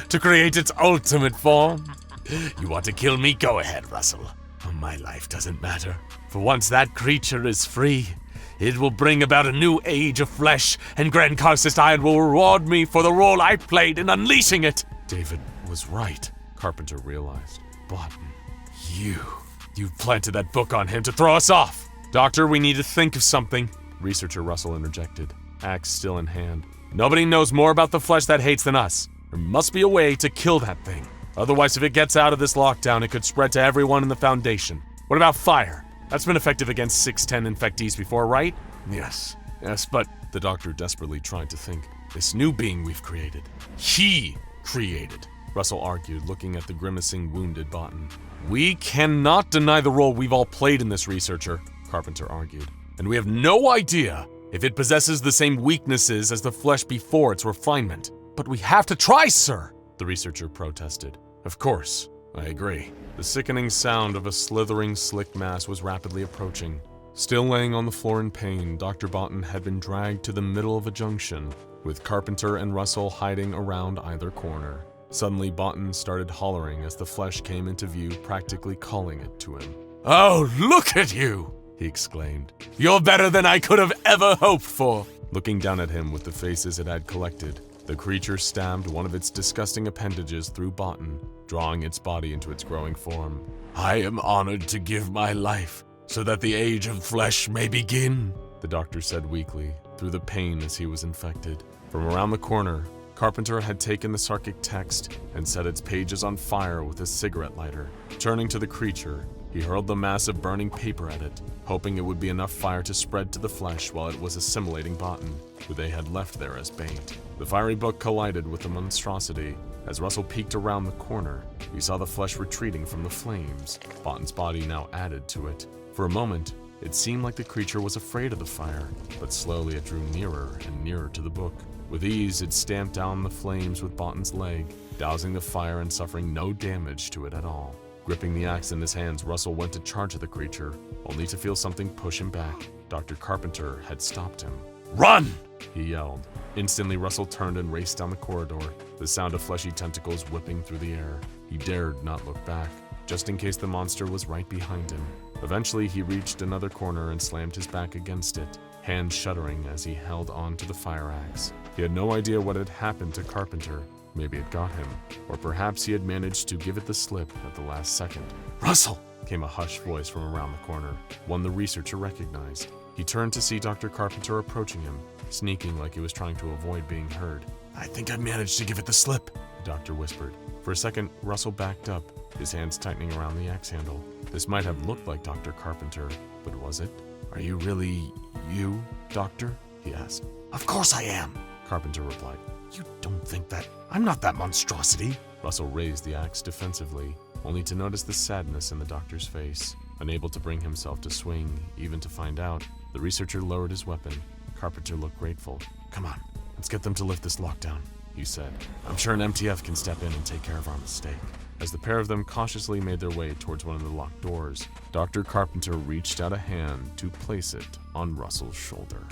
to create its ultimate form. You want to kill me? Go ahead, Russell. My life doesn't matter. For once that creature is free, it will bring about a new age of flesh, and Grand Karcist Iron will reward me for the role I played in unleashing it." David was right, Carpenter realized. "Botten, you planted that book on him to throw us off." "Doctor, we need to think of something," Researcher Russell interjected, axe still in hand. "Nobody knows more about the flesh that hates than us. There must be a way to kill that thing. Otherwise, if it gets out of this lockdown, it could spread to everyone in the Foundation. What about fire? That's been effective against 610 infectees before, right?" Yes, but," the doctor desperately tried to think. "This new being we've created, he created," Russell argued, looking at the grimacing, wounded Botten. "We cannot deny the role we've all played in this, researcher," Carpenter argued. "And we have no idea if it possesses the same weaknesses as the flesh before its refinement." "But we have to try, sir," the researcher protested. "Of course, I agree." The sickening sound of a slithering, slick mass was rapidly approaching. Still laying on the floor in pain, Dr. Botten had been dragged to the middle of a junction, with Carpenter and Russell hiding around either corner. Suddenly, Botten started hollering as the flesh came into view, practically calling it to him. "Oh, look at you!" he exclaimed. "You're better than I could have ever hoped for!" Looking down at him with the faces it had collected, the creature stabbed one of its disgusting appendages through Botten, drawing its body into its growing form. "I am honored to give my life so that the age of flesh may begin," the doctor said weakly, through the pain as he was infected. From around the corner, Carpenter had taken the Sarkic text and set its pages on fire with a cigarette lighter. Turning to the creature, he hurled the mass of burning paper at it, hoping it would be enough fire to spread to the flesh while it was assimilating Botten, who they had left there as bait. The fiery book collided with the monstrosity. As Russell peeked around the corner, he saw the flesh retreating from the flames, Botten's body now added to it. For a moment, it seemed like the creature was afraid of the fire, but slowly it drew nearer and nearer to the book. With ease, it stamped down the flames with Botten's leg, dousing the fire and suffering no damage to it at all. Gripping the axe in his hands, Russell went to charge at the creature, only to feel something push him back. Dr. Carpenter had stopped him. "Run!" he yelled. Instantly, Russell turned and raced down the corridor, the sound of fleshy tentacles whipping through the air. He dared not look back, just in case the monster was right behind him. Eventually, he reached another corner and slammed his back against it, hands shuddering as he held on to the fire axe. He had no idea what had happened to Carpenter. Maybe it got him, or perhaps he had managed to give it the slip at the last second. "Russell!" came a hushed voice from around the corner, one the researcher recognized. He turned to see Dr. Carpenter approaching him, sneaking like he was trying to avoid being heard. "I think I managed to give it the slip," the doctor whispered. For a second, Russell backed up, his hands tightening around the axe handle. This might have looked like Dr. Carpenter, but was it? "Are you really you, Doctor?" he asked. "Of course I am," Carpenter replied. "You don't think that I'm not that monstrosity." Russell raised the axe defensively, only to notice the sadness in the doctor's face. Unable to bring himself to swing, even to find out, the researcher lowered his weapon. Carpenter looked grateful. "Come on, let's get them to lift this lockdown," he said. "I'm sure an MTF can step in and take care of our mistake." As the pair of them cautiously made their way towards one of the locked doors, Dr. Carpenter reached out a hand to place it on Russell's shoulder.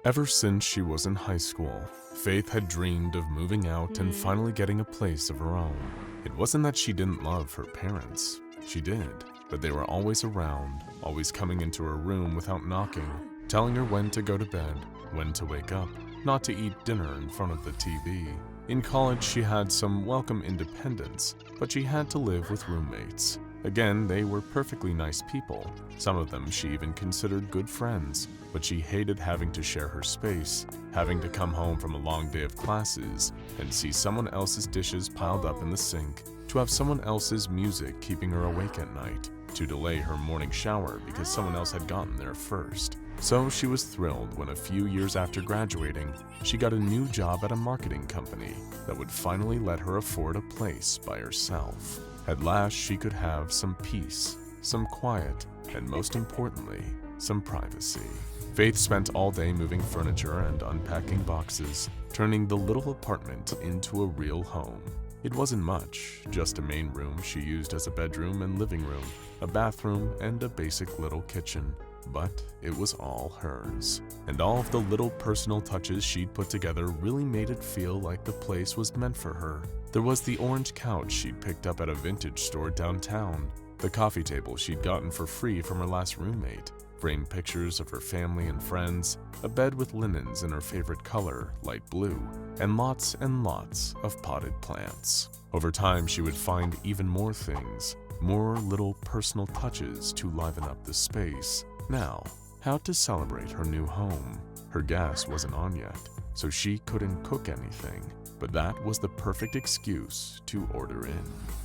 Ever since she was in high school, Faith had dreamed of moving out and finally getting a place of her own. It wasn't that she didn't love her parents. She did, but they were always around, always coming into her room without knocking, telling her when to go to bed, when to wake up, not to eat dinner in front of the TV. In college, she had some welcome independence, but she had to live with roommates. Again, they were perfectly nice people. Some of them she even considered good friends, but she hated having to share her space, having to come home from a long day of classes and see someone else's dishes piled up in the sink, to have someone else's music keeping her awake at night, to delay her morning shower because someone else had gotten there first. So she was thrilled when a few years after graduating, she got a new job at a marketing company that would finally let her afford a place by herself. At last, she could have some peace, some quiet, and most importantly, some privacy. Faith spent all day moving furniture and unpacking boxes, turning the little apartment into a real home. It wasn't much, just a main room she used as a bedroom and living room, a bathroom, and a basic little kitchen. But it was all hers. And all of the little personal touches she'd put together really made it feel like the place was meant for her. There was the orange couch she'd picked up at a vintage store downtown, the coffee table she'd gotten for free from her last roommate, framed pictures of her family and friends, a bed with linens in her favorite color, light blue, and lots of potted plants. Over time, she would find even more things, more little personal touches to liven up the space. Now, how to celebrate her new home? Her gas wasn't on yet, so she couldn't cook anything, but that was the perfect excuse to order in.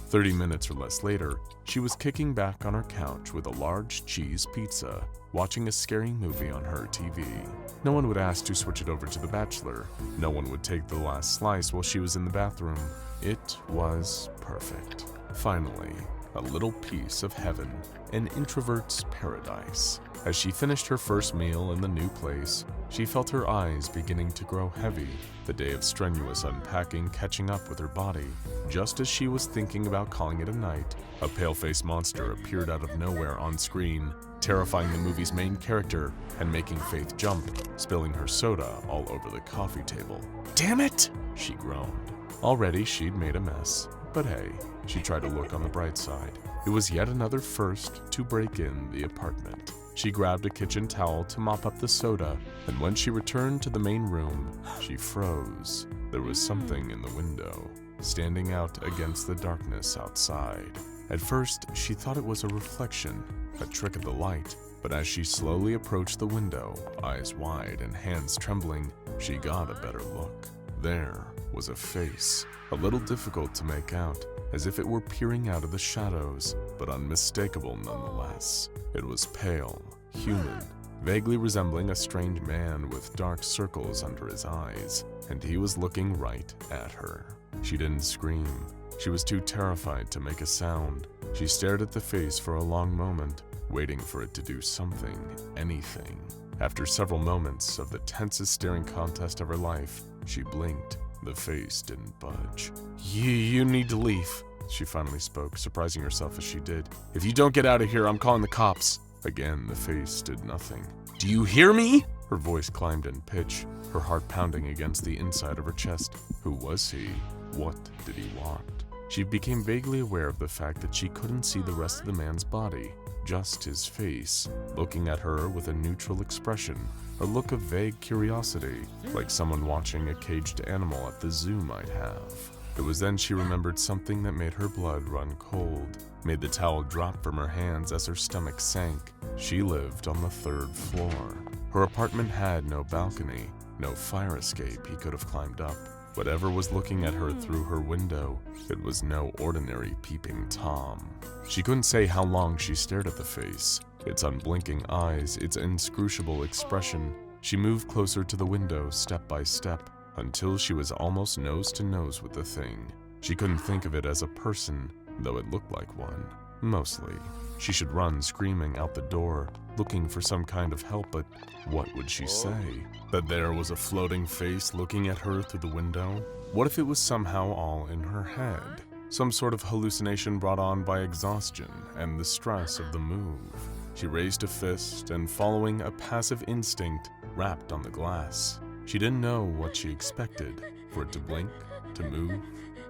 30 minutes or less later, she was kicking back on her couch with a large cheese pizza, watching a scary movie on her TV. No one would ask to switch it over to The Bachelor. No one would take the last slice while she was in the bathroom. It was perfect. Finally, a little piece of heaven, an introvert's paradise. As she finished her first meal in the new place, she felt her eyes beginning to grow heavy, the day of strenuous unpacking catching up with her body. Just as she was thinking about calling it a night, a pale-faced monster appeared out of nowhere on screen, terrifying the movie's main character and making Faith jump, spilling her soda all over the coffee table. "Damn it!" she groaned. Already she'd made a mess, but hey, she tried to look on the bright side. It was yet another first to break in the apartment. She grabbed a kitchen towel to mop up the soda, and when she returned to the main room, she froze. There was something in the window, standing out against the darkness outside. At first, she thought it was a reflection, a trick of the light, but as she slowly approached the window, eyes wide and hands trembling, she got a better look. There was a face, a little difficult to make out, as if it were peering out of the shadows, but unmistakable nonetheless. It was pale, human, vaguely resembling a strange man with dark circles under his eyes, and he was looking right at her. She didn't scream. She was too terrified to make a sound. She stared at the face for a long moment, waiting for it to do something, anything. After several moments of the tensest staring contest of her life, she blinked. The face didn't budge. You need to leave," she finally spoke, surprising herself as she did. "If you don't get out of here, I'm calling the cops." Again, the face did nothing. "Do you hear me?" Her voice climbed in pitch, her heart pounding against the inside of her chest. Who was he? What did he want? She became vaguely aware of the fact that she couldn't see the rest of the man's body, just his face, looking at her with a neutral expression, a look of vague curiosity, like someone watching a caged animal at the zoo might have. It was then she remembered something that made her blood run cold, made the towel drop from her hands as her stomach sank. She lived on the 3rd floor. Her apartment had no balcony, no fire escape he could have climbed up. Whatever was looking at her through her window, it was no ordinary peeping Tom. She couldn't say how long she stared at the face, its unblinking eyes, its inscrutable expression. She moved closer to the window step by step, until she was almost nose to nose with the thing. She couldn't think of it as a person, though it looked like one. Mostly. She should run screaming out the door, looking for some kind of help, but what would she say? That there was a floating face looking at her through the window? What if it was somehow all in her head? Some sort of hallucination brought on by exhaustion and the stress of the move. She raised a fist and, following a passive instinct, rapped on the glass. She didn't know what she expected, for it to blink, to move,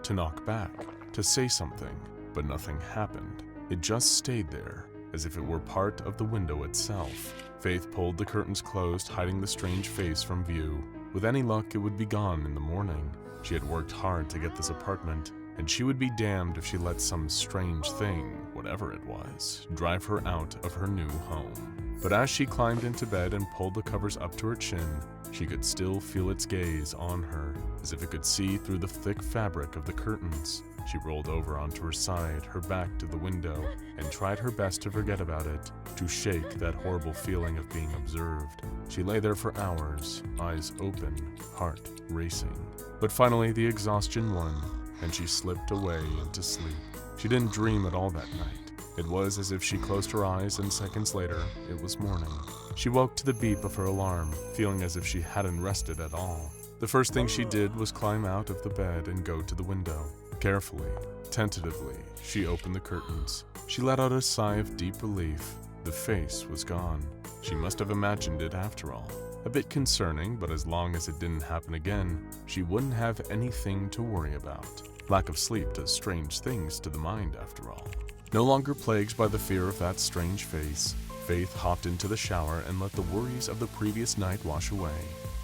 to knock back, to say something, but nothing happened. It just stayed there, as if it were part of the window itself. Faith pulled the curtains closed, hiding the strange face from view. With any luck, it would be gone in the morning. She had worked hard to get this apartment, and she would be damned if she let some strange thing, whatever it was, drive her out of her new home. But as she climbed into bed and pulled the covers up to her chin, she could still feel its gaze on her, as if it could see through the thick fabric of the curtains. She rolled over onto her side, her back to the window, and tried her best to forget about it, to shake that horrible feeling of being observed. She lay there for hours, eyes open, heart racing. But finally the exhaustion won, and she slipped away into sleep. She didn't dream at all that night. It was as if she closed her eyes and seconds later, it was morning. She woke to the beep of her alarm, feeling as if she hadn't rested at all. The first thing she did was climb out of the bed and go to the window. Carefully, tentatively, she opened the curtains. She let out a sigh of deep relief. The face was gone. She must have imagined it after all. A bit concerning, but as long as it didn't happen again, she wouldn't have anything to worry about. Lack of sleep does strange things to the mind after all. No longer plagued by the fear of that strange face, Faith hopped into the shower and let the worries of the previous night wash away,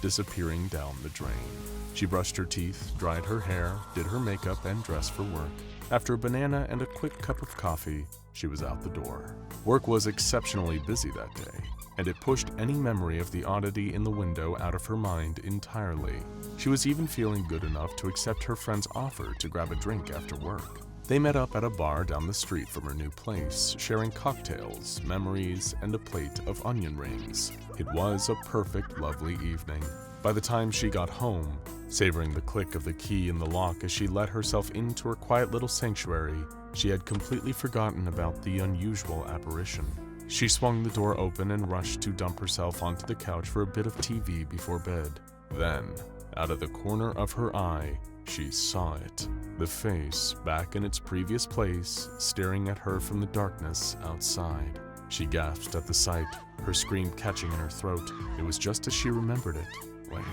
disappearing down the drain. She brushed her teeth, dried her hair, did her makeup, and dressed for work. After a banana and a quick cup of coffee, she was out the door. Work was exceptionally busy that day, and it pushed any memory of the oddity in the window out of her mind entirely. She was even feeling good enough to accept her friend's offer to grab a drink after work. They met up at a bar down the street from her new place, sharing cocktails, memories, and a plate of onion rings. It was a perfect, lovely evening. By the time she got home, savoring the click of the key in the lock as she let herself into her quiet little sanctuary, she had completely forgotten about the unusual apparition. She swung the door open and rushed to dump herself onto the couch for a bit of TV before bed. Then, out of the corner of her eye, she saw it. The face, back in its previous place, staring at her from the darkness outside. She gasped at the sight, her scream catching in her throat. It was just as she remembered it. Wait,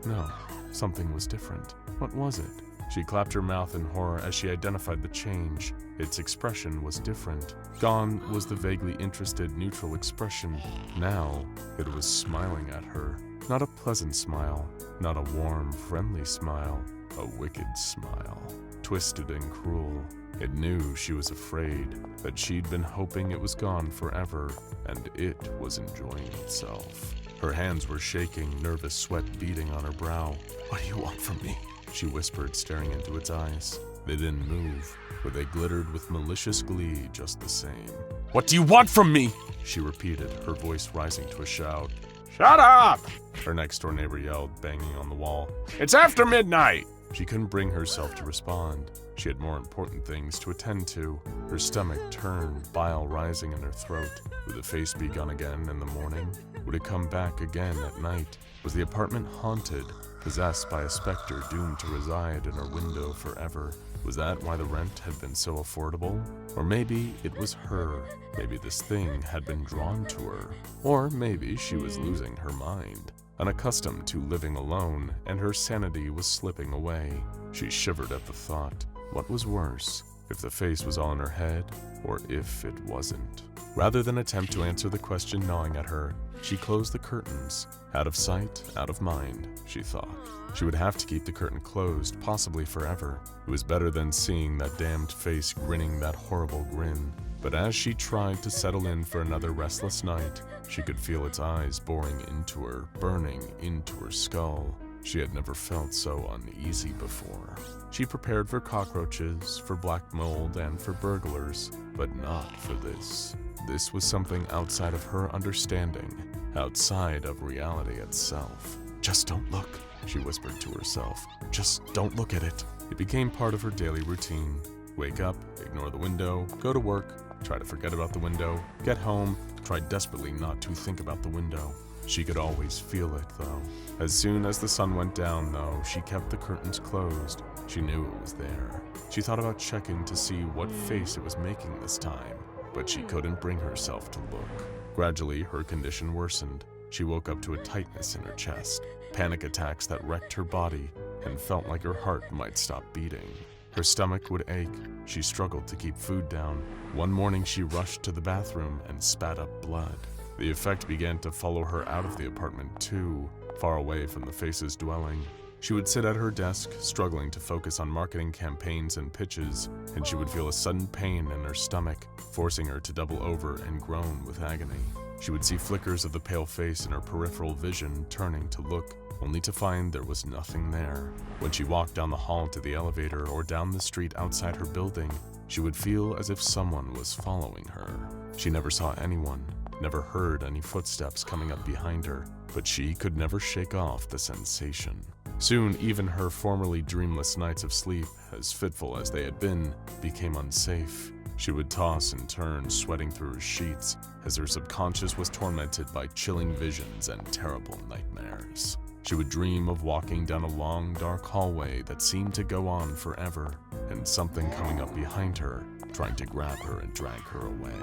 no, something was different. What was it? She clapped her mouth in horror as she identified the change. Its expression was different. Gone was the vaguely interested, neutral expression. Now, it was smiling at her. Not a pleasant smile, not a warm, friendly smile, a wicked smile. Twisted and cruel. It knew she was afraid, that she'd been hoping it was gone forever, and it was enjoying itself. Her hands were shaking, nervous sweat beading on her brow. "What do you want from me?" she whispered, staring into its eyes. They didn't move, but they glittered with malicious glee just the same. "What do you want from me?" she repeated, her voice rising to a shout. "Shut up!" her next-door neighbor yelled, banging on the wall. "It's after midnight!" She couldn't bring herself to respond. She had more important things to attend to. Her stomach turned, bile rising in her throat. Would the face be gone again in the morning? Would it come back again at night? Was the apartment haunted, possessed by a specter doomed to reside in her window forever? Was that why the rent had been so affordable? Or maybe it was her. Maybe this thing had been drawn to her. Or maybe she was losing her mind, unaccustomed to living alone, and her sanity was slipping away. She shivered at the thought. What was worse, if the face was all in her head, or if it wasn't? Rather than attempt to answer the question gnawing at her, she closed the curtains. Out of sight, out of mind, she thought. She would have to keep the curtain closed, possibly forever. It was better than seeing that damned face grinning that horrible grin. But as she tried to settle in for another restless night, she could feel its eyes boring into her, burning into her skull. She had never felt so uneasy before. She prepared for cockroaches, for black mold, and for burglars, but not for this. This was something outside of her understanding, outside of reality itself. "Just don't look," she whispered to herself. "Just don't look at it." It became part of her daily routine. Wake up, ignore the window, go to work, try to forget about the window, get home, try desperately not to think about the window. She could always feel it, though. As soon as the sun went down, though, she kept the curtains closed. She knew it was there. She thought about checking to see what face it was making this time, but she couldn't bring herself to look. Gradually, her condition worsened. She woke up to a tightness in her chest, panic attacks that wrecked her body, and felt like her heart might stop beating. Her stomach would ache. She struggled to keep food down. One morning, she rushed to the bathroom and spat up blood. The effect began to follow her out of the apartment too, far away from the face's dwelling. She would sit at her desk, struggling to focus on marketing campaigns and pitches, and she would feel a sudden pain in her stomach, forcing her to double over and groan with agony. She would see flickers of the pale face in her peripheral vision, turning to look, only to find there was nothing there. When she walked down the hall to the elevator or down the street outside her building, she would feel as if someone was following her. She never saw anyone, never heard any footsteps coming up behind her, but she could never shake off the sensation. Soon, even her formerly dreamless nights of sleep, as fitful as they had been, became unsafe. She would toss and turn, sweating through her sheets, as her subconscious was tormented by chilling visions and terrible nightmares. She would dream of walking down a long, dark hallway that seemed to go on forever, and something coming up behind her, trying to grab her and drag her away.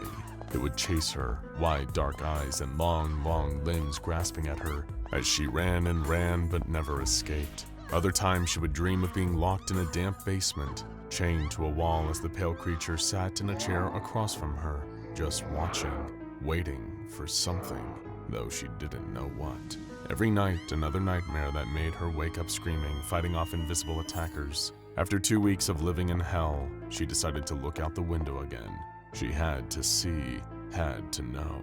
It would chase her, wide dark eyes and long, long limbs grasping at her, as she ran and ran but never escaped. Other times she would dream of being locked in a damp basement, chained to a wall as the pale creature sat in a chair across from her, just watching, waiting for something, though she didn't know what. Every night, another nightmare that made her wake up screaming, fighting off invisible attackers. After 2 weeks of living in hell, she decided to look out the window again. She had to see, had to know.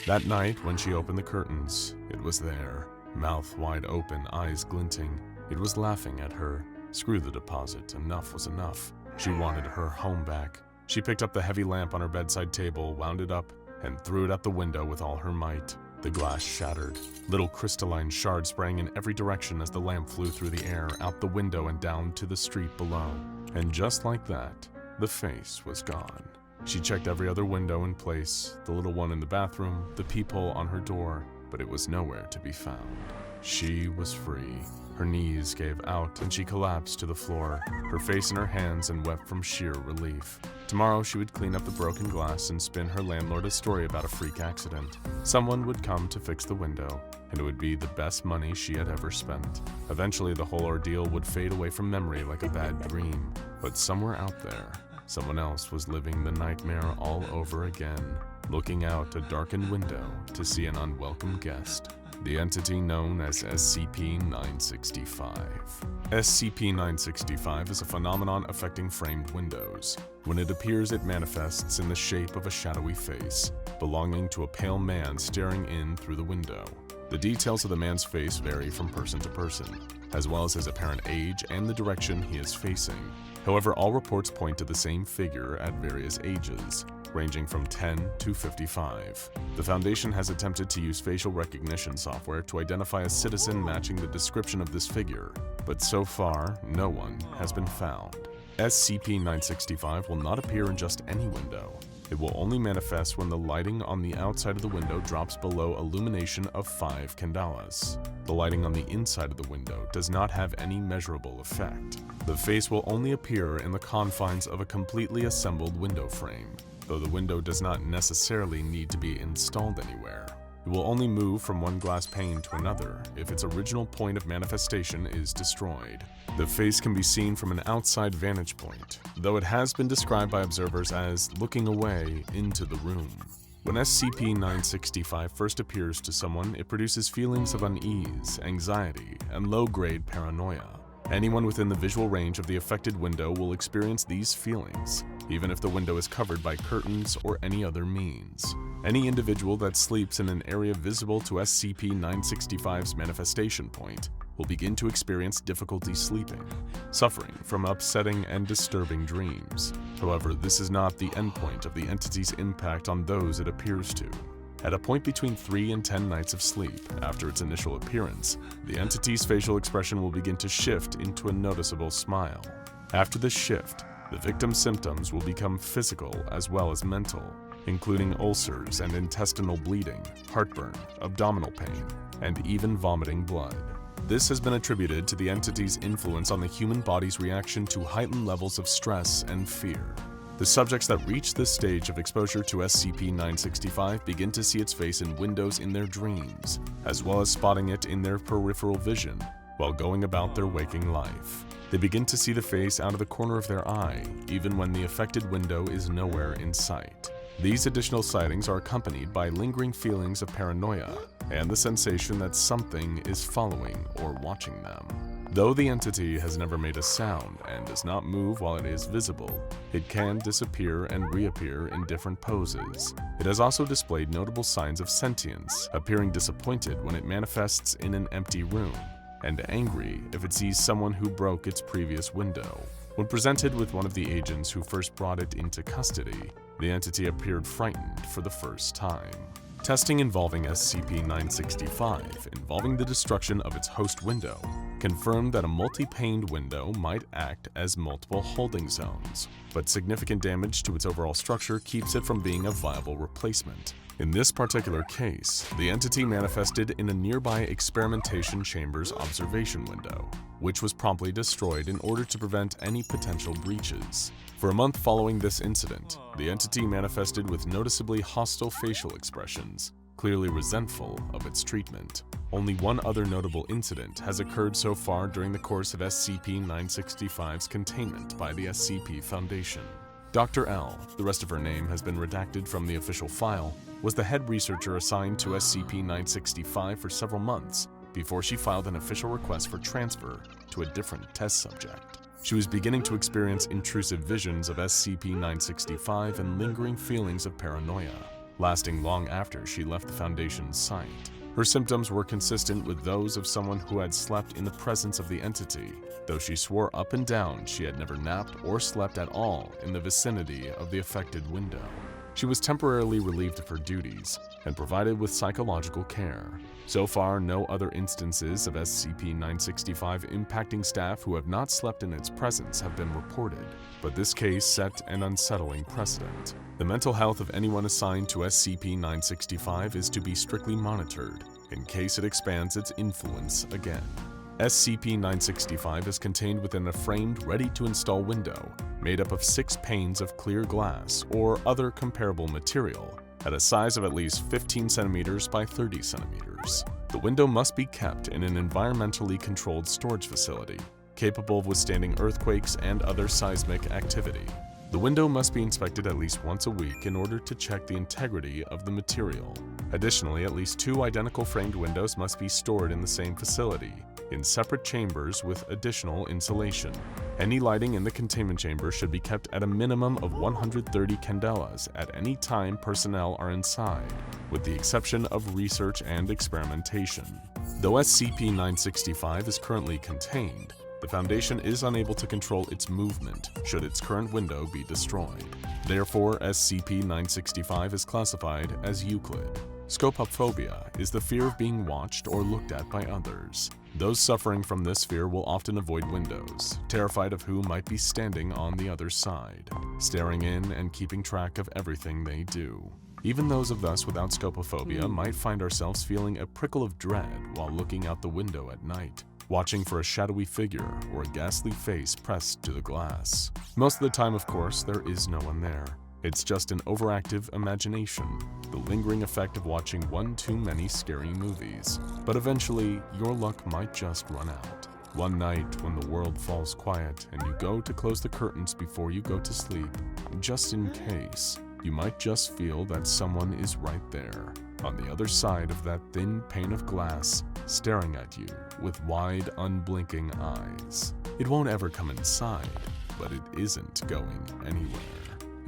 That night, when she opened the curtains, it was there, mouth wide open, eyes glinting. It was laughing at her. Screw the deposit, enough was enough. She wanted her home back. She picked up the heavy lamp on her bedside table, wound it up, and threw it at the window with all her might. The glass shattered. Little crystalline shards sprang in every direction as the lamp flew through the air, out the window and down to the street below. And just like that, the face was gone. She checked every other window in place, the little one in the bathroom, the peephole on her door. but it was nowhere to be found. She was free. Her knees gave out and she collapsed to the floor, her face in her hands, and wept from sheer relief. Tomorrow she would clean up the broken glass and spin her landlord a story about a freak accident. Someone would come to fix the window, and it would be the best money she had ever spent. Eventually the whole ordeal would fade away from memory like a bad dream, but somewhere out there, someone else was living the nightmare all over again, looking out a darkened window to see an unwelcome guest. The entity known as SCP-965. SCP-965 is a phenomenon affecting framed windows. When it appears, it manifests in the shape of a shadowy face, belonging to a pale man staring in through the window. The details of the man's face vary from person to person, as well as his apparent age and the direction he is facing. However, all reports point to the same figure at various ages, ranging from 10 to 55. The Foundation has attempted to use facial recognition software to identify a citizen matching the description of this figure, but so far, no one has been found. SCP-965 will not appear in just any window. It will only manifest when the lighting on the outside of the window drops below illumination of 5 candelas. The lighting on the inside of the window does not have any measurable effect. The face will only appear in the confines of a completely assembled window frame, though the window does not necessarily need to be installed anywhere. It will only move from one glass pane to another if its original point of manifestation is destroyed. The face can be seen from an outside vantage point, though it has been described by observers as looking away into the room. When SCP-965 first appears to someone, it produces feelings of unease, anxiety, and low-grade paranoia. Anyone within the visual range of the affected window will experience these feelings, even if the window is covered by curtains or any other means. Any individual that sleeps in an area visible to SCP-965's manifestation point will begin to experience difficulty sleeping, suffering from upsetting and disturbing dreams. However, this is not the endpoint of the entity's impact on those it appears to. At a point between 3 and 10 nights of sleep after its initial appearance, the entity's facial expression will begin to shift into a noticeable smile. After this shift, the victim's symptoms will become physical as well as mental, including ulcers and intestinal bleeding, heartburn, abdominal pain, and even vomiting blood. This has been attributed to the entity's influence on the human body's reaction to heightened levels of stress and fear. The subjects that reach this stage of exposure to SCP-965 begin to see its face in windows in their dreams, as well as spotting it in their peripheral vision while going about their waking life. They begin to see the face out of the corner of their eye, even when the affected window is nowhere in sight. These additional sightings are accompanied by lingering feelings of paranoia and the sensation that something is following or watching them. Though the entity has never made a sound and does not move while it is visible, it can disappear and reappear in different poses. It has also displayed notable signs of sentience, appearing disappointed when it manifests in an empty room, and angry if it sees someone who broke its previous window. When presented with one of the agents who first brought it into custody, the entity appeared frightened for the first time. Testing involving SCP-965, involving the destruction of its host window, confirmed that a multi-paned window might act as multiple holding zones, but significant damage to its overall structure keeps it from being a viable replacement. In this particular case, the entity manifested in a nearby experimentation chamber's observation window, which was promptly destroyed in order to prevent any potential breaches. For a month following this incident, the entity manifested with noticeably hostile facial expressions, clearly resentful of its treatment. Only one other notable incident has occurred so far during the course of SCP-965's containment by the SCP Foundation. Dr. L, the rest of her name has been redacted from the official file, was the head researcher assigned to SCP-965 for several months before she filed an official request for transfer to a different test subject. She was beginning to experience intrusive visions of SCP-965 and lingering feelings of paranoia, lasting long after she left the Foundation's site. Her symptoms were consistent with those of someone who had slept in the presence of the entity, though she swore up and down she had never napped or slept at all in the vicinity of the affected window. She was temporarily relieved of her duties and provided with psychological care. So far, no other instances of SCP-965 impacting staff who have not slept in its presence have been reported, but this case set an unsettling precedent. The mental health of anyone assigned to SCP-965 is to be strictly monitored, in case it expands its influence again. SCP-965 is contained within a framed, ready-to-install window made up of 6 panes of clear glass or other comparable material at a size of at least 15 centimeters by 30 centimeters. The window must be kept in an environmentally controlled storage facility, capable of withstanding earthquakes and other seismic activity. The window must be inspected at least once a week in order to check the integrity of the material. Additionally, at least 2 identical framed windows must be stored in the same facility, in separate chambers with additional insulation. Any lighting in the containment chamber should be kept at a minimum of 130 candelas at any time personnel are inside, with the exception of research and experimentation. Though SCP-965 is currently contained, the Foundation is unable to control its movement should its current window be destroyed. Therefore, SCP-965 is classified as Euclid. Scopophobia is the fear of being watched or looked at by others. Those suffering from this fear will often avoid windows, terrified of who might be standing on the other side, staring in and keeping track of everything they do. Even those of us without scopophobia might find ourselves feeling a prickle of dread while looking out the window at night, watching for a shadowy figure or a ghastly face pressed to the glass. Most of the time, of course, there is no one there. It's just an overactive imagination, the lingering effect of watching one too many scary movies. But eventually, your luck might just run out. One night when the world falls quiet and you go to close the curtains before you go to sleep, just in case, you might just feel that someone is right there, on the other side of that thin pane of glass, staring at you with wide, unblinking eyes. It won't ever come inside, but it isn't going anywhere.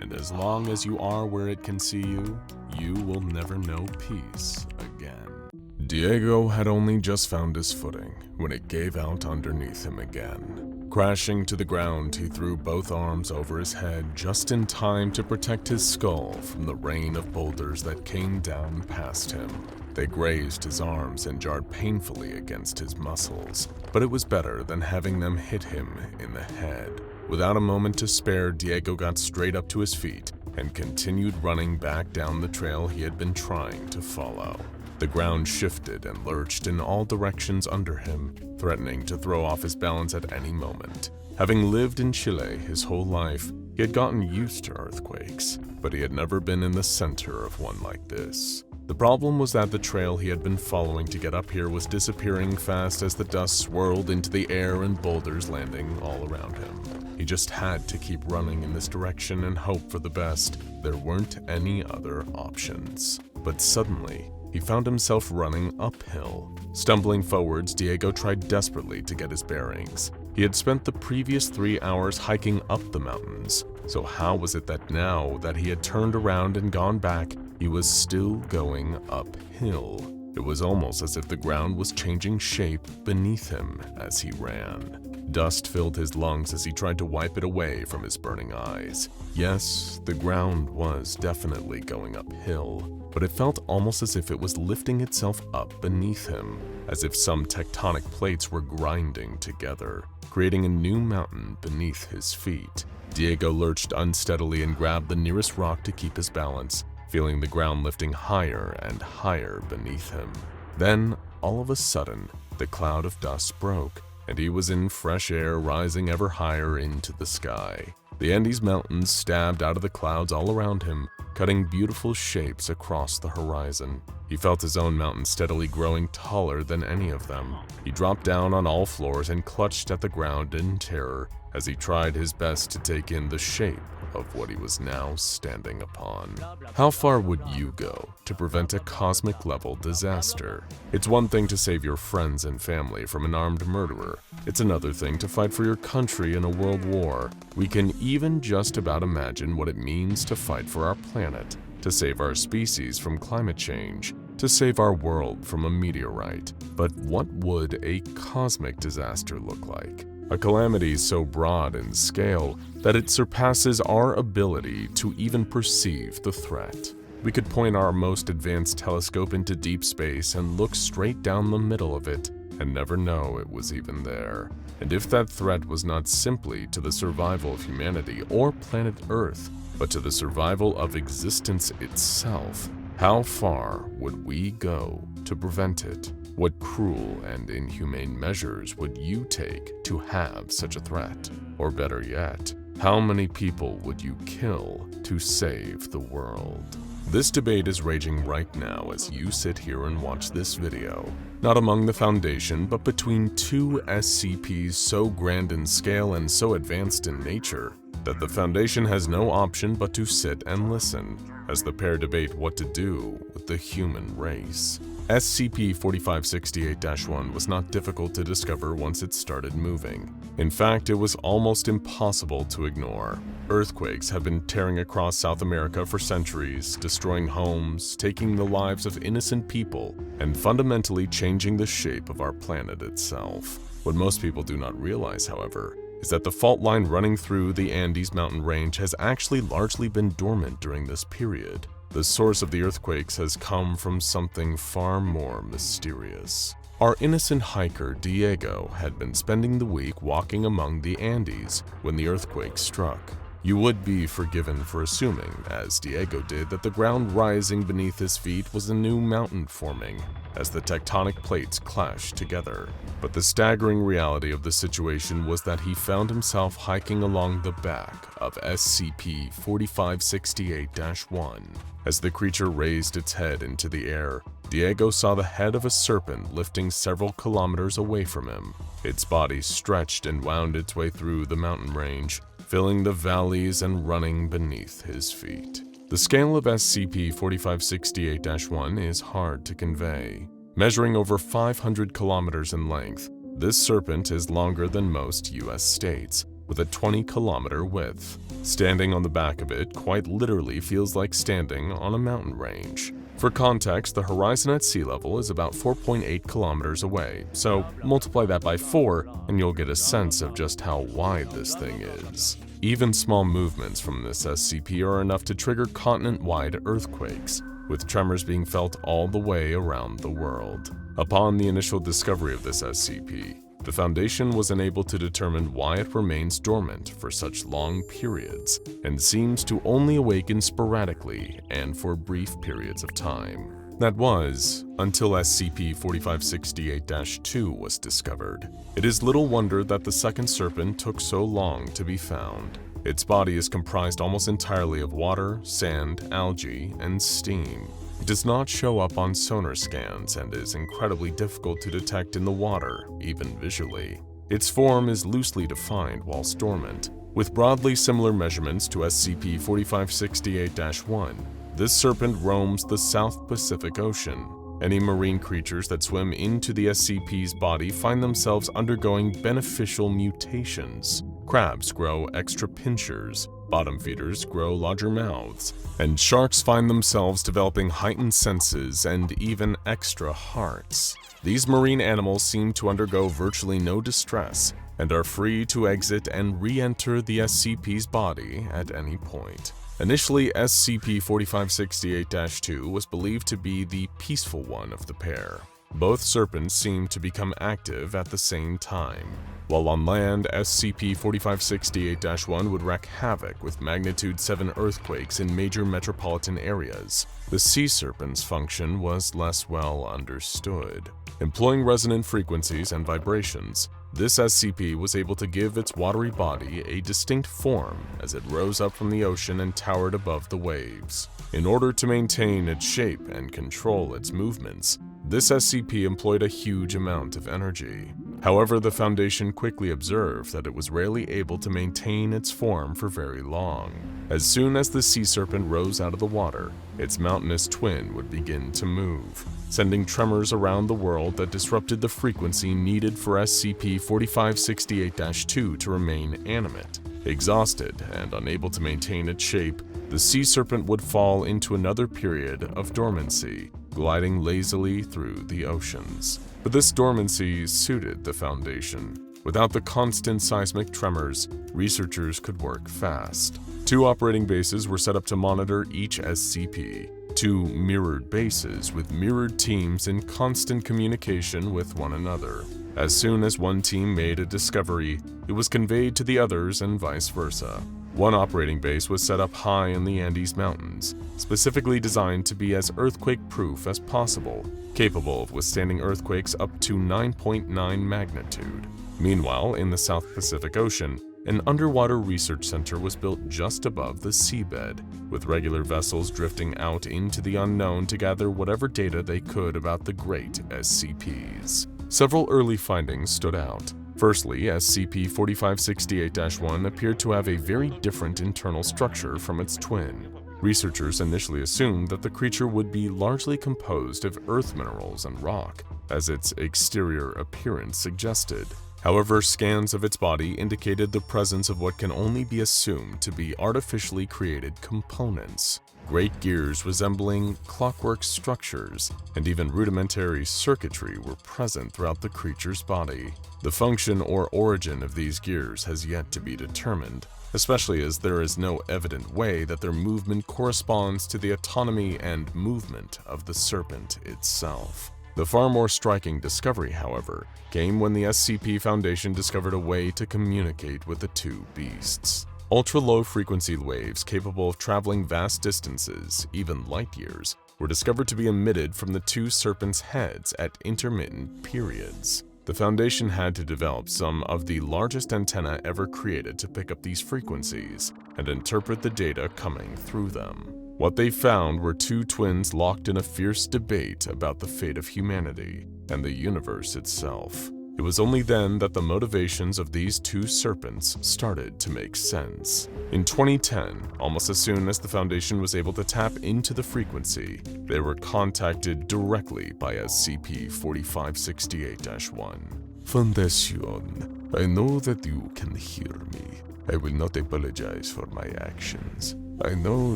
And as long as you are where it can see you, you will never know peace again. Diego had only just found his footing when it gave out underneath him again. Crashing to the ground, he threw both arms over his head just in time to protect his skull from the rain of boulders that came down past him. They grazed his arms and jarred painfully against his muscles, but it was better than having them hit him in the head. Without a moment to spare, Diego got straight up to his feet and continued running back down the trail he had been trying to follow. The ground shifted and lurched in all directions under him, threatening to throw off his balance at any moment. Having lived in Chile his whole life, he had gotten used to earthquakes, but he had never been in the center of one like this. The problem was that the trail he had been following to get up here was disappearing fast as the dust swirled into the air and boulders landing all around him. He just had to keep running in this direction and hope for the best. There weren't any other options. But suddenly, he found himself running uphill. Stumbling forwards, Diego tried desperately to get his bearings. He had spent the previous 3 hours hiking up the mountains, so how was it that now that he had turned around and gone back, he was still going uphill? It was almost as if the ground was changing shape beneath him as he ran. Dust filled his lungs as he tried to wipe it away from his burning eyes. Yes, the ground was definitely going uphill, but it felt almost as if it was lifting itself up beneath him, as if some tectonic plates were grinding together, creating a new mountain beneath his feet. Diego lurched unsteadily and grabbed the nearest rock to keep his balance, feeling the ground lifting higher and higher beneath him. Then, all of a sudden, the cloud of dust broke, and he was in fresh air rising ever higher into the sky. The Andes Mountains stabbed out of the clouds all around him, cutting beautiful shapes across the horizon. He felt his own mountain steadily growing taller than any of them. He dropped down on all floors and clutched at the ground in terror as he tried his best to take in the shape of what he was now standing upon. How far would you go to prevent a cosmic-level disaster? It's one thing to save your friends and family from an armed murderer. It's another thing to fight for your country in a world war. We can even just about imagine what it means to fight for our planet, to save our species from climate change, to save our world from a meteorite. But what would a cosmic disaster look like? A calamity so broad in scale that it surpasses our ability to even perceive the threat. We could point our most advanced telescope into deep space and look straight down the middle of it and never know it was even there. And if that threat was not simply to the survival of humanity or planet Earth, but to the survival of existence itself, how far would we go to prevent it? What cruel and inhumane measures would you take to have such a threat? Or better yet, how many people would you kill to save the world? This debate is raging right now as you sit here and watch this video. Not among the Foundation, but between two SCPs so grand in scale and so advanced in nature that the Foundation has no option but to sit and listen as the pair debate what to do with the human race. SCP-4568-1 was not difficult to discover once it started moving. In fact, it was almost impossible to ignore. Earthquakes have been tearing across South America for centuries, destroying homes, taking the lives of innocent people, and fundamentally changing the shape of our planet itself. What most people do not realize, however, is that the fault line running through the Andes mountain range has actually largely been dormant during this period. The source of the earthquakes has come from something far more mysterious. Our innocent hiker, Diego, had been spending the week walking among the Andes when the earthquake struck. You would be forgiven for assuming, as Diego did, that the ground rising beneath his feet was a new mountain forming as the tectonic plates clashed together. But the staggering reality of the situation was that he found himself hiking along the back of SCP-4568-1. As the creature raised its head into the air, Diego saw the head of a serpent lifting several kilometers away from him. Its body stretched and wound its way through the mountain range, filling the valleys and running beneath his feet. The scale of SCP-4568-1 is hard to convey. Measuring over 500 kilometers in length, this serpent is longer than most US states, with a 20-kilometer width. Standing on the back of it quite literally feels like standing on a mountain range. For context, the horizon at sea level is about 4.8 kilometers away, so multiply that by 4 and you'll get a sense of just how wide this thing is. Even small movements from this SCP are enough to trigger continent-wide earthquakes, with tremors being felt all the way around the world. Upon the initial discovery of this SCP, the Foundation was unable to determine why it remains dormant for such long periods and seems to only awaken sporadically and for brief periods of time. That was, until SCP-4568-2 was discovered. It is little wonder that the second serpent took so long to be found. Its body is comprised almost entirely of water, sand, algae, and steam. It does not show up on sonar scans and is incredibly difficult to detect in the water, even visually. Its form is loosely defined whilst dormant. With broadly similar measurements to SCP-4568-1, this serpent roams the South Pacific Ocean. Any marine creatures that swim into the SCP's body find themselves undergoing beneficial mutations. Crabs grow extra pinchers, bottom feeders grow larger mouths, and sharks find themselves developing heightened senses and even extra hearts. These marine animals seem to undergo virtually no distress and are free to exit and re-enter the SCP's body at any point. Initially, SCP-4568-2 was believed to be the peaceful one of the pair. Both serpents seemed to become active at the same time. While on land, SCP-4568-1 would wreak havoc with magnitude 7 earthquakes in major metropolitan areas. The sea serpent's function was less well understood. Employing resonant frequencies and vibrations, this SCP was able to give its watery body a distinct form as it rose up from the ocean and towered above the waves. In order to maintain its shape and control its movements, this SCP employed a huge amount of energy. However, the Foundation quickly observed that it was rarely able to maintain its form for very long. As soon as the sea serpent rose out of the water, its mountainous twin would begin to move, sending tremors around the world that disrupted the frequency needed for SCP-4568-2 to remain animate. Exhausted and unable to maintain its shape, the sea serpent would fall into another period of dormancy, gliding lazily through the oceans. But this dormancy suited the Foundation. Without the constant seismic tremors, researchers could work fast. 2 operating bases were set up to monitor each SCP. 2 mirrored bases with mirrored teams in constant communication with one another. As soon as one team made a discovery, it was conveyed to the others and vice versa. One operating base was set up high in the Andes Mountains, specifically designed to be as earthquake-proof as possible, capable of withstanding earthquakes up to 9.9 magnitude. Meanwhile, in the South Pacific Ocean, an underwater research center was built just above the seabed, with regular vessels drifting out into the unknown to gather whatever data they could about the great SCPs. Several early findings stood out. Firstly, SCP-4568-1 appeared to have a very different internal structure from its twin. Researchers initially assumed that the creature would be largely composed of earth minerals and rock, as its exterior appearance suggested. However, scans of its body indicated the presence of what can only be assumed to be artificially created components. Great gears resembling clockwork structures and even rudimentary circuitry were present throughout the creature's body. The function or origin of these gears has yet to be determined, especially as there is no evident way that their movement corresponds to the autonomy and movement of the Serpent itself. The far more striking discovery, however, came when the SCP Foundation discovered a way to communicate with the two beasts. Ultra-low frequency waves capable of traveling vast distances, even light years, were discovered to be emitted from the two serpents' heads at intermittent periods. The Foundation had to develop some of the largest antennae ever created to pick up these frequencies and interpret the data coming through them. What they found were two twins locked in a fierce debate about the fate of humanity and the universe itself. It was only then that the motivations of these two serpents started to make sense. In 2010, almost as soon as the Foundation was able to tap into the frequency, they were contacted directly by SCP-4568-1. Foundation, I know that you can hear me. I will not apologize for my actions. I know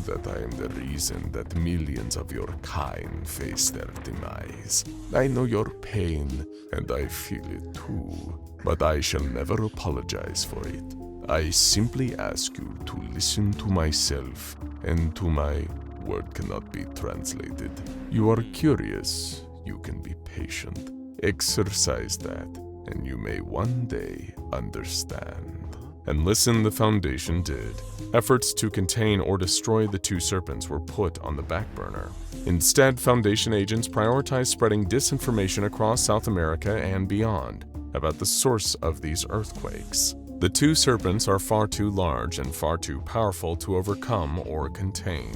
that I am the reason that millions of your kind face their demise. I know your pain, and I feel it too, but I shall never apologize for it. I simply ask you to listen to myself and to my word cannot be translated. You are curious, you can be patient. Exercise that, and you may one day understand. And listen, the Foundation did. Efforts to contain or destroy the two serpents were put on the back burner. Instead, Foundation agents prioritized spreading disinformation across South America and beyond about the source of these earthquakes. The two serpents are far too large and far too powerful to overcome or contain.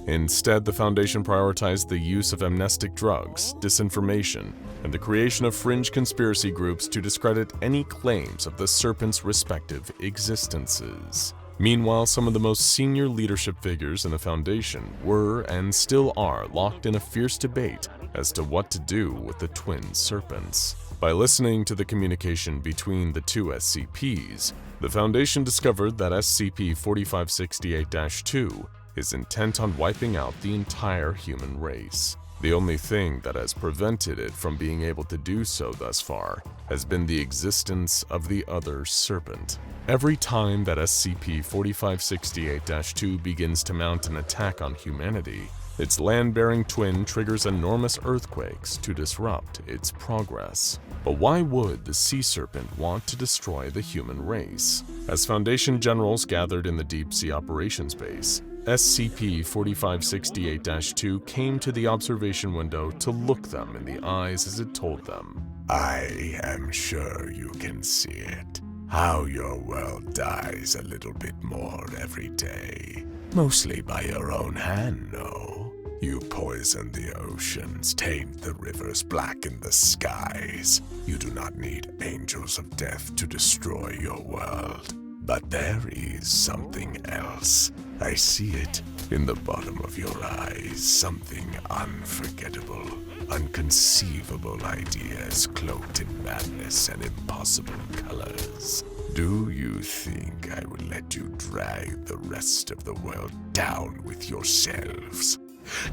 Instead, the Foundation prioritized the use of amnestic drugs, disinformation, and the creation of fringe conspiracy groups to discredit any claims of the Serpents' respective existences. Meanwhile, some of the most senior leadership figures in the Foundation were and still are locked in a fierce debate as to what to do with the twin serpents. By listening to the communication between the two SCPs, the Foundation discovered that SCP-4568-2 is intent on wiping out the entire human race. The only thing that has prevented it from being able to do so thus far has been the existence of the other serpent. Every time that SCP-4568-2 begins to mount an attack on humanity, its land-bearing twin triggers enormous earthquakes to disrupt its progress. But why would the sea serpent want to destroy the human race? As Foundation generals gathered in the Deep Sea Operations Base, SCP-4568-2 came to the observation window to look them in the eyes as it told them, I am sure you can see it. How your world dies a little bit more every day. Mostly by your own hand, no? You poison the oceans, taint the rivers, blacken the skies. You do not need angels of death to destroy your world. But there is something else. I see it in the bottom of your eyes. Something unforgettable, unconceivable ideas cloaked in madness and impossible colors. Do you think I would let you drag the rest of the world down with yourselves?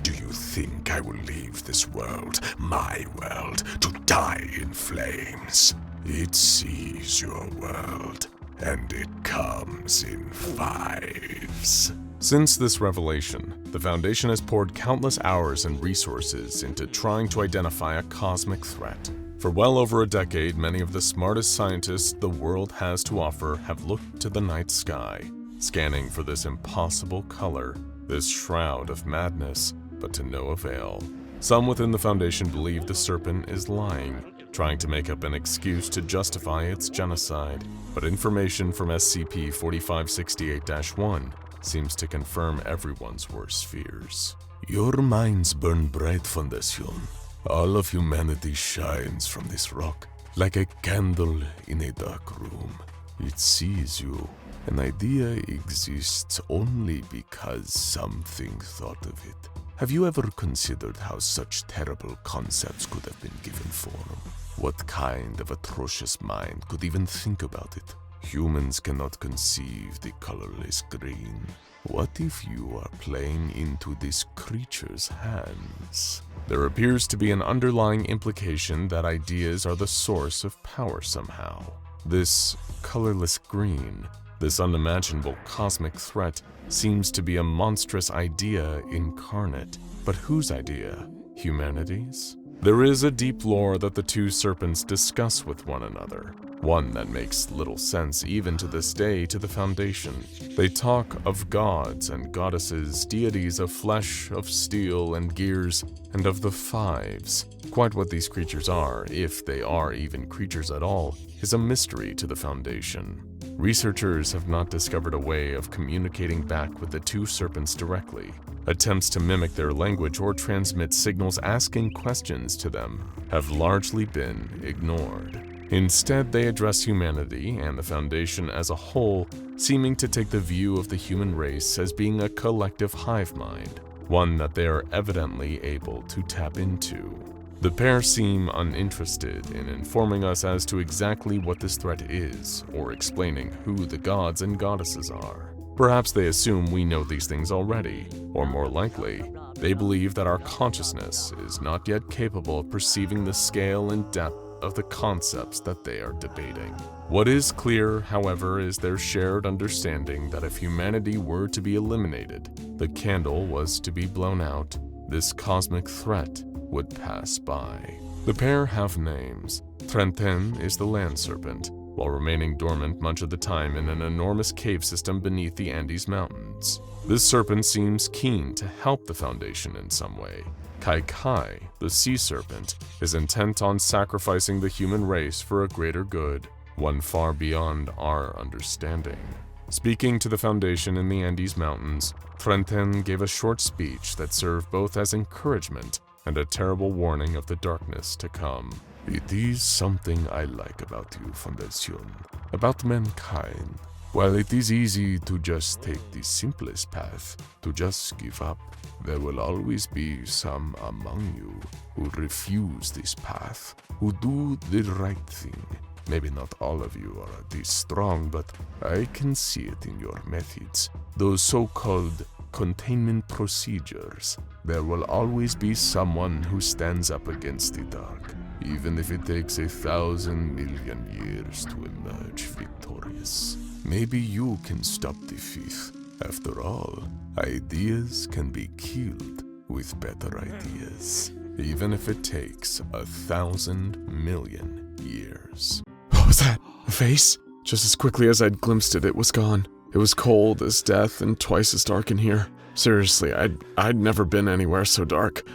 Do you think I will leave this world, my world, to die in flames? It sees your world, and it comes in fives. Since this revelation, the Foundation has poured countless hours and resources into trying to identify a cosmic threat. For well over a decade, many of the smartest scientists the world has to offer have looked to the night sky, scanning for this impossible color, this shroud of madness, but to no avail. Some within the Foundation believe the Serpent is lying, trying to make up an excuse to justify its genocide, but information from SCP-4568-1 seems to confirm everyone's worst fears. Your minds burn bright, Foundation. All of humanity shines from this rock, like a candle in a dark room. It sees you. An idea exists only because something thought of it. Have you ever considered how such terrible concepts could have been given form? What kind of atrocious mind could even think about it? Humans cannot conceive the colorless green. What if you are playing into this creature's hands? There appears to be an underlying implication that ideas are the source of power somehow. This colorless green, this unimaginable cosmic threat, seems to be a monstrous idea incarnate. But whose idea? Humanity's? There is a deep lore that the two serpents discuss with one another, one that makes little sense even to this day to the Foundation. They talk of gods and goddesses, deities of flesh, of steel and gears, and of the Fives. Quite what these creatures are, if they are even creatures at all, is a mystery to the Foundation. Researchers have not discovered a way of communicating back with the two serpents directly. Attempts to mimic their language or transmit signals asking questions to them have largely been ignored. Instead, they address humanity and the Foundation as a whole, seeming to take the view of the human race as being a collective hive mind, one that they are evidently able to tap into. The pair seem uninterested in informing us as to exactly what this threat is, or explaining who the gods and goddesses are. Perhaps they assume we know these things already, or more likely, they believe that our consciousness is not yet capable of perceiving the scale and depth of the concepts that they are debating. What is clear, however, is their shared understanding that if humanity were to be eliminated, the candle was to be blown out, this cosmic threat would pass by. The pair have names. Trenten is the land serpent, while remaining dormant much of the time in an enormous cave system beneath the Andes Mountains. This serpent seems keen to help the Foundation in some way. Kai Kai, the sea serpent, is intent on sacrificing the human race for a greater good, one far beyond our understanding. Speaking to the Foundation in the Andes Mountains, Trenten gave a short speech that served both as encouragement and a terrible warning of the darkness to come. It is something I like about you, Foundation, about mankind. While it is easy to just take the simplest path, to just give up, there will always be some among you who refuse this path, who do the right thing. Maybe not all of you are this strong, but I can see it in your methods, those so-called containment procedures. There will always be someone who stands up against the dark, even if it takes 1,000 million years to emerge victorious. Maybe you can stop the thief. After all, ideas can be killed with better ideas, even if it takes 1,000 million years. What was that? A face? Just as quickly as I'd glimpsed it, it was gone. It was cold as death and twice as dark in here. Seriously, I'd never been anywhere so dark.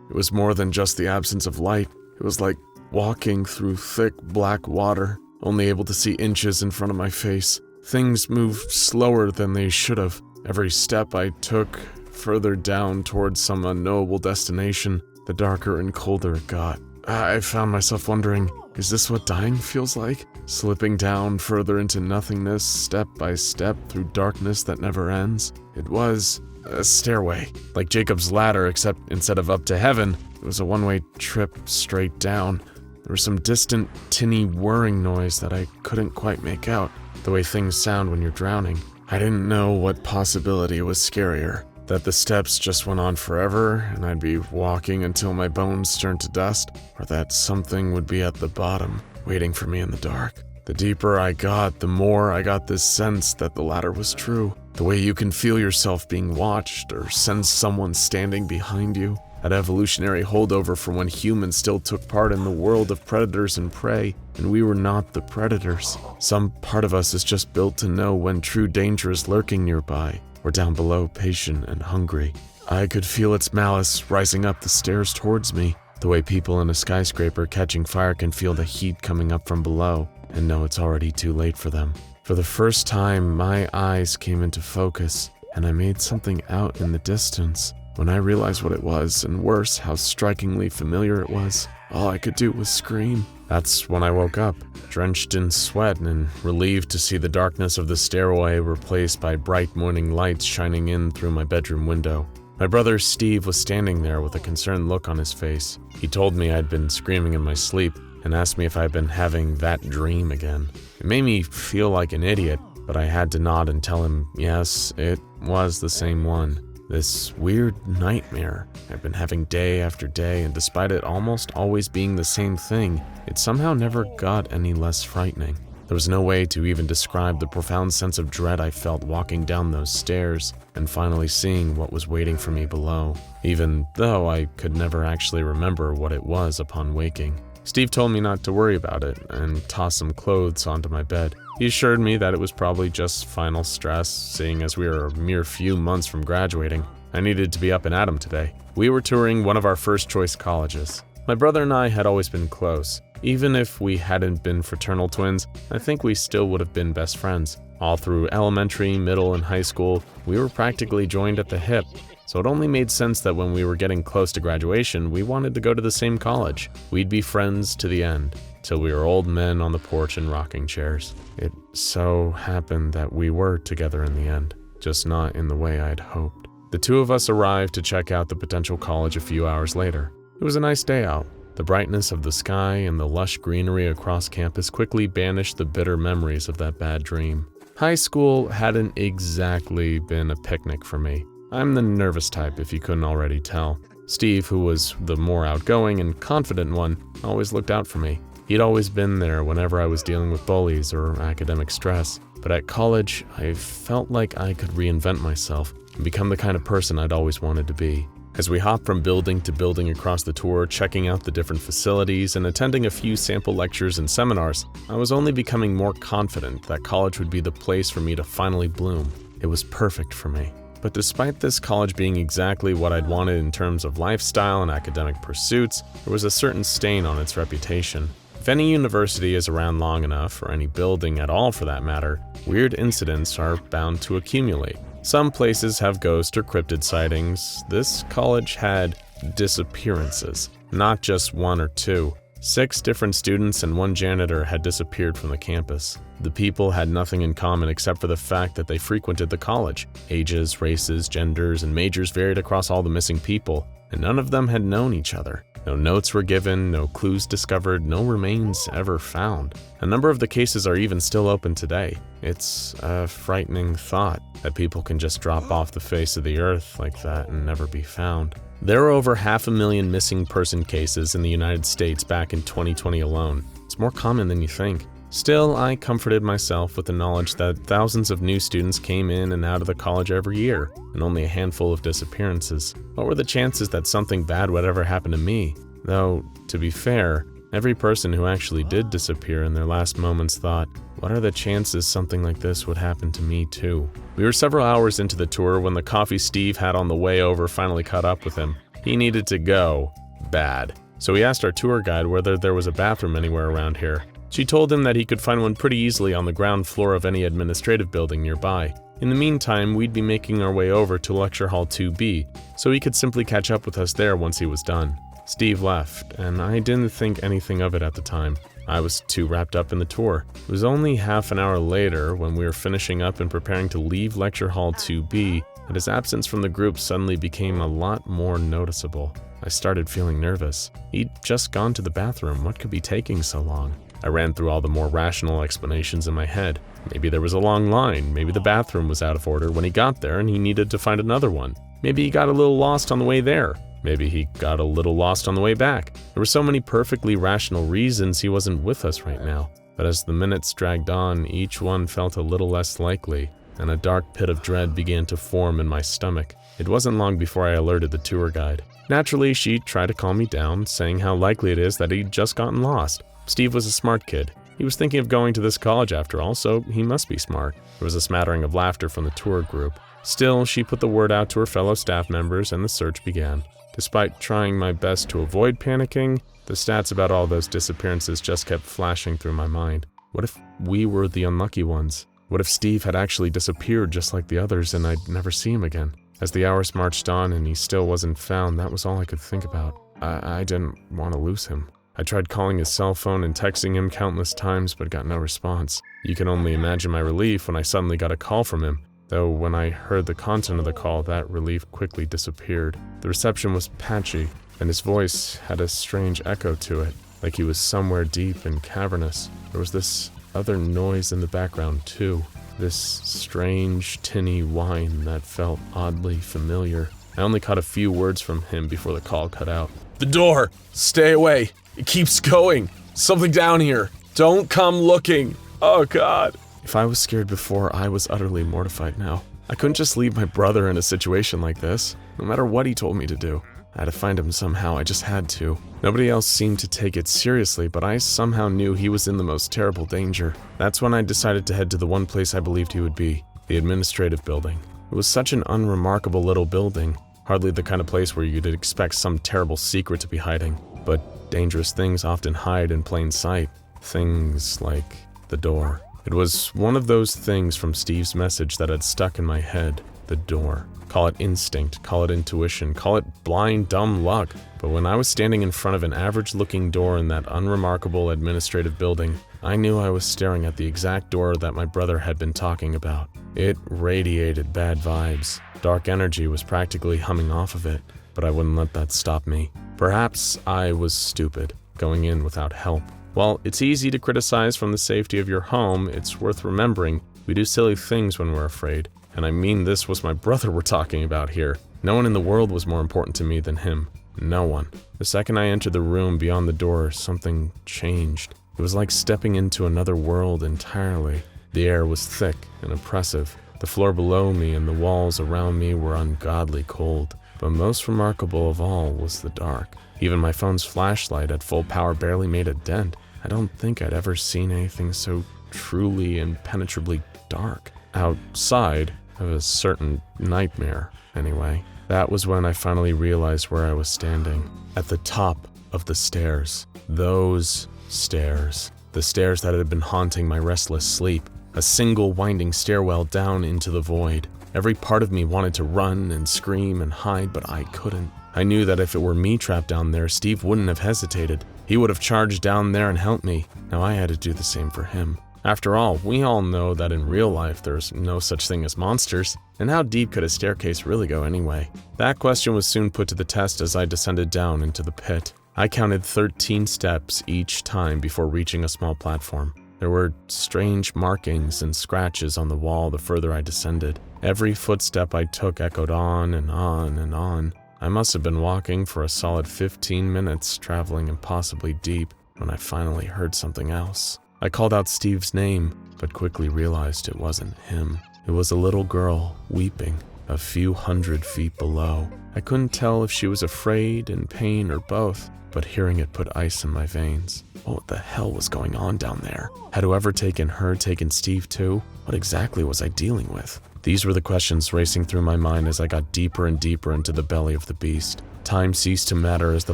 It was more than just the absence of light. It was like walking through thick black water, only able to see inches in front of my face. Things moved slower than they should have. Every step I took further down towards some unknowable destination, the darker and colder it got. I found myself wondering, is this what dying feels like? Slipping down further into nothingness, step by step through darkness that never ends? It was a stairway, like Jacob's ladder, except instead of up to heaven, it was a one-way trip straight down. There was some distant, tinny whirring noise that I couldn't quite make out, the way things sound when you're drowning. I didn't know what possibility was scarier, that the steps just went on forever and I'd be walking until my bones turned to dust, or that something would be at the bottom, waiting for me in the dark. The deeper I got, the more I got this sense that the latter was true. The way you can feel yourself being watched or sense someone standing behind you. that evolutionary holdover from when humans still took part in the world of predators and prey, and we were not the predators. Some part of us is just built to know when true danger is lurking nearby, or down below, patient and hungry. I could feel its malice rising up the stairs towards me, the way people in a skyscraper catching fire can feel the heat coming up from below, and know it's already too late for them. For the first time, my eyes came into focus, and I made something out in the distance. When I realized what it was, and worse, how strikingly familiar it was, all I could do was scream. That's when I woke up, drenched in sweat and relieved to see the darkness of the stairway replaced by bright morning lights shining in through my bedroom window. My brother Steve was standing there with a concerned look on his face. He told me I'd been screaming in my sleep and asked me if I'd been having that dream again. It made me feel like an idiot, but I had to nod and tell him, yes, it was the same one. This weird nightmare I've been having day after day, and despite it almost always being the same thing, it somehow never got any less frightening. There was no way to even describe the profound sense of dread I felt walking down those stairs and finally seeing what was waiting for me below, even though I could never actually remember what it was upon waking. Steve told me not to worry about it and toss some clothes onto my bed. He assured me that it was probably just final stress, seeing as we were a mere few months from graduating. I needed to be up and at 'em today. We were touring one of our first choice colleges. My brother and I had always been close. Even if we hadn't been fraternal twins, I think we still would have been best friends. All through elementary, middle, and high school, we were practically joined at the hip. So it only made sense that when we were getting close to graduation, we wanted to go to the same college. We'd be friends to the end, till we were old men on the porch in rocking chairs. It so happened that we were together in the end, just not in the way I'd hoped. The two of us arrived to check out the potential college a few hours later. It was a nice day out. The brightness of the sky and the lush greenery across campus quickly banished the bitter memories of that bad dream. High school hadn't exactly been a picnic for me. I'm the nervous type, if you couldn't already tell. Steve, who was the more outgoing and confident one, always looked out for me. He'd always been there whenever I was dealing with bullies or academic stress. But at college, I felt like I could reinvent myself and become the kind of person I'd always wanted to be. As we hopped from building to building across the tour, checking out the different facilities and attending a few sample lectures and seminars, I was only becoming more confident that college would be the place for me to finally bloom. It was perfect for me. But despite this college being exactly what I'd wanted in terms of lifestyle and academic pursuits, there was a certain stain on its reputation. If any university is around long enough, or any building at all for that matter, weird incidents are bound to accumulate. Some places have ghost or cryptid sightings. This college had disappearances, not just one or two. 6 different students and 1 janitor had disappeared from the campus. The people had nothing in common except for the fact that they frequented the college. Ages, races, genders, and majors varied across all the missing people, and none of them had known each other. No notes were given, no clues discovered, no remains ever found. A number of the cases are even still open today. It's a frightening thought that people can just drop off the face of the earth like that and never be found. There are over 500,000 missing person cases in the United States back in 2020 alone. It's more common than you think. Still, I comforted myself with the knowledge that thousands of new students came in and out of the college every year, and only a handful of disappearances. What were the chances that something bad would ever happen to me? Though, to be fair, every person who actually did disappear in their last moments thought, what are the chances something like this would happen to me too? We were several hours into the tour when the coffee Steve had on the way over finally caught up with him. He needed to go. Bad. So he asked our tour guide whether there was a bathroom anywhere around here. She told him that he could find one pretty easily on the ground floor of any administrative building nearby. In the meantime, we'd be making our way over to Lecture Hall 2B, so he could simply catch up with us there once he was done. Steve left, and I didn't think anything of it at the time. I was too wrapped up in the tour. It was only half an hour later, when we were finishing up and preparing to leave Lecture Hall 2B, that his absence from the group suddenly became a lot more noticeable. I started feeling nervous. He'd just gone to the bathroom. What could be taking so long? I ran through all the more rational explanations in my head. Maybe there was a long line. Maybe the bathroom was out of order when he got there and he needed to find another one. Maybe he got a little lost on the way there. Maybe he got a little lost on the way back. There were so many perfectly rational reasons he wasn't with us right now. But as the minutes dragged on, each one felt a little less likely, and a dark pit of dread began to form in my stomach. It wasn't long before I alerted the tour guide. Naturally, she tried to calm me down, saying how likely it is that he'd just gotten lost. Steve was a smart kid. He was thinking of going to this college after all, so he must be smart. There was a smattering of laughter from the tour group. Still, she put the word out to her fellow staff members and the search began. Despite trying my best to avoid panicking, the stats about all those disappearances just kept flashing through my mind. What if we were the unlucky ones? What if Steve had actually disappeared just like the others and I'd never see him again? As the hours marched on and he still wasn't found, that was all I could think about. I didn't want to lose him. I tried calling his cell phone and texting him countless times but got no response. You can only imagine my relief when I suddenly got a call from him, though when I heard the content of the call, that relief quickly disappeared. The reception was patchy, and his voice had a strange echo to it, like he was somewhere deep and cavernous. There was this other noise in the background too, this strange tinny whine that felt oddly familiar. I only caught a few words from him before the call cut out. "The door! Stay away! It keeps going! Something down here! Don't come looking! Oh God!" If I was scared before, I was utterly mortified now. I couldn't just leave my brother in a situation like this, no matter what he told me to do. I had to find him somehow, I just had to. Nobody else seemed to take it seriously, but I somehow knew he was in the most terrible danger. That's when I decided to head to the one place I believed he would be, the administrative building. It was such an unremarkable little building, hardly the kind of place where you'd expect some terrible secret to be hiding. But dangerous things often hide in plain sight. Things like the door. It was one of those things from Steve's message that had stuck in my head. The door. Call it instinct, call it intuition, call it blind, dumb luck. But when I was standing in front of an average-looking door in that unremarkable administrative building, I knew I was staring at the exact door that my brother had been talking about. It radiated bad vibes. Dark energy was practically humming off of it, but I wouldn't let that stop me. Perhaps I was stupid, going in without help. While it's easy to criticize from the safety of your home, it's worth remembering we do silly things when we're afraid. And I mean, this was my brother we're talking about here. No one in the world was more important to me than him. No one. The second I entered the room beyond the door, something changed. It was like stepping into another world entirely. The air was thick and oppressive. The floor below me and the walls around me were ungodly cold. But most remarkable of all was the dark. Even my phone's flashlight at full power barely made a dent. I don't think I'd ever seen anything so truly impenetrably dark. Outside of a certain nightmare, anyway. That was when I finally realized where I was standing. At the top of the stairs. Those stairs. The stairs that had been haunting my restless sleep. A single winding stairwell down into the void. Every part of me wanted to run and scream and hide, but I couldn't. I knew that if it were me trapped down there, Steve wouldn't have hesitated. He would have charged down there and helped me. Now I had to do the same for him. After all, we all know that in real life there's no such thing as monsters, and how deep could a staircase really go anyway? That question was soon put to the test as I descended down into the pit. I counted 13 steps each time before reaching a small platform. There were strange markings and scratches on the wall the further I descended. Every footstep I took echoed on and on and on. I must have been walking for a solid 15 minutes, traveling impossibly deep, when I finally heard something else. I called out Steve's name, but quickly realized it wasn't him. It was a little girl, weeping, a few 100 feet below. I couldn't tell if she was afraid, in pain, or both, but hearing it put ice in my veins. What the hell was going on down there? Had whoever taken her taken Steve too? What exactly was I dealing with? These were the questions racing through my mind as I got deeper and deeper into the belly of the beast. Time ceased to matter as the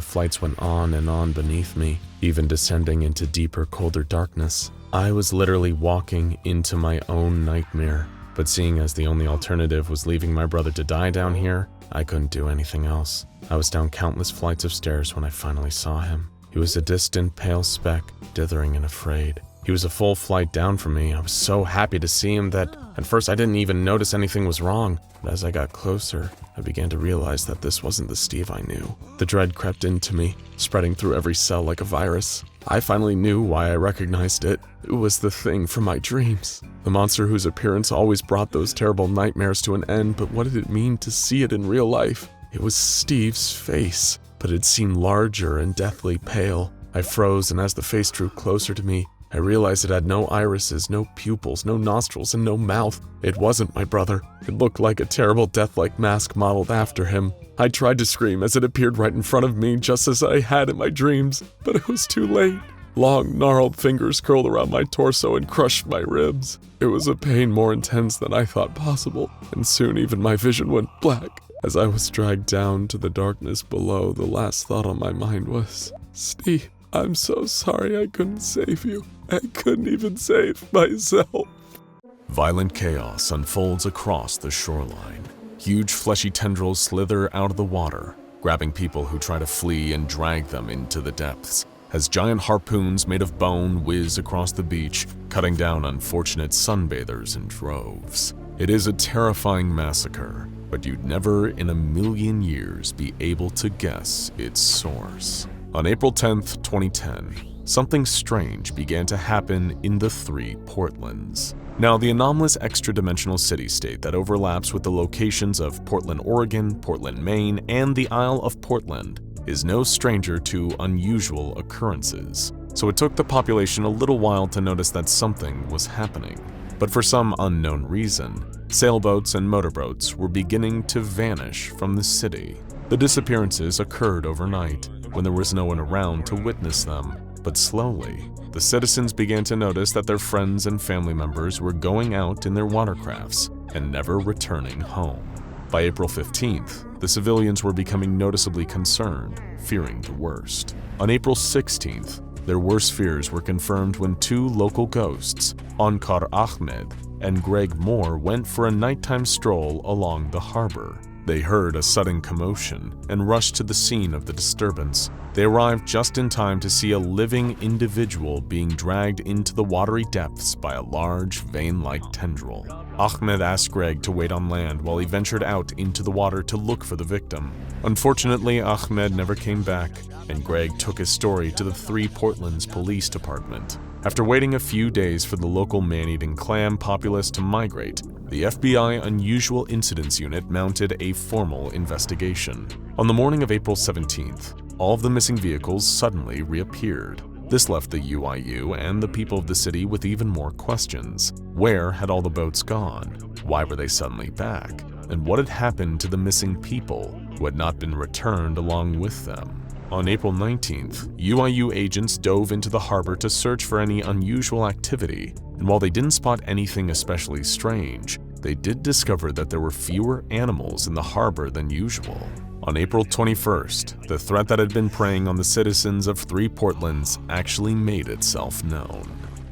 flights went on and on beneath me, even descending into deeper, colder darkness. I was literally walking into my own nightmare, but seeing as the only alternative was leaving my brother to die down here, I couldn't do anything else. I was down countless flights of stairs when I finally saw him. He was a distant, pale speck, dithering and afraid. He was a full flight down from me. I was so happy to see him that at first I didn't even notice anything was wrong. But as I got closer, I began to realize that this wasn't the Steve I knew. The dread crept into me, spreading through every cell like a virus. I finally knew why I recognized it. It was the thing from my dreams. The monster whose appearance always brought those terrible nightmares to an end, but what did it mean to see it in real life? It was Steve's face, but it seemed larger and deathly pale. I froze, and as the face drew closer to me, I realized it had no irises, no pupils, no nostrils, and no mouth. It wasn't my brother. It looked like a terrible death-like mask modeled after him. I tried to scream as it appeared right in front of me, just as I had in my dreams, but it was too late. Long, gnarled fingers curled around my torso and crushed my ribs. It was a pain more intense than I thought possible, and soon even my vision went black. As I was dragged down to the darkness below, the last thought on my mind was, "Steve, I'm so sorry I couldn't save you. I couldn't even save myself." Violent chaos unfolds across the shoreline. Huge fleshy tendrils slither out of the water, grabbing people who try to flee and drag them into the depths, as giant harpoons made of bone whiz across the beach, cutting down unfortunate sunbathers in droves. It is a terrifying massacre, but you'd never in a million years be able to guess its source. On April 10th, 2010, something strange began to happen in the three Portlands. Now, the anomalous extra-dimensional city-state that overlaps with the locations of Portland, Oregon, Portland, Maine, and the Isle of Portland is no stranger to unusual occurrences, so it took the population a little while to notice that something was happening. But for some unknown reason, sailboats and motorboats were beginning to vanish from the city. The disappearances occurred overnight, when there was no one around to witness them, but slowly, the citizens began to notice that their friends and family members were going out in their watercrafts and never returning home. By April 15th, the civilians were becoming noticeably concerned, fearing the worst. On April 16th, their worst fears were confirmed when two local ghosts, Ankar Ahmed and Greg Moore, went for a nighttime stroll along the harbor. They heard a sudden commotion and rushed to the scene of the disturbance. They arrived just in time to see a living individual being dragged into the watery depths by a large, vein-like tendril. Ahmed asked Greg to wait on land while he ventured out into the water to look for the victim. Unfortunately, Ahmed never came back, and Greg took his story to the Three Portlands Police Department. After waiting a few days for the local man-eating clam populace to migrate, the FBI Unusual Incidents Unit mounted a formal investigation. On the morning of April 17th, all of the missing vehicles suddenly reappeared. This left the UIU and the people of the city with even more questions. Where had all the boats gone? Why were they suddenly back? And what had happened to the missing people who had not been returned along with them? On April 19th, UIU agents dove into the harbor to search for any unusual activity, and while they didn't spot anything especially strange, they did discover that there were fewer animals in the harbor than usual. On April 21st, the threat that had been preying on the citizens of Three Portlands actually made itself known.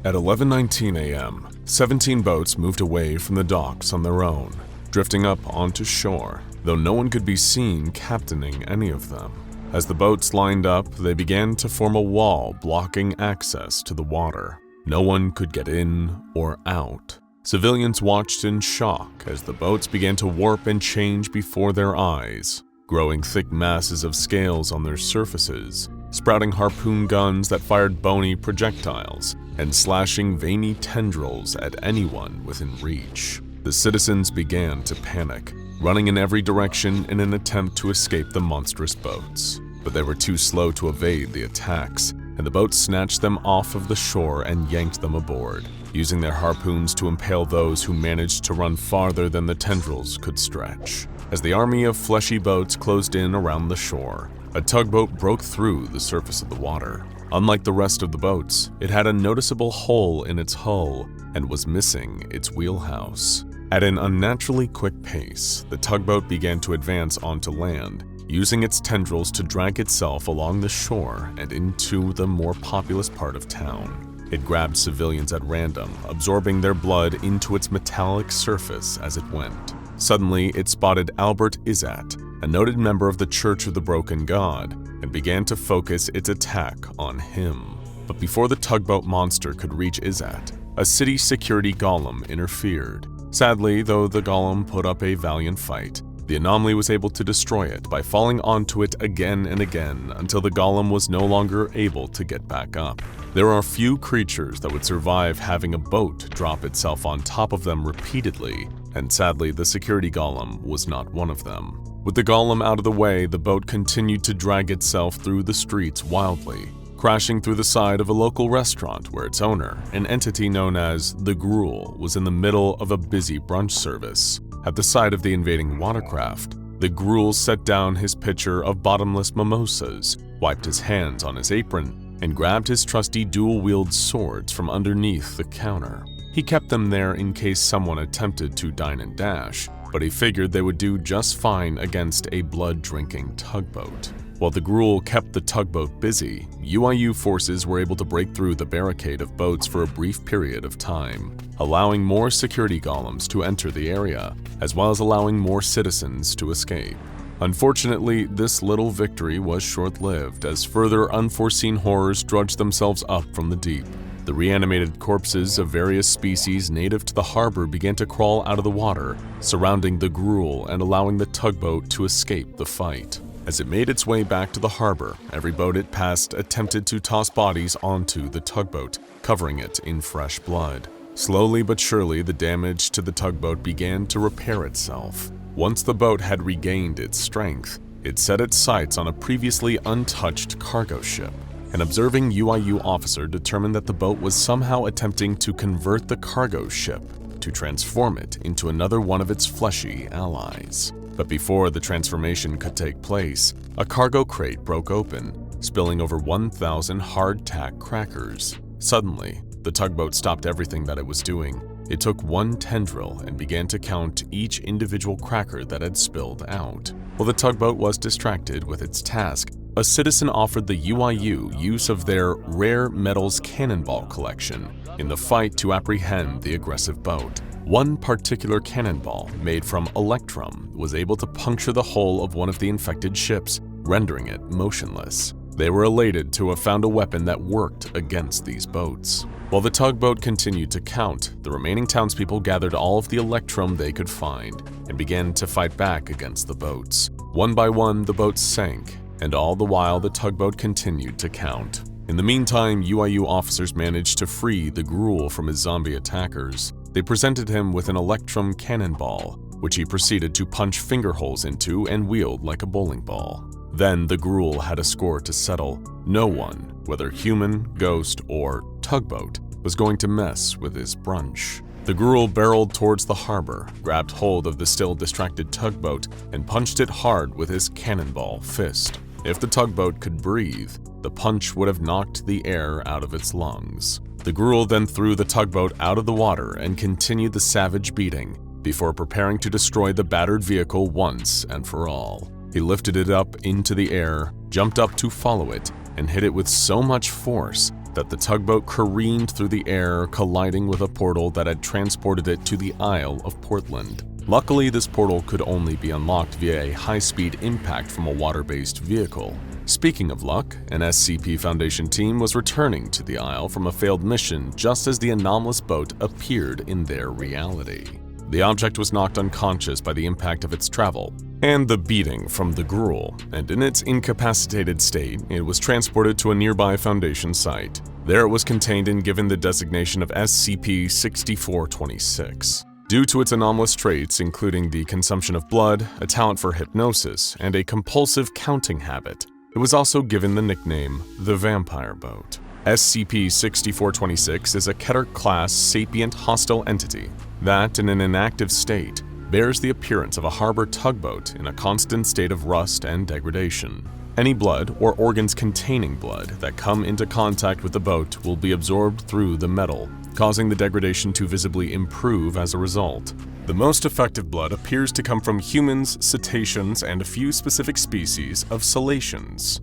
At 11:19 a.m., 17 boats moved away from the docks on their own, drifting up onto shore, though no one could be seen captaining any of them. As the boats lined up, they began to form a wall blocking access to the water. No one could get in or out. Civilians watched in shock as the boats began to warp and change before their eyes, growing thick masses of scales on their surfaces, sprouting harpoon guns that fired bony projectiles, and slashing veiny tendrils at anyone within reach. The citizens began to panic, running in every direction in an attempt to escape the monstrous boats. But they were too slow to evade the attacks, and the boats snatched them off of the shore and yanked them aboard, using their harpoons to impale those who managed to run farther than the tendrils could stretch. As the army of fleshy boats closed in around the shore, a tugboat broke through the surface of the water. Unlike the rest of the boats, it had a noticeable hole in its hull and was missing its wheelhouse. At an unnaturally quick pace, the tugboat began to advance onto land, using its tendrils to drag itself along the shore and into the more populous part of town. It grabbed civilians at random, absorbing their blood into its metallic surface as it went. Suddenly, it spotted Albert Izzat, a noted member of the Church of the Broken God, and began to focus its attack on him. But before the tugboat monster could reach Izzat, a city security golem interfered. Sadly, though the golem put up a valiant fight, the anomaly was able to destroy it by falling onto it again and again until the golem was no longer able to get back up. There are few creatures that would survive having a boat drop itself on top of them repeatedly, and sadly the security golem was not one of them. With the golem out of the way, the boat continued to drag itself through the streets wildly, crashing through the side of a local restaurant where its owner, an entity known as the Gruel, was in the middle of a busy brunch service. At the sight of the invading watercraft, the Gruel set down his pitcher of bottomless mimosas, wiped his hands on his apron, and grabbed his trusty dual-wield swords from underneath the counter. He kept them there in case someone attempted to dine and dash, but he figured they would do just fine against a blood-drinking tugboat. While the Gruel kept the tugboat busy, UIU forces were able to break through the barricade of boats for a brief period of time, allowing more security golems to enter the area, as well as allowing more citizens to escape. Unfortunately, this little victory was short-lived as further unforeseen horrors drudged themselves up from the deep. The reanimated corpses of various species native to the harbor began to crawl out of the water, surrounding the Gruel and allowing the tugboat to escape the fight. As it made its way back to the harbor, every boat it passed attempted to toss bodies onto the tugboat, covering it in fresh blood. Slowly but surely, the damage to the tugboat began to repair itself. Once the boat had regained its strength, it set its sights on a previously untouched cargo ship. An observing UIU officer determined that the boat was somehow attempting to convert the cargo ship to transform it into another one of its fleshy allies. But before the transformation could take place, a cargo crate broke open, spilling over 1,000 hardtack crackers. Suddenly, the tugboat stopped everything that it was doing. It took one tendril and began to count each individual cracker that had spilled out. While the tugboat was distracted with its task, a citizen offered the UIU use of their rare metals cannonball collection in the fight to apprehend the aggressive boat. One particular cannonball, made from electrum, was able to puncture the hull of one of the infected ships, rendering it motionless. They were elated to have found a weapon that worked against these boats. While the tugboat continued to count, the remaining townspeople gathered all of the electrum they could find and began to fight back against the boats. One by one, the boats sank, and all the while the tugboat continued to count. In the meantime, UIU officers managed to free the Gruel from his zombie attackers. They presented him with an electrum cannonball, which he proceeded to punch finger holes into and wield like a bowling ball. Then the Gruel had a score to settle. No one, whether human, ghost, or tugboat, was going to mess with his brunch. The Gruel barreled towards the harbor, grabbed hold of the still distracted tugboat, and punched it hard with his cannonball fist. If the tugboat could breathe, the punch would have knocked the air out of its lungs. The Gruel then threw the tugboat out of the water and continued the savage beating before preparing to destroy the battered vehicle once and for all. He lifted it up into the air, jumped up to follow it, and hit it with so much force that the tugboat careened through the air, colliding with a portal that had transported it to the Isle of Portland. Luckily, this portal could only be unlocked via a high-speed impact from a water-based vehicle. Speaking of luck, an SCP Foundation team was returning to the Isle from a failed mission just as the anomalous boat appeared in their reality. The object was knocked unconscious by the impact of its travel and the beating from the Gruel, and in its incapacitated state, it was transported to a nearby Foundation site. There it was contained and given the designation of SCP-6426. Due to its anomalous traits, including the consumption of blood, a talent for hypnosis, and a compulsive counting habit, it was also given the nickname the Vampire Boat. SCP-6426 is a Keter-class sapient hostile entity that, in an inactive state, bears the appearance of a harbor tugboat in a constant state of rust and degradation. Any blood or organs containing blood that come into contact with the boat will be absorbed through the metal, causing the degradation to visibly improve as a result. The most effective blood appears to come from humans, cetaceans, and a few specific species of cetaceans.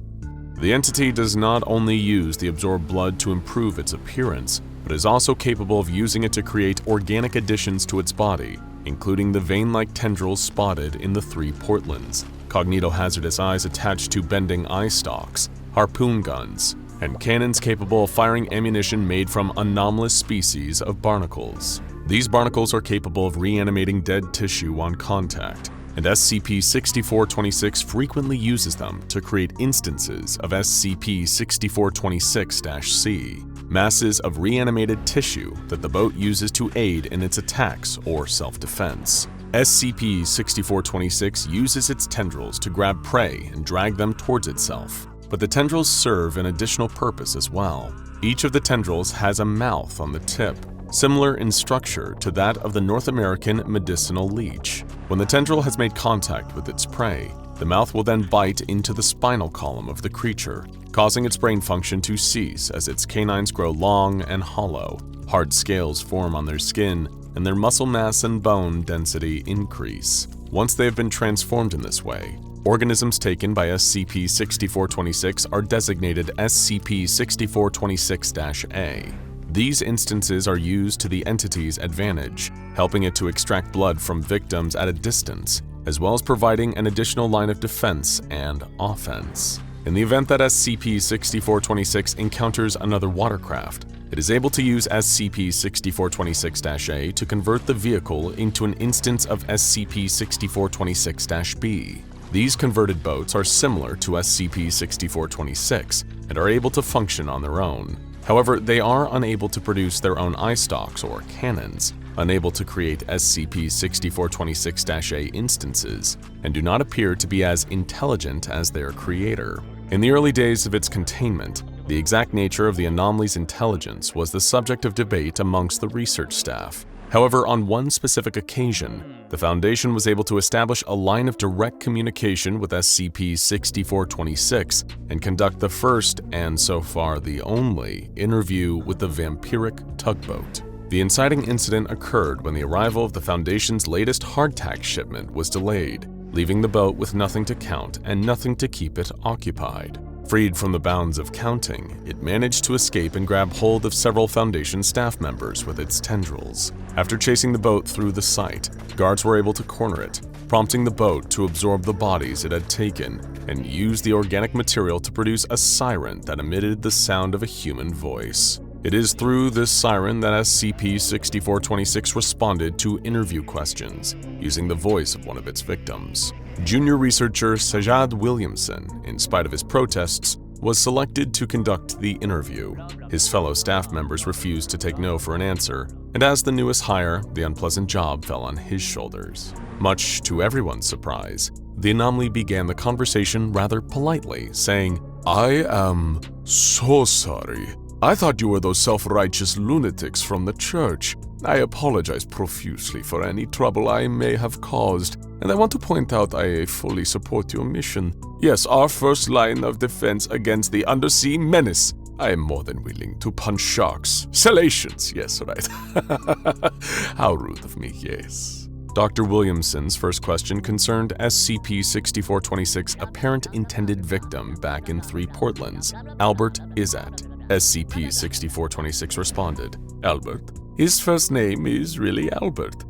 The entity does not only use the absorbed blood to improve its appearance, but is also capable of using it to create organic additions to its body, including the vein-like tendrils spotted in the 3 Portlands, cognitohazardous eyes attached to bending eye stalks, harpoon guns, and cannons capable of firing ammunition made from anomalous species of barnacles. These barnacles are capable of reanimating dead tissue on contact, and SCP-6426 frequently uses them to create instances of SCP-6426-C, masses of reanimated tissue that the boat uses to aid in its attacks or self-defense. SCP-6426 uses its tendrils to grab prey and drag them towards itself. but the tendrils serve an additional purpose as well. Each of the tendrils has a mouth on the tip, similar in structure to that of the North American medicinal leech. When the tendril has made contact with its prey, the mouth will then bite into the spinal column of the creature, causing its brain function to cease as its canines grow long and hollow. Hard scales form on their skin, and their muscle mass and bone density increase. Once they have been transformed in this way, organisms taken by SCP-6426 are designated SCP-6426-A. These instances are used to the entity's advantage, helping it to extract blood from victims at a distance, as well as providing an additional line of defense and offense. In the event that SCP-6426 encounters another watercraft, it is able to use SCP-6426-A to convert the vehicle into an instance of SCP-6426-B. These converted boats are similar to SCP-6426 and are able to function on their own. However, they are unable to produce their own eye stalks or cannons, unable to create SCP-6426-A instances, and do not appear to be as intelligent as their creator. In the early days of its containment, the exact nature of the anomaly's intelligence was the subject of debate amongst the research staff. However, on one specific occasion, the Foundation was able to establish a line of direct communication with SCP-6426 and conduct the first, and so far the only, interview with the vampiric tugboat. The inciting incident occurred when the arrival of the Foundation's latest hardtack shipment was delayed, leaving the boat with nothing to count and nothing to keep it occupied. Freed from the bounds of counting, it managed to escape and grab hold of several Foundation staff members with its tendrils. After chasing the boat through the site, guards were able to corner it, prompting the boat to absorb the bodies it had taken and use the organic material to produce a siren that emitted the sound of a human voice. It is through this siren that SCP-6426 responded to interview questions, using the voice of one of its victims. Junior researcher Sajad Williamson, in spite of his protests, was selected to conduct the interview. His fellow staff members refused to take no for an answer, and as the newest hire, the unpleasant job fell on his shoulders. Much to everyone's surprise, the anomaly began the conversation rather politely, saying, "I am so sorry. I thought you were those self-righteous lunatics from the church. I apologize profusely for any trouble I may have caused, and I want to point out I fully support your mission. Yes, our first line of defense against the undersea menace. I am more than willing to punch sharks. Salacious, yes, right. How rude of me, yes." Dr. Williamson's first question concerned SCP-6426's apparent intended victim back in 3 Portlands, Albert Izzat. SCP-6426 responded, "Albert? His first name is really Albert."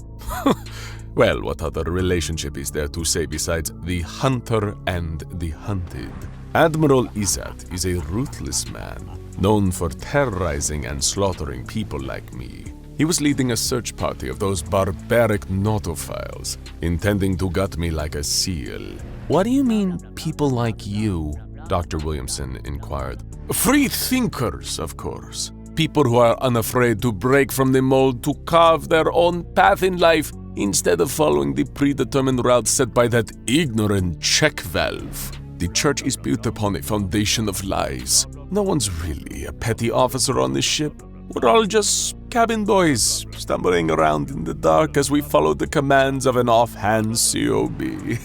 "Well, what other relationship is there to say besides the hunter and the hunted? Admiral Izzat is a ruthless man, known for terrorizing and slaughtering people like me. He was leading a search party of those barbaric notophiles, intending to gut me like a seal." "What do you mean, people like you?" Dr. Williamson inquired. "Free thinkers, of course. People who are unafraid to break from the mold to carve their own path in life instead of following the predetermined route set by that ignorant check valve. The church is built upon a foundation of lies. No one's really a petty officer on this ship. We're all just cabin boys, stumbling around in the dark as we follow the commands of an offhand COB.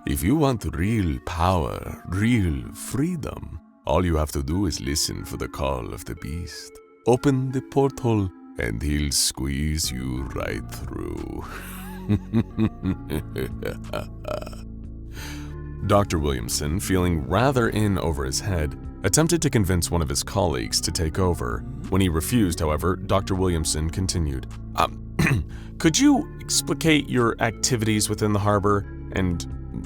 If you want real power, real freedom, all you have to do is listen for the call of the beast. Open the porthole, and he'll squeeze you right through." Dr. Williamson, feeling rather in over his head, attempted to convince one of his colleagues to take over. When he refused, however, Dr. Williamson continued, "Could you explicate your activities within the harbor and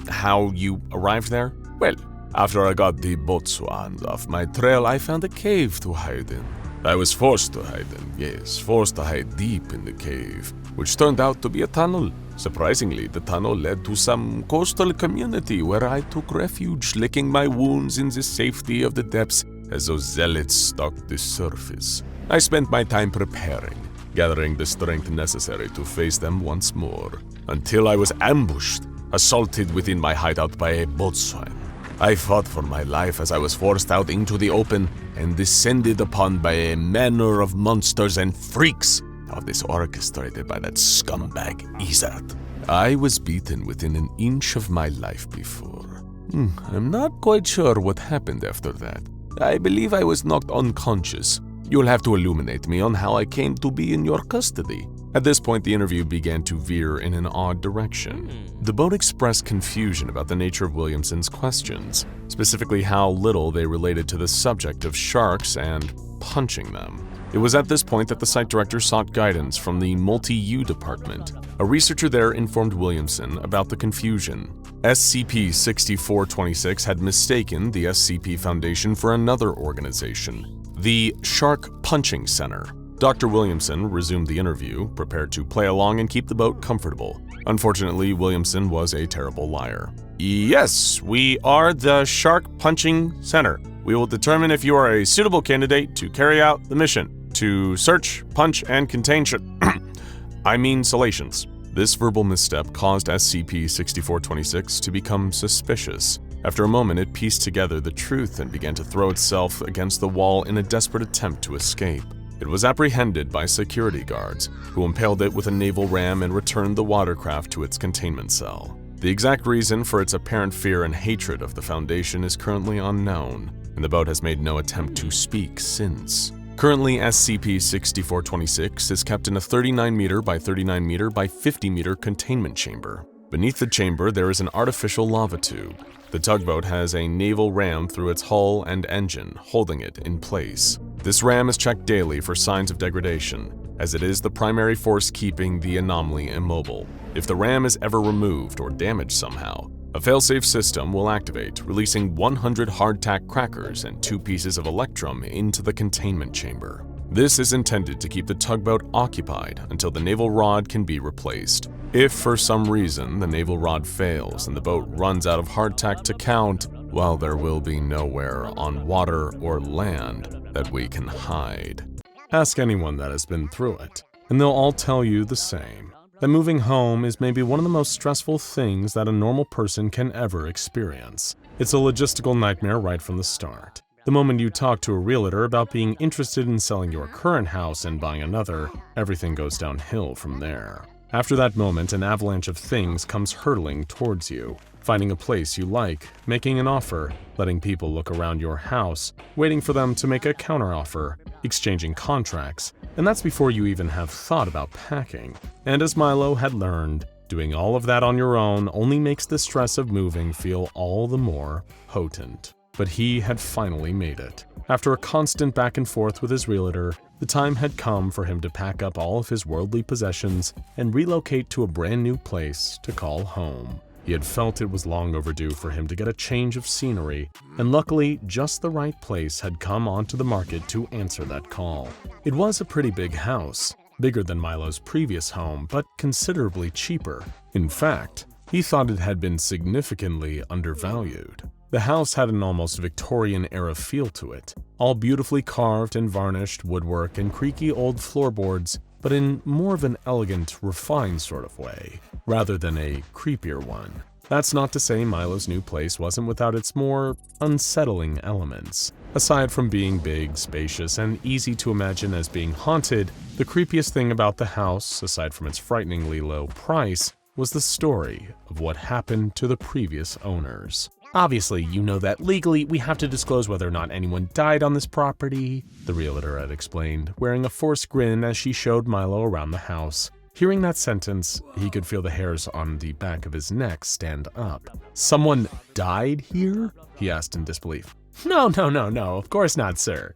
how you arrived there?" "Well, after I got the boatswains off my trail, I found a cave to hide in. I was forced to hide in, yes, forced to hide deep in the cave, which turned out to be a tunnel. Surprisingly, the tunnel led to some coastal community where I took refuge, licking my wounds in the safety of the depths as those zealots stalked the surface. I spent my time preparing, gathering the strength necessary to face them once more, until I was ambushed assaulted within my hideout by a boatswain. I fought for my life as I was forced out into the open and descended upon by a manner of monsters and freaks. All this orchestrated by that scumbag Izzard. I was beaten within an inch of my life before. I'm not quite sure what happened after that. I believe I was knocked unconscious. You'll have to illuminate me on how I came to be in your custody. At this point, the interview began to veer in an odd direction. The boat expressed confusion about the nature of Williamson's questions, specifically how little they related to the subject of sharks and punching them. It was at this point that the site director sought guidance from the Multi-U department. A researcher there informed Williamson about the confusion. SCP-6426 had mistaken the SCP Foundation for another organization, the Shark Punching Center. Dr. Williamson resumed the interview, prepared to play along and keep the boat comfortable. Unfortunately, Williamson was a terrible liar. Yes, we are the Shark Punching Center. We will determine if you are a suitable candidate to carry out the mission to search, punch, and contain salations. This verbal misstep caused SCP-6426 to become suspicious. After a moment, it pieced together the truth and began to throw itself against the wall in a desperate attempt to escape. It was apprehended by security guards, who impaled it with a naval ram and returned the watercraft to its containment cell. The exact reason for its apparent fear and hatred of the Foundation is currently unknown, and the boat has made no attempt to speak since. Currently, SCP-6426 is kept in a 39-meter by 39-meter by 50-meter containment chamber. Beneath the chamber, there is an artificial lava tube. The tugboat has a naval ram through its hull and engine, holding it in place. This ram is checked daily for signs of degradation, as it is the primary force keeping the anomaly immobile. If the ram is ever removed or damaged somehow, a failsafe system will activate, releasing 100 hardtack crackers and 2 pieces of electrum into the containment chamber. This is intended to keep the tugboat occupied until the naval rod can be replaced. If for some reason the naval rod fails and the boat runs out of hardtack to count, well, there will be nowhere on water or land that we can hide. Ask anyone that has been through it, and they'll all tell you the same. That moving home is maybe one of the most stressful things that a normal person can ever experience. It's a logistical nightmare right from the start. The moment you talk to a realtor about being interested in selling your current house and buying another, everything goes downhill from there. After that moment, an avalanche of things comes hurtling towards you. Finding a place you like, making an offer, letting people look around your house, waiting for them to make a counteroffer, exchanging contracts, and that's before you even have thought about packing. And as Milo had learned, doing all of that on your own only makes the stress of moving feel all the more potent. But he had finally made it. After a constant back and forth with his realtor, the time had come for him to pack up all of his worldly possessions and relocate to a brand new place to call home. He had felt it was long overdue for him to get a change of scenery, and luckily, just the right place had come onto the market to answer that call. It was a pretty big house, bigger than Milo's previous home, but considerably cheaper. In fact, he thought it had been significantly undervalued. The house had an almost Victorian-era feel to it, all beautifully carved and varnished woodwork and creaky old floorboards, but in more of an elegant, refined sort of way, rather than a creepier one. That's not to say Milo's new place wasn't without its more unsettling elements. Aside from being big, spacious, and easy to imagine as being haunted, the creepiest thing about the house, aside from its frighteningly low price, was the story of what happened to the previous owners. Obviously, you know that legally we have to disclose whether or not anyone died on this property, the realtor had explained, wearing a forced grin as she showed Milo around the house. Hearing that sentence, he could feel the hairs on the back of his neck stand up. Someone died here? He asked in disbelief. No, of course not, sir.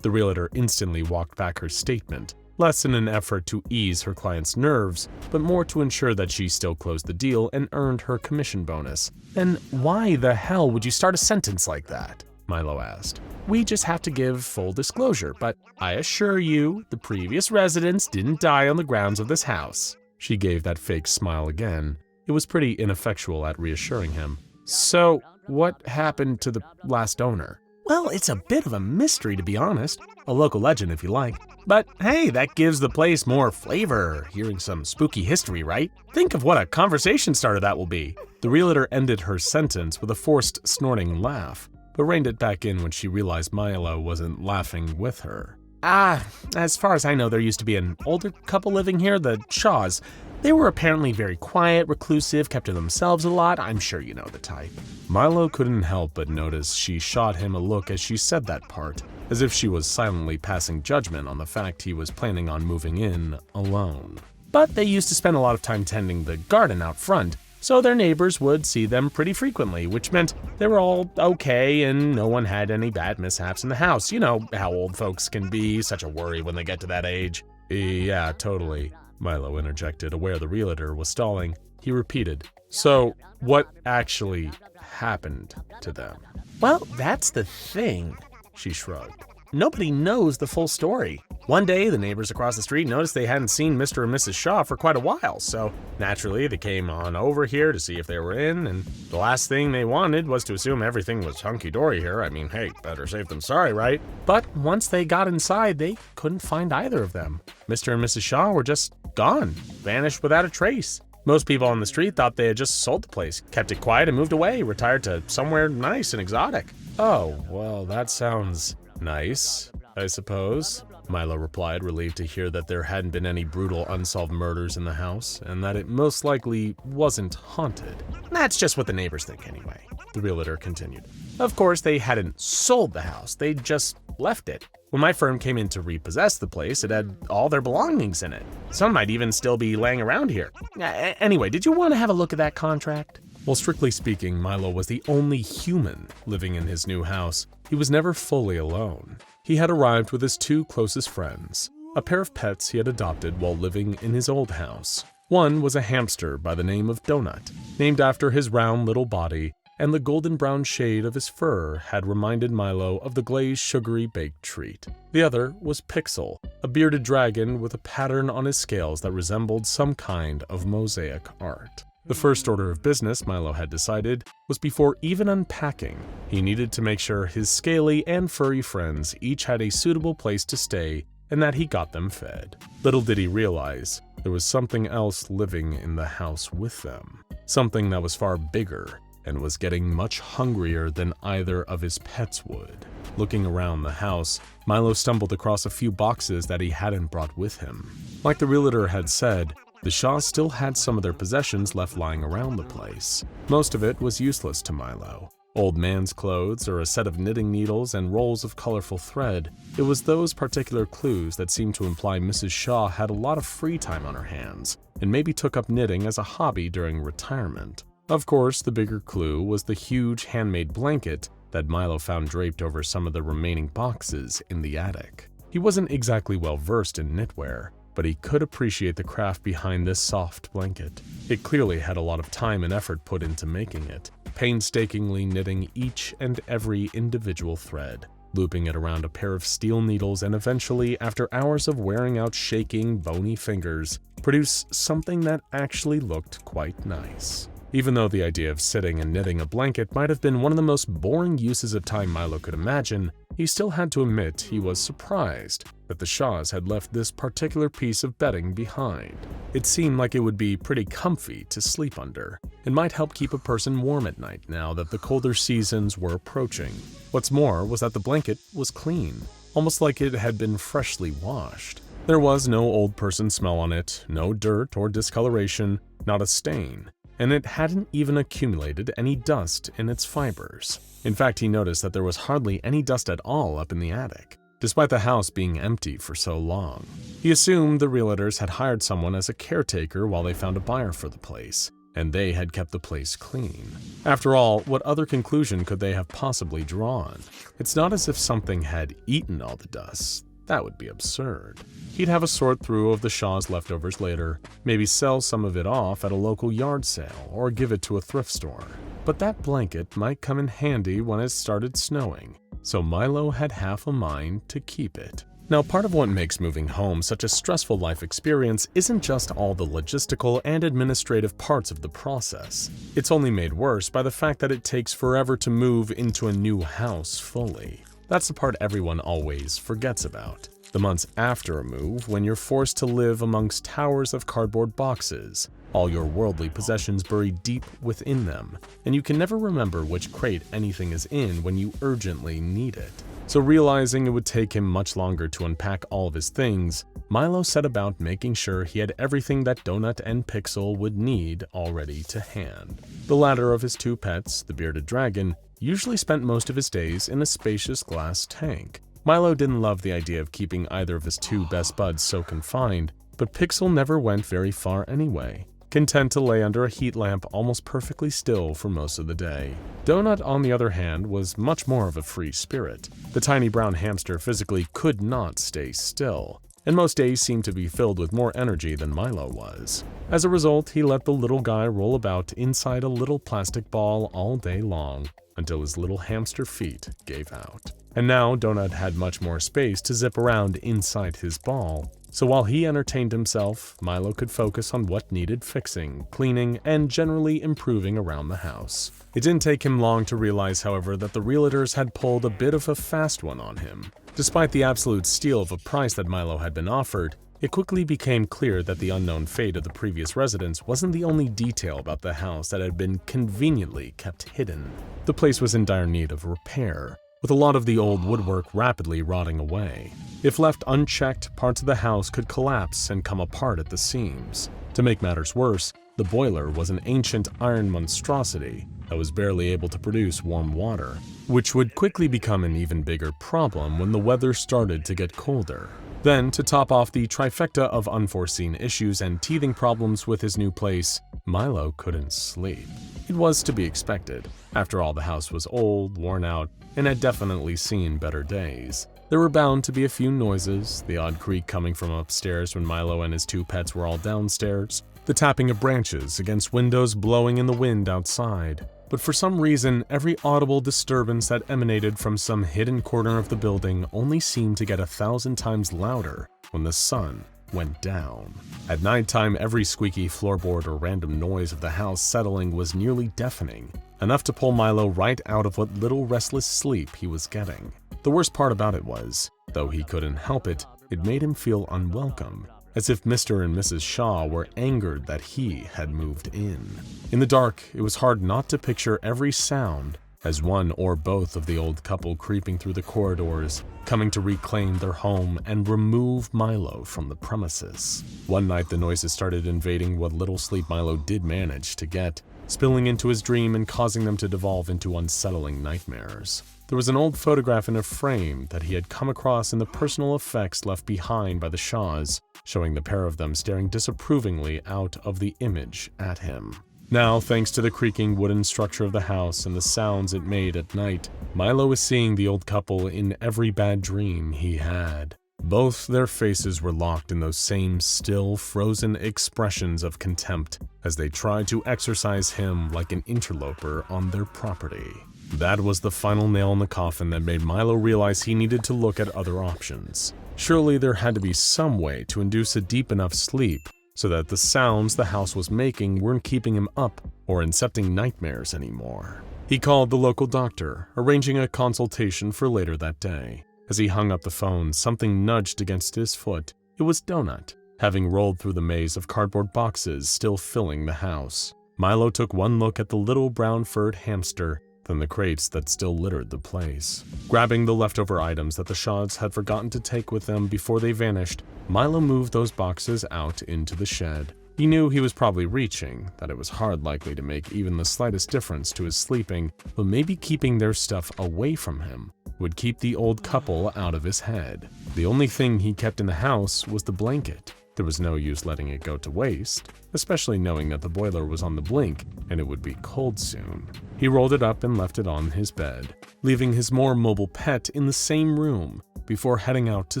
The realtor instantly walked back her statement, less in an effort to ease her client's nerves, but more to ensure that she still closed the deal and earned her commission bonus. Then why the hell would you start a sentence like that? Milo asked. We just have to give full disclosure, but I assure you, the previous residents didn't die on the grounds of this house. She gave that fake smile again. It was pretty ineffectual at reassuring him. So, what happened to the last owner? Well, it's a bit of a mystery, to be honest. A local legend, if you like. But hey, that gives the place more flavor, hearing some spooky history, right? Think of what a conversation starter that will be. The realtor ended her sentence with a forced snorting laugh, but reined it back in when she realized Milo wasn't laughing with her. As far as I know, there used to be an older couple living here, the Shaws. They were apparently very quiet, reclusive, kept to themselves a lot. I'm sure you know the type. Milo couldn't help but notice she shot him a look as she said that part, as if she was silently passing judgment on the fact he was planning on moving in alone. But they used to spend a lot of time tending the garden out front, so their neighbors would see them pretty frequently, which meant they were all okay and no one had any bad mishaps in the house. You know how old folks can be, such a worry when they get to that age. Yeah, totally, Milo interjected, aware the realtor was stalling. He repeated, "So, what actually happened to them?" "Well, that's the thing," she shrugged. "Nobody knows the full story. One day, the neighbors across the street noticed they hadn't seen Mr. and Mrs. Shaw for quite a while, so naturally they came on over here to see if they were in, and the last thing they wanted was to assume everything was hunky-dory here. I mean, hey, better safe than sorry, right? But once they got inside, they couldn't find either of them. Mr. and Mrs. Shaw were just gone, vanished without a trace. Most people on the street thought they had just sold the place, kept it quiet and moved away, retired to somewhere nice and exotic." "Oh, well, that sounds nice, I suppose," Milo replied, relieved to hear that there hadn't been any brutal unsolved murders in the house, and that it most likely wasn't haunted. "That's just what the neighbors think anyway," the realtor continued. "Of course, they hadn't sold the house, they'd just left it. When my firm came in to repossess the place, it had all their belongings in it. Some might even still be laying around here. Anyway, did you want to have a look at that contract?" Well, strictly speaking, Milo was the only human living in his new house. He was never fully alone. He had arrived with his two closest friends, a pair of pets he had adopted while living in his old house. One was a hamster by the name of Donut, named after his round little body, and the golden brown shade of his fur had reminded Milo of the glazed sugary baked treat. The other was Pixel, a bearded dragon with a pattern on his scales that resembled some kind of mosaic art. The first order of business, Milo had decided, was before even unpacking, he needed to make sure his scaly and furry friends each had a suitable place to stay and that he got them fed. Little did he realize, there was something else living in the house with them. Something that was far bigger and was getting much hungrier than either of his pets would. Looking around the house, Milo stumbled across a few boxes that he hadn't brought with him. Like the realtor had said, the Shaws still had some of their possessions left lying around the place. Most of it was useless to Milo. Old man's clothes or a set of knitting needles and rolls of colorful thread. It was those particular clues that seemed to imply Mrs. Shaw had a lot of free time on her hands and maybe took up knitting as a hobby during retirement. Of course, the bigger clue was the huge handmade blanket that Milo found draped over some of the remaining boxes in the attic. He wasn't exactly well versed in knitwear, but he could appreciate the craft behind this soft blanket. It clearly had a lot of time and effort put into making it, painstakingly knitting each and every individual thread, looping it around a pair of steel needles, and eventually, after hours of wearing out shaking, bony fingers, produce something that actually looked quite nice. Even though the idea of sitting and knitting a blanket might have been one of the most boring uses of time Milo could imagine, he still had to admit he was surprised that the Shaws had left this particular piece of bedding behind. It seemed like it would be pretty comfy to sleep under, and might help keep a person warm at night now that the colder seasons were approaching. What's more was that the blanket was clean, almost like it had been freshly washed. There was no old person smell on it, no dirt or discoloration, not a stain, and it hadn't even accumulated any dust in its fibers. In fact, he noticed that there was hardly any dust at all up in the attic, despite the house being empty for so long. He assumed the realtors had hired someone as a caretaker while they found a buyer for the place, and they had kept the place clean. After all, what other conclusion could they have possibly drawn? It's not as if something had eaten all the dust. That would be absurd. He'd have a sort through of the Shaw's leftovers later, maybe sell some of it off at a local yard sale or give it to a thrift store. But that blanket might come in handy when it started snowing, so Milo had half a mind to keep it. Now, part of what makes moving home such a stressful life experience isn't just all the logistical and administrative parts of the process. It's only made worse by the fact that it takes forever to move into a new house fully. That's the part everyone always forgets about. The months after a move, when you're forced to live amongst towers of cardboard boxes, all your worldly possessions buried deep within them, and you can never remember which crate anything is in when you urgently need it. So realizing it would take him much longer to unpack all of his things, Milo set about making sure he had everything that Donut and Pixel would need already to hand. The latter of his two pets, the bearded dragon, usually spent most of his days in a spacious glass tank. Milo didn't love the idea of keeping either of his two best buds so confined, but Pixel never went very far anyway, content to lay under a heat lamp almost perfectly still for most of the day. Donut, on the other hand, was much more of a free spirit. The tiny brown hamster physically could not stay still, and most days seemed to be filled with more energy than Milo was. As a result, he let the little guy roll about inside a little plastic ball all day long, until his little hamster feet gave out. And now Donut had much more space to zip around inside his ball, so while he entertained himself, Milo could focus on what needed fixing, cleaning, and generally improving around the house. It didn't take him long to realize, however, that the realtors had pulled a bit of a fast one on him. Despite the absolute steal of a price that Milo had been offered, it quickly became clear that the unknown fate of the previous residents wasn't the only detail about the house that had been conveniently kept hidden. The place was in dire need of repair, with a lot of the old woodwork rapidly rotting away. If left unchecked, parts of the house could collapse and come apart at the seams. To make matters worse, the boiler was an ancient iron monstrosity that was barely able to produce warm water, which would quickly become an even bigger problem when the weather started to get colder. Then, to top off the trifecta of unforeseen issues and teething problems with his new place, Milo couldn't sleep. It was to be expected. After all, the house was old, worn out, and had definitely seen better days. There were bound to be a few noises, the odd creak coming from upstairs when Milo and his two pets were all downstairs, the tapping of branches against windows blowing in the wind outside. But for some reason, every audible disturbance that emanated from some hidden corner of the building only seemed to get 1,000 times louder when the sun went down. At nighttime, every squeaky floorboard or random noise of the house settling was nearly deafening, enough to pull Milo right out of what little restless sleep he was getting. The worst part about it was, though he couldn't help it, it made him feel unwelcome, as if Mr. and Mrs. Shaw were angered that he had moved in. In the dark, it was hard not to picture every sound as one or both of the old couple creeping through the corridors, coming to reclaim their home and remove Milo from the premises. One night, the noises started invading what little sleep Milo did manage to get, spilling into his dream and causing them to devolve into unsettling nightmares. There was an old photograph in a frame that he had come across in the personal effects left behind by the Shaws, showing the pair of them staring disapprovingly out of the image at him. Now, thanks to the creaking wooden structure of the house and the sounds it made at night, Milo was seeing the old couple in every bad dream he had. Both their faces were locked in those same still, frozen expressions of contempt as they tried to exorcise him like an interloper on their property. That was the final nail in the coffin that made Milo realize he needed to look at other options. Surely there had to be some way to induce a deep enough sleep so that the sounds the house was making weren't keeping him up or incepting nightmares anymore. He called the local doctor, arranging a consultation for later that day. As he hung up the phone, something nudged against his foot. It was Donut, having rolled through the maze of cardboard boxes still filling the house. Milo took one look at the little brown furred hamster, then the crates that still littered the place. Grabbing the leftover items that the Shaws had forgotten to take with them before they vanished, Milo moved those boxes out into the shed. He knew he was probably reaching, that it was hardly likely to make even the slightest difference to his sleeping, but maybe keeping their stuff away from him would keep the old couple out of his head. The only thing he kept in the house was the blanket. There was no use letting it go to waste, especially knowing that the boiler was on the blink and it would be cold soon. He rolled it up and left it on his bed, leaving his more mobile pet in the same room before heading out to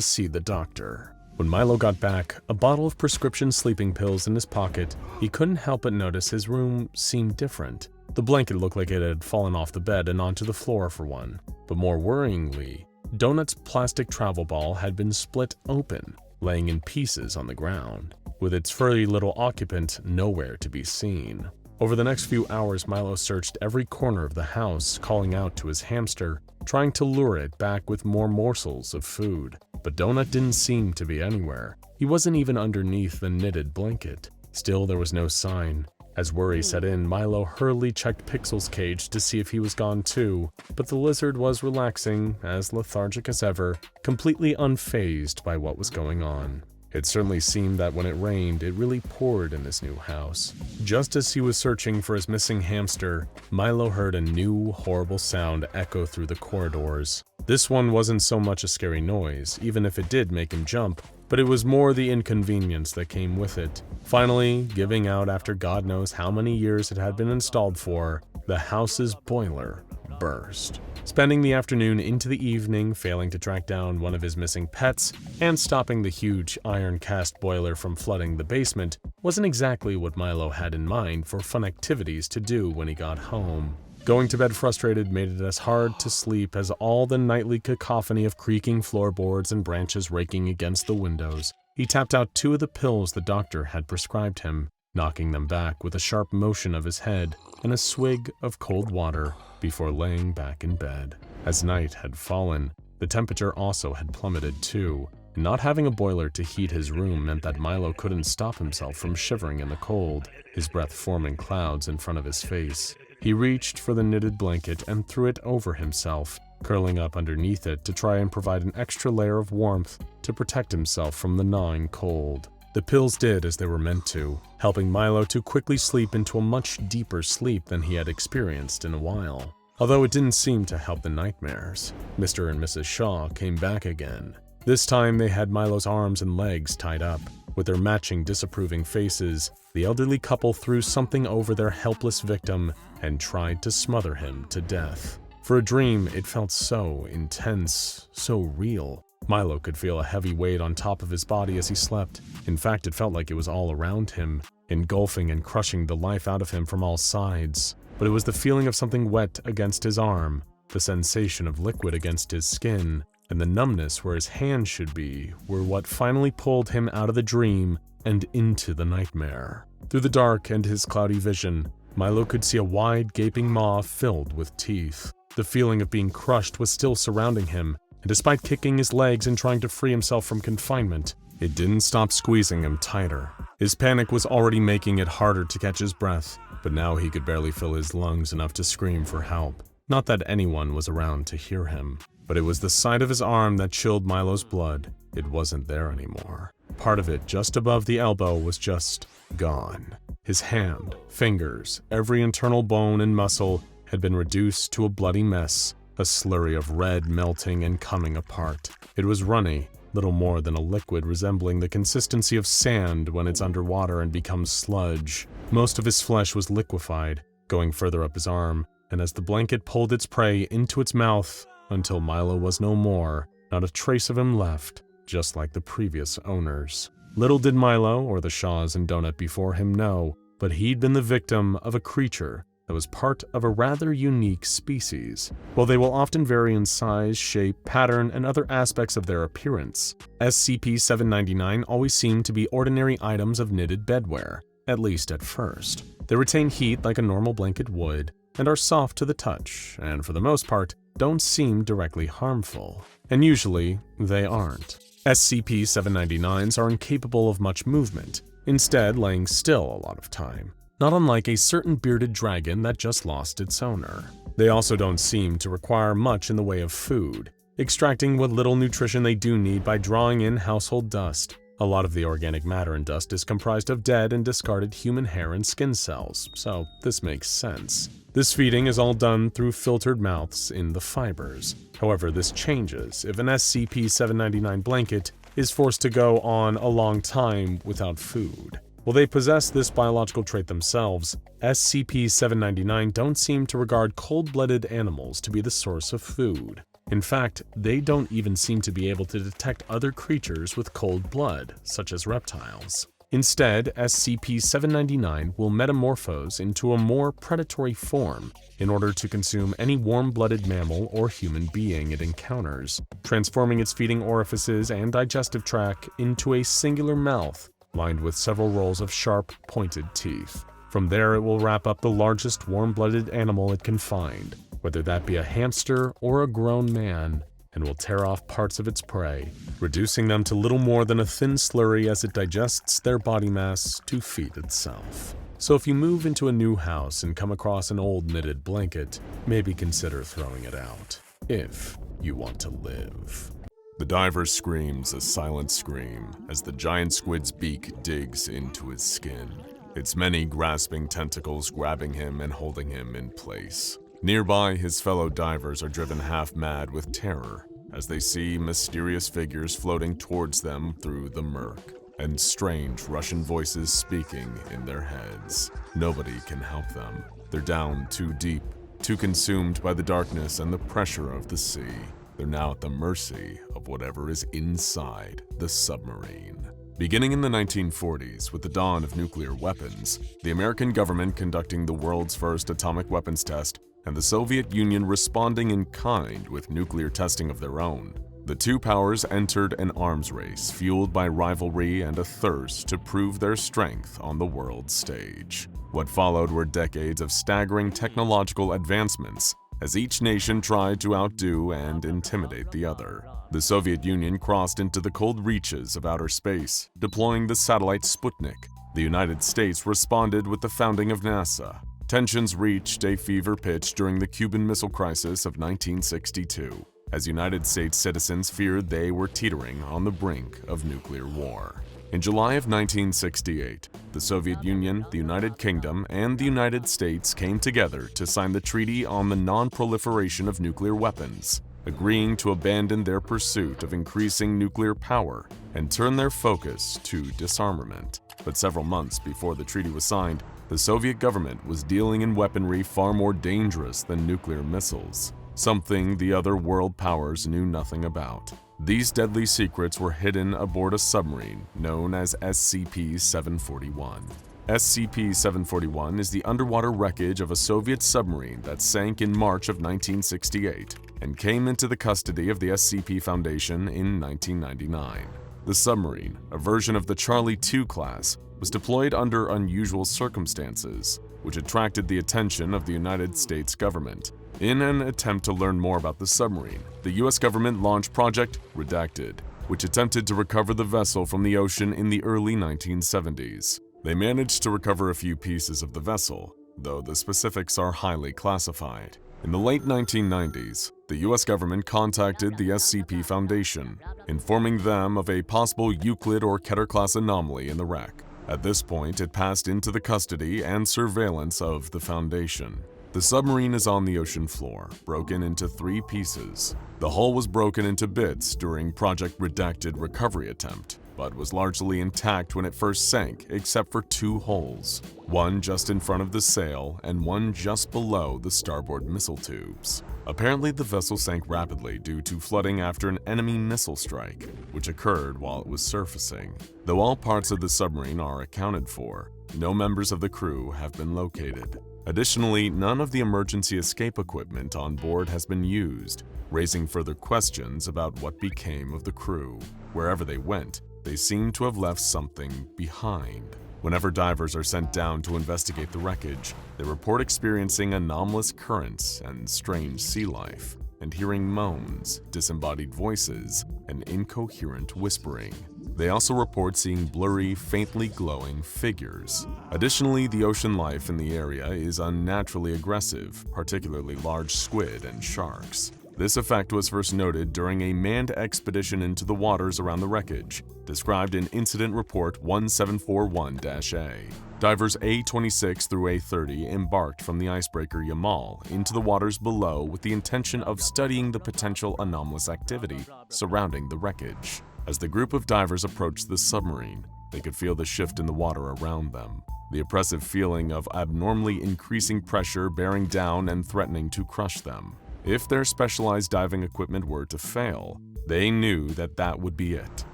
see the doctor. When Milo got back, a bottle of prescription sleeping pills in his pocket, he couldn't help but notice his room seemed different. The blanket looked like it had fallen off the bed and onto the floor for one. But more worryingly, Donut's plastic travel ball had been split open, laying in pieces on the ground, with its furry little occupant nowhere to be seen. Over the next few hours, Milo searched every corner of the house, calling out to his hamster, trying to lure it back with more morsels of food. But Donut didn't seem to be anywhere. He wasn't even underneath the knitted blanket. Still, there was no sign. As worry set in, Milo hurriedly checked Pixel's cage to see if he was gone too, but the lizard was relaxing, as lethargic as ever, completely unfazed by what was going on. It certainly seemed that when it rained, it really poured in this new house. Just as he was searching for his missing hamster, Milo heard a new, horrible sound echo through the corridors. This one wasn't so much a scary noise, even if it did make him jump, but it was more the inconvenience that came with it. Finally, giving out after God knows how many years it had been installed for, the house's boiler burst. Spending the afternoon into the evening failing to track down one of his missing pets and stopping the huge iron cast boiler from flooding the basement wasn't exactly what Milo had in mind for fun activities to do when he got home. Going to bed frustrated made it as hard to sleep as all the nightly cacophony of creaking floorboards and branches raking against the windows. He tapped out 2 of the pills the doctor had prescribed him, knocking them back with a sharp motion of his head and a swig of cold water before laying back in bed. As night had fallen, the temperature also had plummeted too. Not having a boiler to heat his room meant that Milo couldn't stop himself from shivering in the cold, his breath forming clouds in front of his face. He reached for the knitted blanket and threw it over himself, curling up underneath it to try and provide an extra layer of warmth to protect himself from the gnawing cold. The pills did as they were meant to, helping Milo to quickly sleep into a much deeper sleep than he had experienced in a while. Although it didn't seem to help the nightmares, Mr. and Mrs. Shaw came back again. This time they had Milo's arms and legs tied up. With their matching disapproving faces, the elderly couple threw something over their helpless victim and tried to smother him to death. For a dream, it felt so intense, so real. Milo could feel a heavy weight on top of his body as he slept. In fact, it felt like it was all around him, engulfing and crushing the life out of him from all sides. But it was the feeling of something wet against his arm, the sensation of liquid against his skin, and the numbness where his hand should be were what finally pulled him out of the dream and into the nightmare. Through the dark and his cloudy vision, Milo could see a wide, gaping maw filled with teeth. The feeling of being crushed was still surrounding him, and despite kicking his legs and trying to free himself from confinement, it didn't stop squeezing him tighter. His panic was already making it harder to catch his breath, but now he could barely fill his lungs enough to scream for help. Not that anyone was around to hear him, but it was the side of his arm that chilled Milo's blood. It wasn't there anymore. Part of it, just above the elbow, was just gone. His hand, fingers, every internal bone and muscle had been reduced to a bloody mess, a slurry of red melting and coming apart. It was runny, little more than a liquid resembling the consistency of sand when it's underwater and becomes sludge. Most of his flesh was liquefied, going further up his arm, and as the blanket pulled its prey into its mouth, until Milo was no more, not a trace of him left, just like the previous owners. Little did Milo, or the Shaws and Donut before him, know, but he'd been the victim of a creature that was part of a rather unique species. While they will often vary in size, shape, pattern, and other aspects of their appearance, SCP-799 always seemed to be ordinary items of knitted bedwear, at least at first. They retain heat like a normal blanket would, and are soft to the touch, and for the most part, don't seem directly harmful. And usually, they aren't. SCP-799s are incapable of much movement, instead laying still a lot of time, not unlike a certain bearded dragon that just lost its owner. They also don't seem to require much in the way of food, extracting what little nutrition they do need by drawing in household dust. A lot of the organic matter in dust is comprised of dead and discarded human hair and skin cells, so this makes sense. This feeding is all done through filtered mouths in the fibers. However, this changes if an SCP-799 blanket is forced to go on a long time without food. While they possess this biological trait themselves, SCP-799 don't seem to regard cold-blooded animals to be the source of food. In fact, they don't even seem to be able to detect other creatures with cold blood, such as reptiles. Instead, SCP-799 will metamorphose into a more predatory form in order to consume any warm-blooded mammal or human being it encounters, transforming its feeding orifices and digestive tract into a singular mouth lined with several rows of sharp, pointed teeth. From there, it will wrap up the largest warm-blooded animal it can find, whether that be a hamster or a grown man, and will tear off parts of its prey, reducing them to little more than a thin slurry as it digests their body mass to feed itself. So if you move into a new house and come across an old knitted blanket, maybe consider throwing it out, if you want to live. The diver screams a silent scream as the giant squid's beak digs into his skin, its many grasping tentacles grabbing him and holding him in place. Nearby, his fellow divers are driven half-mad with terror as they see mysterious figures floating towards them through the murk, and strange Russian voices speaking in their heads. Nobody can help them. They're down too deep, too consumed by the darkness and the pressure of the sea. They're now at the mercy of whatever is inside the submarine. Beginning in the 1940s, with the dawn of nuclear weapons, the American government conducting the world's first atomic weapons test, and the Soviet Union responding in kind with nuclear testing of their own, the two powers entered an arms race fueled by rivalry and a thirst to prove their strength on the world stage. What followed were decades of staggering technological advancements as each nation tried to outdo and intimidate the other. The Soviet Union crossed into the cold reaches of outer space, deploying the satellite Sputnik. The United States responded with the founding of NASA. Tensions reached a fever pitch during the Cuban Missile Crisis of 1962, as United States citizens feared they were teetering on the brink of nuclear war. In July of 1968, the Soviet Union, the United Kingdom, and the United States came together to sign the Treaty on the Non-Proliferation of Nuclear Weapons, agreeing to abandon their pursuit of increasing nuclear power and turn their focus to disarmament. But several months before the treaty was signed, the Soviet government was dealing in weaponry far more dangerous than nuclear missiles, something the other world powers knew nothing about. These deadly secrets were hidden aboard a submarine known as SCP-741. SCP-741 is the underwater wreckage of a Soviet submarine that sank in March of 1968 and came into the custody of the SCP Foundation in 1999. The submarine, a version of the Charlie II class, was deployed under unusual circumstances, which attracted the attention of the United States government. In an attempt to learn more about the submarine, the US government launched Project Redacted, which attempted to recover the vessel from the ocean in the early 1970s. They managed to recover a few pieces of the vessel, though the specifics are highly classified. In the late 1990s, the US government contacted the SCP Foundation, informing them of a possible Euclid or Keter-class anomaly in the wreck. At this point, it passed into the custody and surveillance of the Foundation. The submarine is on the ocean floor, broken into 3 pieces. The hull was broken into bits during Project Redacted recovery attempt, but was largely intact when it first sank, except for 2 holes, one just in front of the sail and one just below the starboard missile tubes. Apparently, the vessel sank rapidly due to flooding after an enemy missile strike, which occurred while it was surfacing. Though all parts of the submarine are accounted for, no members of the crew have been located. Additionally, none of the emergency escape equipment on board has been used, raising further questions about what became of the crew. Wherever they went, they seem to have left something behind. Whenever divers are sent down to investigate the wreckage, they report experiencing anomalous currents and strange sea life, and hearing moans, disembodied voices, and incoherent whispering. They also report seeing blurry, faintly glowing figures. Additionally, the ocean life in the area is unnaturally aggressive, particularly large squid and sharks. This effect was first noted during a manned expedition into the waters around the wreckage, described in Incident Report 1741-A. Divers A-26 through A-30 embarked from the icebreaker Yamal into the waters below with the intention of studying the potential anomalous activity surrounding the wreckage. As the group of divers approached the submarine, they could feel the shift in the water around them, the oppressive feeling of abnormally increasing pressure bearing down and threatening to crush them. If their specialized diving equipment were to fail, they knew that that would be it,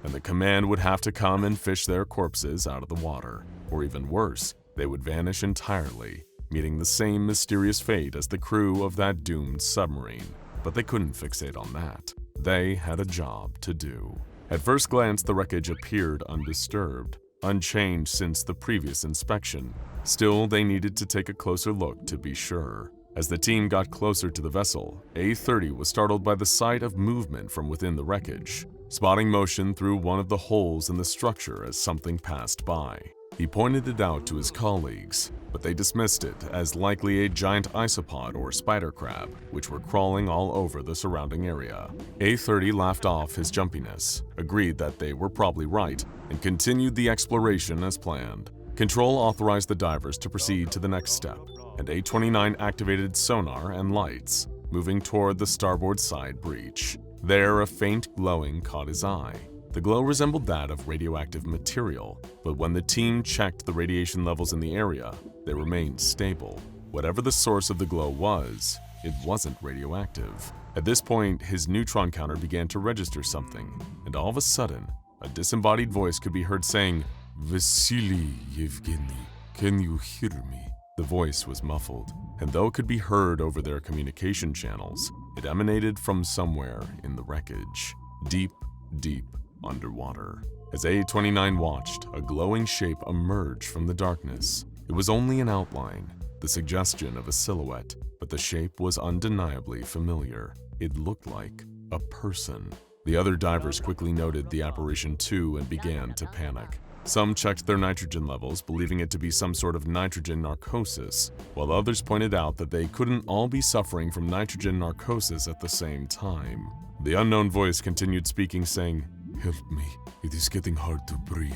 and the command would have to come and fish their corpses out of the water. Or even worse, they would vanish entirely, meeting the same mysterious fate as the crew of that doomed submarine. But they couldn't fixate on that. They had a job to do. At first glance, the wreckage appeared undisturbed. unchanged since the previous inspection. Still, they needed to take a closer look to be sure. As the team got closer to the vessel, A-30 was startled by the sight of movement from within the wreckage, spotting motion through one of the holes in the structure as something passed by. He pointed it out to his colleagues, but they dismissed it as likely a giant isopod or spider crab, which were crawling all over the surrounding area. A-30 laughed off his jumpiness, agreed that they were probably right, and continued the exploration as planned. Control authorized the divers to proceed to the next step, and A-29 activated sonar and lights, moving toward the starboard side breach. There, a faint glowing caught his eye. The glow resembled that of radioactive material, but when the team checked the radiation levels in the area, they remained stable. Whatever the source of the glow was, it wasn't radioactive. At this point, his neutron counter began to register something, and all of a sudden, a disembodied voice could be heard saying, "Vasily Yevgeny, can you hear me?" The voice was muffled, and though it could be heard over their communication channels, it emanated from somewhere in the wreckage, deep underwater. As A-29 watched, a glowing shape emerged from the darkness. It was only an outline, the suggestion of a silhouette, but the shape was undeniably familiar. It looked like a person. The other divers quickly noted the apparition too and began to panic. Some checked their nitrogen levels, believing it to be some sort of nitrogen narcosis, while others pointed out that they couldn't all be suffering from nitrogen narcosis at the same time. The unknown voice continued speaking, saying, "Help me, it is getting hard to breathe."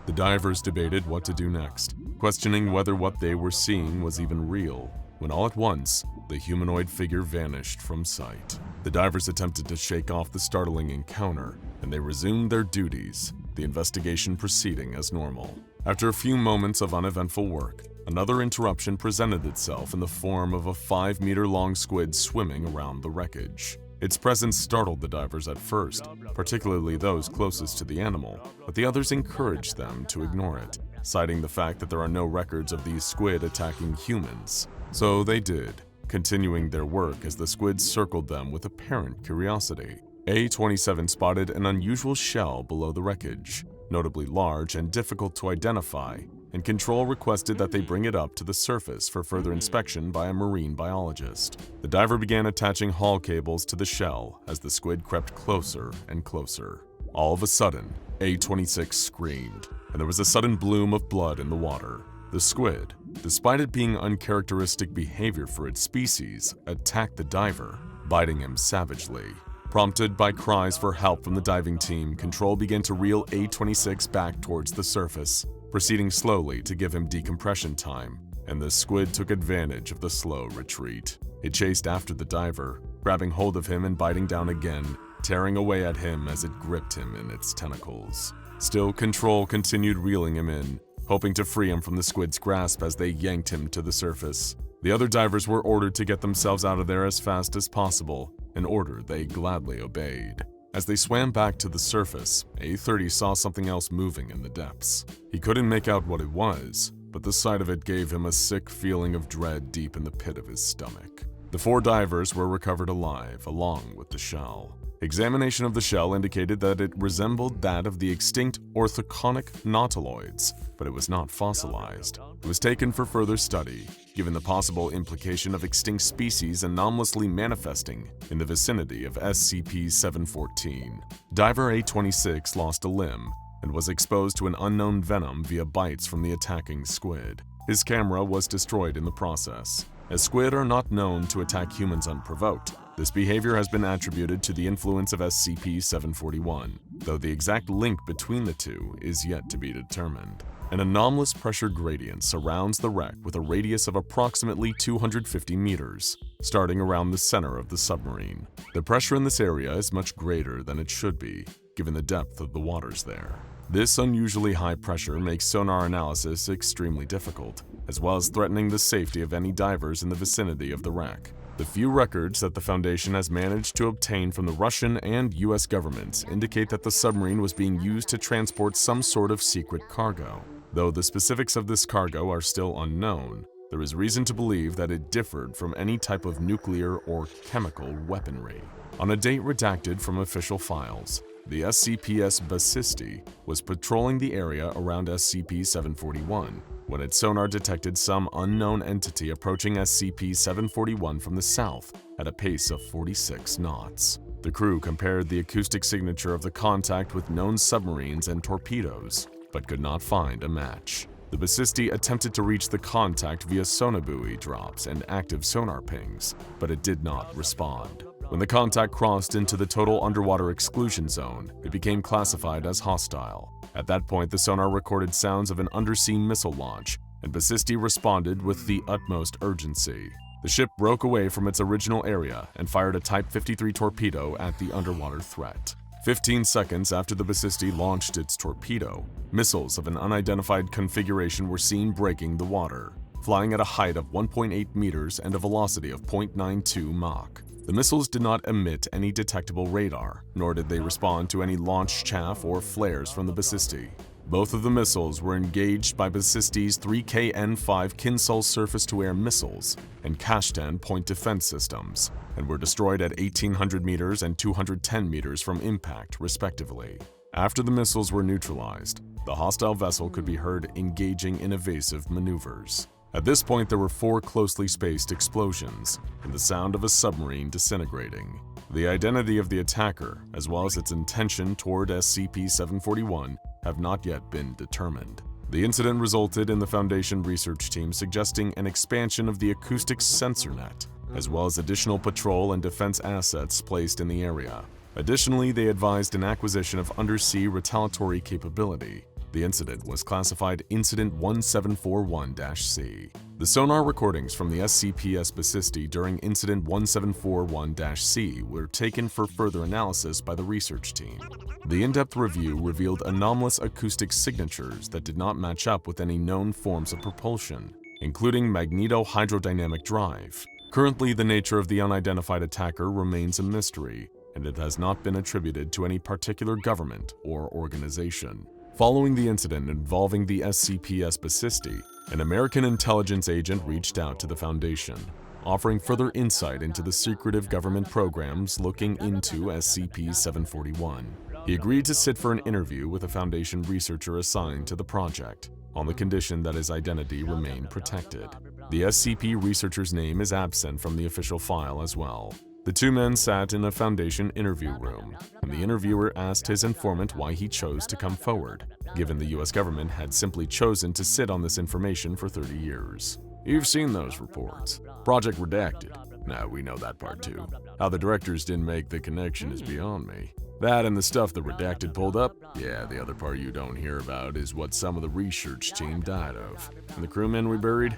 The divers debated what to do next, questioning whether what they were seeing was even real, when all at once, the humanoid figure vanished from sight. The divers attempted to shake off the startling encounter, and they resumed their duties, the investigation proceeding as normal. After a few moments of uneventful work, another interruption presented itself in the form of a 5-meter-long squid swimming around the wreckage. Its presence startled the divers at first, particularly those closest to the animal, but the others encouraged them to ignore it, citing the fact that there are no records of these squid attacking humans. So they did, continuing their work as the squids circled them with apparent curiosity. A-27 spotted an unusual shell below the wreckage, notably large and difficult to identify, and Control requested that they bring it up to the surface for further inspection by a marine biologist. The diver began attaching haul cables to the shell as the squid crept closer and closer. All of a sudden, A-26 screamed, and there was a sudden bloom of blood in the water. The squid, despite it being uncharacteristic behavior for its species, attacked the diver, biting him savagely. Prompted by cries for help from the diving team, Control began to reel A-26 back towards the surface, proceeding slowly to give him decompression time, and the squid took advantage of the slow retreat. It chased after the diver, grabbing hold of him and biting down again, tearing away at him as it gripped him in its tentacles. Still, Control continued reeling him in, hoping to free him from the squid's grasp as they yanked him to the surface. The other divers were ordered to get themselves out of there as fast as possible, an order they gladly obeyed. As they swam back to the surface, A-30 saw something else moving in the depths. He couldn't make out what it was, but the sight of it gave him a sick feeling of dread deep in the pit of his stomach. The 4 divers were recovered alive, along with the shell. Examination of the shell indicated that it resembled that of the extinct orthoconic nautiloids, but it was not fossilized. It was taken for further study, given the possible implication of extinct species anomalously manifesting in the vicinity of SCP-714. Diver A-26 lost a limb and was exposed to an unknown venom via bites from the attacking squid. His camera was destroyed in the process. As squid are not known to attack humans unprovoked, this behavior has been attributed to the influence of SCP-741, though the exact link between the two is yet to be determined. An anomalous pressure gradient surrounds the wreck with a radius of approximately 250 meters, starting around the center of the submarine. The pressure in this area is much greater than it should be, given the depth of the waters there. This unusually high pressure makes sonar analysis extremely difficult, as well as threatening the safety of any divers in the vicinity of the wreck. The few records that the Foundation has managed to obtain from the Russian and US governments indicate that the submarine was being used to transport some sort of secret cargo. Though the specifics of this cargo are still unknown, there is reason to believe that it differed from any type of nuclear or chemical weaponry. On a date redacted from official files, The SCP's Basisti was patrolling the area around SCP-741 when its sonar detected some unknown entity approaching SCP-741 from the south at a pace of 46 knots. The crew compared the acoustic signature of the contact with known submarines and torpedoes, but could not find a match. The Basisti attempted to reach the contact via sonobuoy drops and active sonar pings, but it did not respond. When the contact crossed into the total underwater exclusion zone, it became classified as hostile. At that point, the sonar recorded sounds of an undersea missile launch, and Basisti responded with the utmost urgency. The ship broke away from its original area and fired a Type 53 torpedo at the underwater threat. 15 seconds after the Basisti launched its torpedo, missiles of an unidentified configuration were seen breaking the water, flying at a height of 1.8 meters and a velocity of 0.92 Mach. The missiles did not emit any detectable radar, nor did they respond to any launch chaff or flares from the Basisti. Both of the missiles were engaged by Basisti's 3KN-5 Kinsul surface-to-air missiles and Kashtan point defense systems, and were destroyed at 1,800 meters and 210 meters from impact, respectively. After the missiles were neutralized, the hostile vessel could be heard engaging in evasive maneuvers. At this point, there were 4 closely spaced explosions and the sound of a submarine disintegrating. The identity of the attacker, as well as its intention toward SCP-741, have not yet been determined. The incident resulted in the Foundation research team suggesting an expansion of the acoustic sensor net, as well as additional patrol and defense assets placed in the area. Additionally, they advised an acquisition of undersea retaliatory capability. The incident was classified Incident 1741-C. The sonar recordings from the SCP's Basisti during Incident 1741-C were taken for further analysis by the research team. The in-depth review revealed anomalous acoustic signatures that did not match up with any known forms of propulsion, including magneto-hydrodynamic drive. Currently, the nature of the unidentified attacker remains a mystery, and it has not been attributed to any particular government or organization. Following the incident involving the SCP's Basisti, an American intelligence agent reached out to the Foundation, offering further insight into the secretive government programs looking into SCP-741. He agreed to sit for an interview with a Foundation researcher assigned to the project, on the condition that his identity remain protected. The SCP researcher's name is absent from the official file as well. The two men sat in a Foundation interview room, and the interviewer asked his informant why he chose to come forward, given the US government had simply chosen to sit on this information for 30 years. You've seen those reports. Project Redacted. Nah, we know that part too. How the directors didn't make the connection is beyond me. That and the stuff the Redacted pulled up? Yeah, the other part you don't hear about is what some of the research team died of. And the crewmen we buried?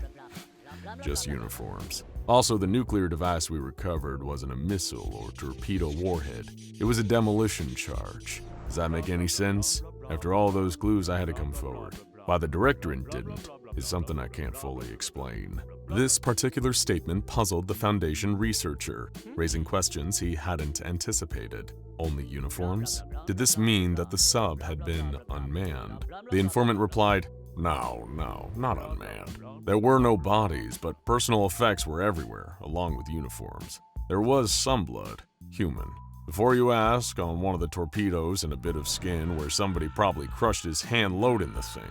Just uniforms. Also, the nuclear device we recovered wasn't a missile or torpedo warhead. It was a demolition charge. Does that make any sense? After all those clues, I had to come forward. Why the directorate didn't is something I can't fully explain. This particular statement puzzled the Foundation researcher, raising questions he hadn't anticipated. Only uniforms? Did this mean that the sub had been unmanned? The informant replied, No, not unmanned. There were no bodies, but personal effects were everywhere, along with uniforms. There was some blood, human. Before you ask, on one of the torpedoes and a bit of skin where somebody probably crushed his hand loading the thing.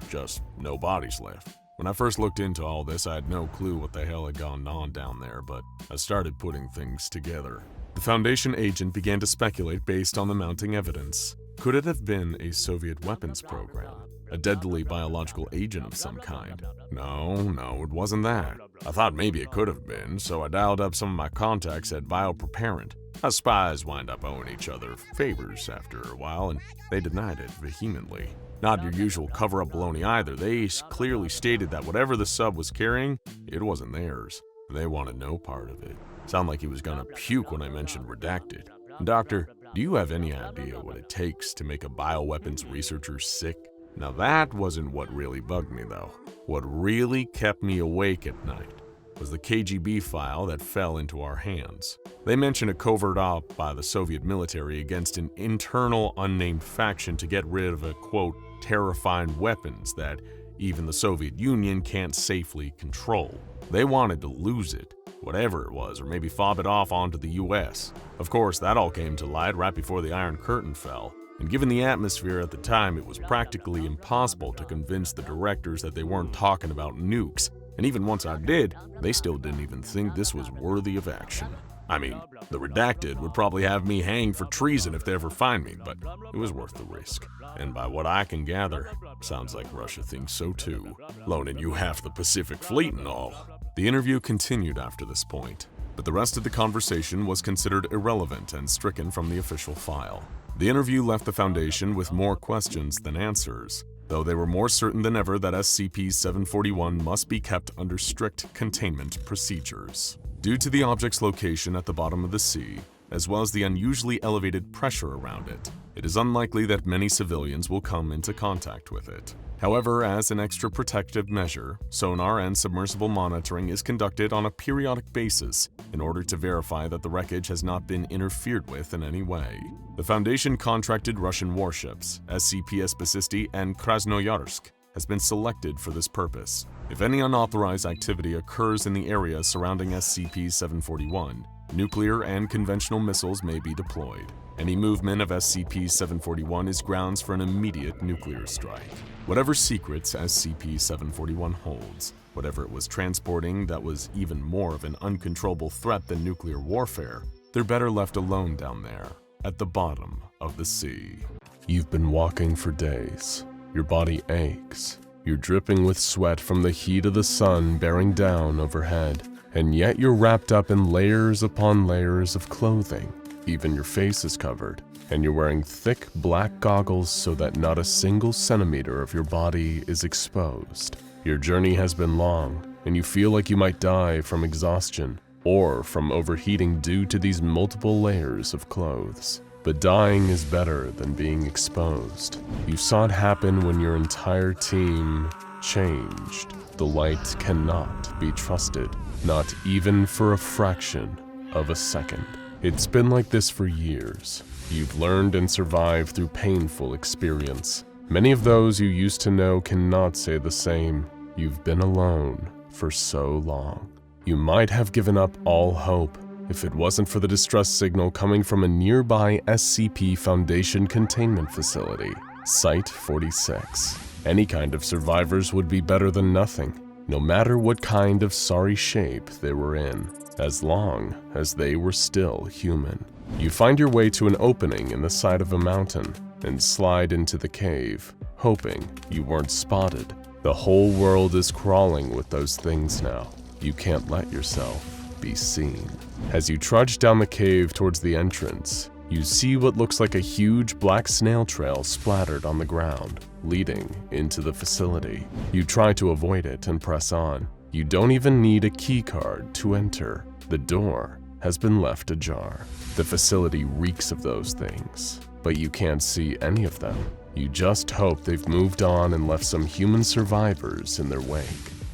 Just no bodies left. When I first looked into all this, I had no clue what the hell had gone on down there, but I started putting things together. The Foundation agent began to speculate based on the mounting evidence. Could it have been a Soviet weapons program? A deadly biological agent of some kind? No, it wasn't that. I thought maybe it could have been, so I dialed up some of my contacts at Biopreparant. Us spies wind up owing each other favors after a while, and they denied it vehemently. Not your usual cover-up baloney either. They clearly stated that whatever the sub was carrying, it wasn't theirs. They wanted no part of it. Sounded like he was gonna puke when I mentioned redacted. Doctor, do you have any idea what it takes to make a bioweapons researcher sick? Now that wasn't what really bugged me though. What really kept me awake at night was the KGB file that fell into our hands. They mentioned a covert op by the Soviet military against an internal unnamed faction to get rid of a, quote, terrifying weapons that even the Soviet Union can't safely control. They wanted to lose it, whatever it was, or maybe fob it off onto the US. Of course, that all came to light right before the Iron Curtain fell, and given the atmosphere at the time, it was practically impossible to convince the directors that they weren't talking about nukes, and even once I did, they still didn't even think this was worthy of action. I mean, the redacted would probably have me hanged for treason if they ever find me, but it was worth the risk. And by what I can gather, sounds like Russia thinks so too, loaning you half the Pacific Fleet and all. The interview continued after this point, but the rest of the conversation was considered irrelevant and stricken from the official file. The interview left the Foundation with more questions than answers, though they were more certain than ever that SCP-741 must be kept under strict containment procedures. Due to the object's location at the bottom of the sea, as well as the unusually elevated pressure around it, it is unlikely that many civilians will come into contact with it. However, as an extra protective measure, sonar and submersible monitoring is conducted on a periodic basis in order to verify that the wreckage has not been interfered with in any way. The Foundation contracted Russian warships, SCP Spasisti and Krasnoyarsk, has been selected for this purpose. If any unauthorized activity occurs in the area surrounding SCP-741, nuclear and conventional missiles may be deployed. Any movement of SCP-741 is grounds for an immediate nuclear strike. Whatever secrets SCP-741 holds, whatever it was transporting that was even more of an uncontrollable threat than nuclear warfare, they're better left alone down there, at the bottom of the sea. You've been walking for days. Your body aches. You're dripping with sweat from the heat of the sun bearing down overhead, and yet you're wrapped up in layers upon layers of clothing. Even your face is covered, and you're wearing thick black goggles so that not a single centimeter of your body is exposed. Your journey has been long, and you feel like you might die from exhaustion or from overheating due to these multiple layers of clothes. But dying is better than being exposed. You saw it happen when your entire team changed. The light cannot be trusted, not even for a fraction of a second. It's been like this for years. You've learned and survived through painful experience. Many of those you used to know cannot say the same. You've been alone for so long. You might have given up all hope if it wasn't for the distress signal coming from a nearby SCP Foundation containment facility, Site-46. Any kind of survivors would be better than nothing, no matter what kind of sorry shape they were in, as long as they were still human. You find your way to an opening in the side of a mountain and slide into the cave, hoping you weren't spotted. The whole world is crawling with those things now. You can't let yourself be seen. As you trudge down the cave towards the entrance, you see what looks like a huge black snail trail splattered on the ground, leading into the facility. You try to avoid it and press on. You don't even need a key card to enter. The door has been left ajar. The facility reeks of those things, but you can't see any of them. You just hope they've moved on and left some human survivors in their wake.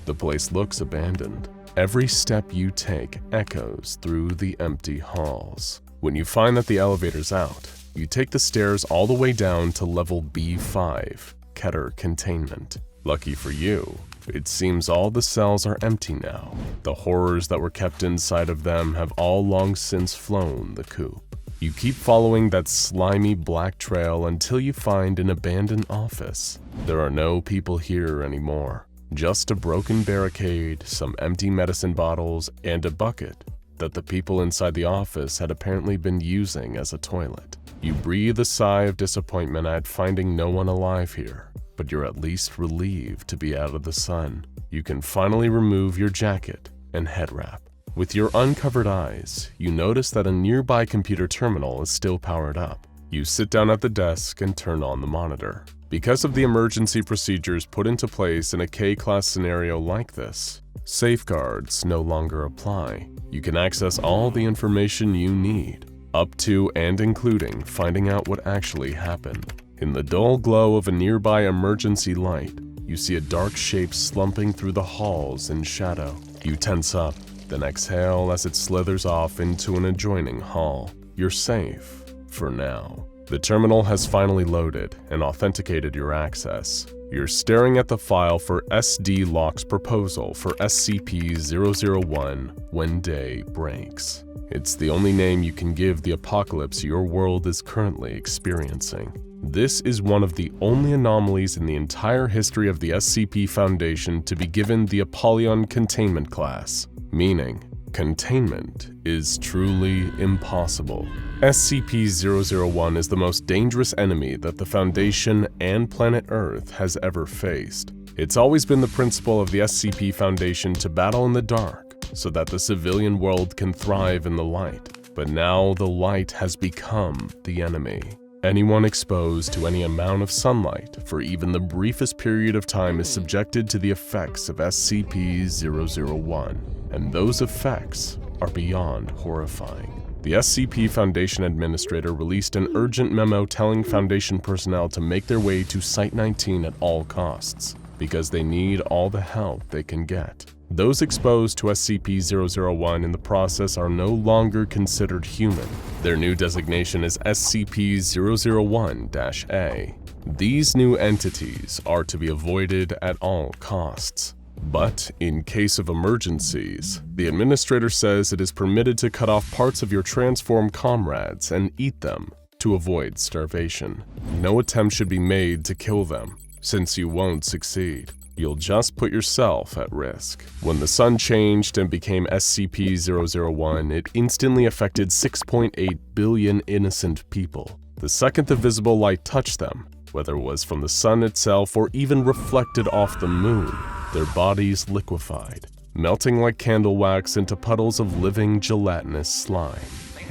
The place looks abandoned. Every step you take echoes through the empty halls. When you find that the elevator's out, you take the stairs all the way down to level B5, Keter Containment. Lucky for you, it seems all the cells are empty now. The horrors that were kept inside of them have all long since flown the coop. You keep following that slimy black trail until you find an abandoned office. There are no people here anymore. Just a broken barricade, some empty medicine bottles, and a bucket that the people inside the office had apparently been using as a toilet. You breathe a sigh of disappointment at finding no one alive here, but you're at least relieved to be out of the sun. You can finally remove your jacket and head wrap. With your uncovered eyes, you notice that a nearby computer terminal is still powered up. You sit down at the desk and turn on the monitor. Because of the emergency procedures put into place in a K-class scenario like this, safeguards no longer apply. You can access all the information you need, up to and including finding out what actually happened. In the dull glow of a nearby emergency light, you see a dark shape slumping through the halls in shadow. You tense up, then exhale as it slithers off into an adjoining hall. You're safe, for now. The terminal has finally loaded and authenticated your access. You're staring at the file for SD Locke's proposal for SCP-001 when day breaks. It's the only name you can give the apocalypse your world is currently experiencing. This is one of the only anomalies in the entire history of the SCP Foundation to be given the Apollyon Containment class, meaning containment is truly impossible. SCP-001 is the most dangerous enemy that the Foundation and planet Earth has ever faced. It's always been the principle of the SCP Foundation to battle in the dark so that the civilian world can thrive in the light. But now the light has become the enemy. Anyone exposed to any amount of sunlight for even the briefest period of time is subjected to the effects of SCP-001, and those effects are beyond horrifying. The SCP Foundation Administrator released an urgent memo telling Foundation personnel to make their way to Site-19 at all costs, because they need all the help they can get. Those exposed to SCP-001 in the process are no longer considered human. Their new designation is SCP-001-A. These new entities are to be avoided at all costs. But in case of emergencies, the Administrator says it is permitted to cut off parts of your transformed comrades and eat them to avoid starvation. No attempt should be made to kill them, since you won't succeed. You'll just put yourself at risk. When the sun changed and became SCP-001, it instantly affected 6.8 billion innocent people. The second the visible light touched them, whether it was from the sun itself or even reflected off the moon, their bodies liquefied, melting like candle wax into puddles of living gelatinous slime.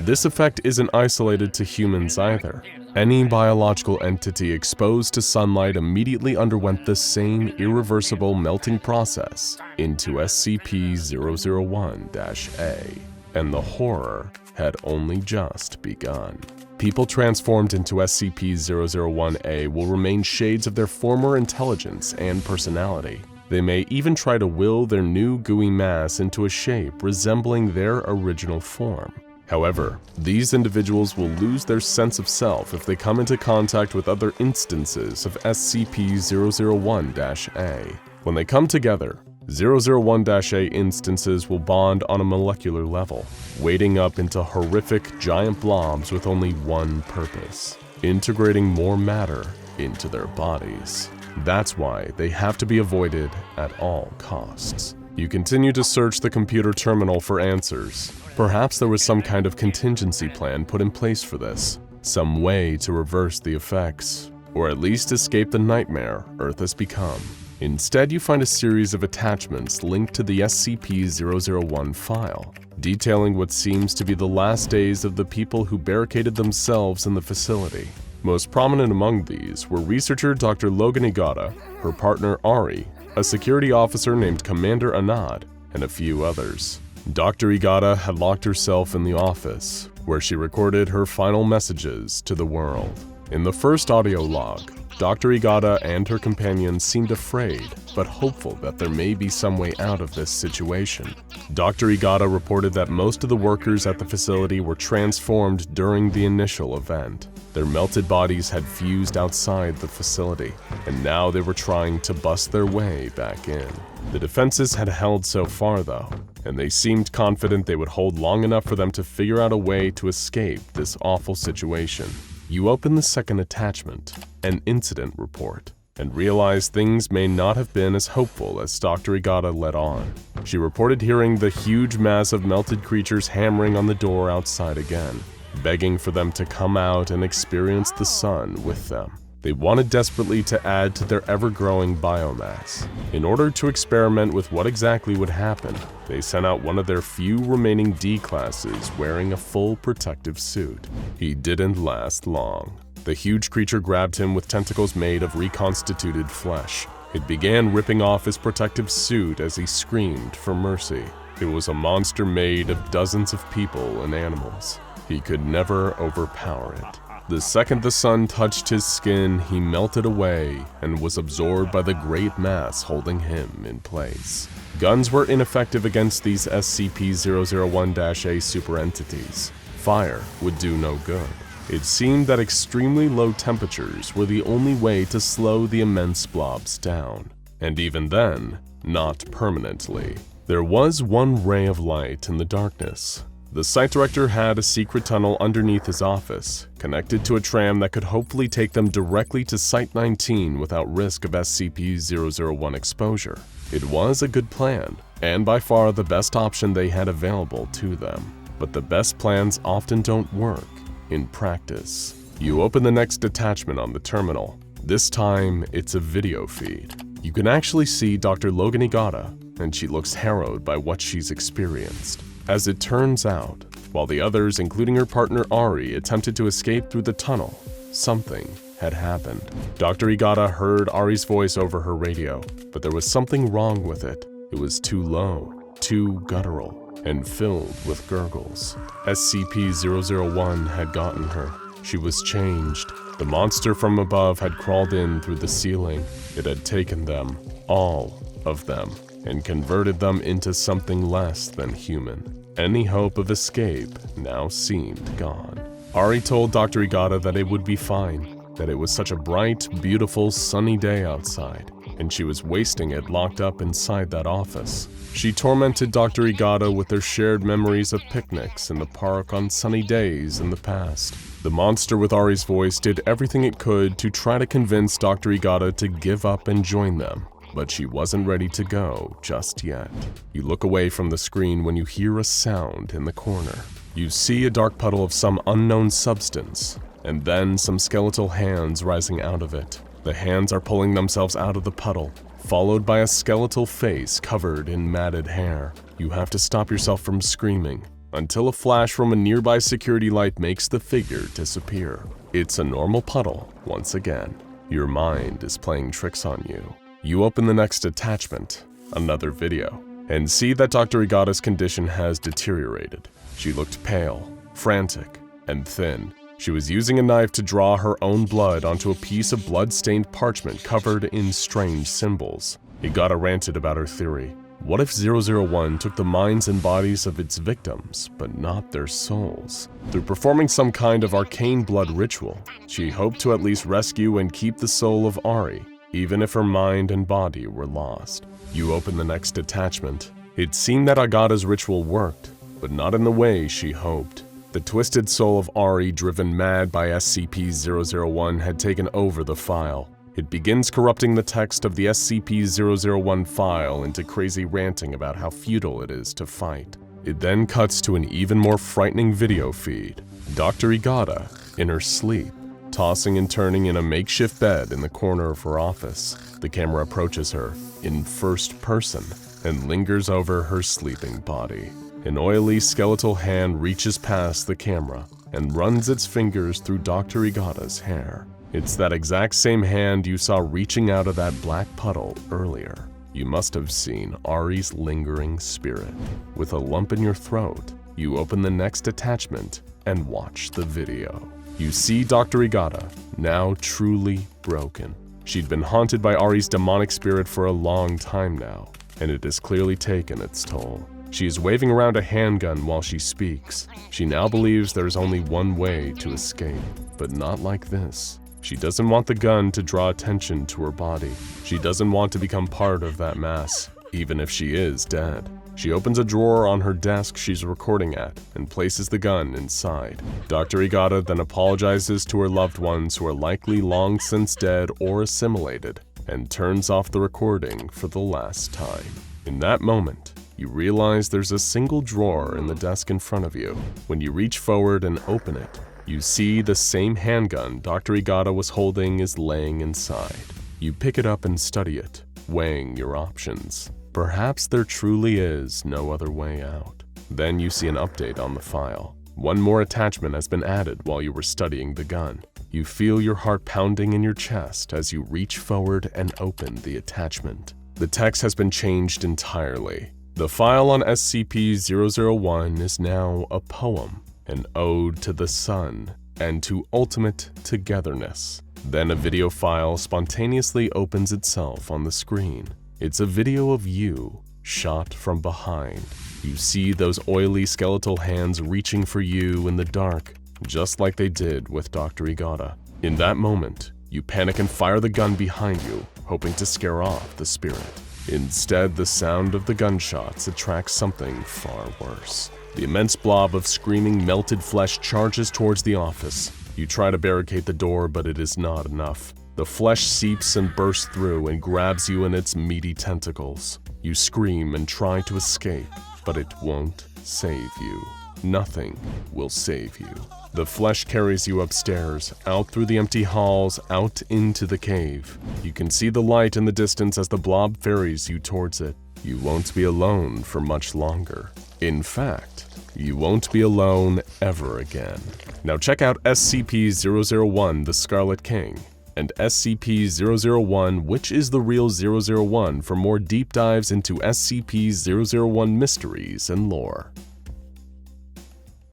This effect isn't isolated to humans either. Any biological entity exposed to sunlight immediately underwent the same irreversible melting process into SCP-001-A, and the horror had only just begun. People transformed into SCP-001-A will remain shades of their former intelligence and personality. They may even try to will their new gooey mass into a shape resembling their original form. However, these individuals will lose their sense of self if they come into contact with other instances of SCP-001-A. When they come together, 001-A instances will bond on a molecular level, wading up into horrific giant blobs with only one purpose: integrating more matter into their bodies. That's why they have to be avoided at all costs. You continue to search the computer terminal for answers. Perhaps there was some kind of contingency plan put in place for this, some way to reverse the effects, or at least escape the nightmare Earth has become. Instead, you find a series of attachments linked to the SCP-001 file, detailing what seems to be the last days of the people who barricaded themselves in the facility. Most prominent among these were researcher Dr. Logan Igata, her partner Ari, a security officer named Commander Anad, and a few others. Dr. Igata had locked herself in the office, where she recorded her final messages to the world. In the first audio log, Dr. Igata and her companions seemed afraid, but hopeful that there may be some way out of this situation. Dr. Igata reported that most of the workers at the facility were transformed during the initial event. Their melted bodies had fused outside the facility, and now they were trying to bust their way back in. The defenses had held so far though, and they seemed confident they would hold long enough for them to figure out a way to escape this awful situation. You open the second attachment, an incident report, and realize things may not have been as hopeful as Dr. Igata let on. She reported hearing the huge mass of melted creatures hammering on the door outside again, begging for them to come out and experience the sun with them. They wanted desperately to add to their ever-growing biomass. In order to experiment with what exactly would happen, they sent out one of their few remaining D-classes wearing a full protective suit. He didn't last long. The huge creature grabbed him with tentacles made of reconstituted flesh. It began ripping off his protective suit as he screamed for mercy. It was a monster made of dozens of people and animals. He could never overpower it. The second the sun touched his skin, he melted away and was absorbed by the great mass holding him in place. Guns were ineffective against these SCP-001-A super entities. Fire would do no good. It seemed that extremely low temperatures were the only way to slow the immense blobs down. And even then, not permanently. There was one ray of light in the darkness. The site director had a secret tunnel underneath his office, connected to a tram that could hopefully take them directly to Site-19 without risk of SCP-001 exposure. It was a good plan, and by far the best option they had available to them. But the best plans often don't work in practice. You open the next attachment on the terminal. This time, it's a video feed. You can actually see Dr. Logan Igata, and she looks harrowed by what she's experienced. As it turns out, while the others, including her partner Ari, attempted to escape through the tunnel, something had happened. Dr. Igata heard Ari's voice over her radio, but there was something wrong with it. It was too low, too guttural, and filled with gurgles. SCP-001 had gotten her. She was changed. The monster from above had crawled in through the ceiling. It had taken them, all of them, and converted them into something less than human. Any hope of escape now seemed gone. Ari told Dr. Igata that it would be fine, that it was such a bright, beautiful, sunny day outside, and she was wasting it locked up inside that office. She tormented Dr. Igata with their shared memories of picnics in the park on sunny days in the past. The monster with Ari's voice did everything it could to try to convince Dr. Igata to give up and join them, but she wasn't ready to go just yet. You look away from the screen when you hear a sound in the corner. You see a dark puddle of some unknown substance, and then some skeletal hands rising out of it. The hands are pulling themselves out of the puddle, followed by a skeletal face covered in matted hair. You have to stop yourself from screaming, until a flash from a nearby security light makes the figure disappear. It's a normal puddle once again. Your mind is playing tricks on you. You open the next attachment, another video, and see that Dr. Igata's condition has deteriorated. She looked pale, frantic, and thin. She was using a knife to draw her own blood onto a piece of blood-stained parchment covered in strange symbols. Igata ranted about her theory. What if 001 took the minds and bodies of its victims, but not their souls? Through performing some kind of arcane blood ritual, she hoped to at least rescue and keep the soul of Ari, even if her mind and body were lost. You open the next attachment. It seemed that Agata's ritual worked, but not in the way she hoped. The twisted soul of Ari, driven mad by SCP-001, had taken over the file. It begins corrupting the text of the SCP-001 file into crazy ranting about how futile it is to fight. It then cuts to an even more frightening video feed. Dr. Igata, in her sleep, tossing and turning in a makeshift bed in the corner of her office. The camera approaches her, in first person, and lingers over her sleeping body. An oily skeletal hand reaches past the camera and runs its fingers through Dr. Igata's hair. It's that exact same hand you saw reaching out of that black puddle earlier. You must have seen Ari's lingering spirit. With a lump in your throat, you open the next attachment and watch the video. You see Dr. Igata, now truly broken. She'd been haunted by Ari's demonic spirit for a long time now, and it has clearly taken its toll. She is waving around a handgun while she speaks. She now believes there's only one way to escape, but not like this. She doesn't want the gun to draw attention to her body. She doesn't want to become part of that mass, even if she is dead. She opens a drawer on her desk she's recording at and places the gun inside. Dr. Igata then apologizes to her loved ones who are likely long since dead or assimilated and turns off the recording for the last time. In that moment, you realize there's a single drawer in the desk in front of you. When you reach forward and open it, you see the same handgun Dr. Igata was holding is laying inside. You pick it up and study it, weighing your options. Perhaps there truly is no other way out. Then you see an update on the file. One more attachment has been added while you were studying the gun. You feel your heart pounding in your chest as you reach forward and open the attachment. The text has been changed entirely. The file on SCP-001 is now a poem, an ode to the sun and to ultimate togetherness. Then a video file spontaneously opens itself on the screen. It's a video of you, shot from behind. You see those oily skeletal hands reaching for you in the dark, just like they did with Dr. Igata. In that moment, you panic and fire the gun behind you, hoping to scare off the spirit. Instead, the sound of the gunshots attracts something far worse. The immense blob of screaming, melted flesh charges towards the office. You try to barricade the door, but it is not enough. The flesh seeps and bursts through and grabs you in its meaty tentacles. You scream and try to escape, but it won't save you. Nothing will save you. The flesh carries you upstairs, out through the empty halls, out into the cave. You can see the light in the distance as the blob ferries you towards it. You won't be alone for much longer. In fact, you won't be alone ever again. Now check out SCP-001, the Scarlet King, and SCP-001, which is the real 001, for more deep dives into SCP-001 mysteries and lore.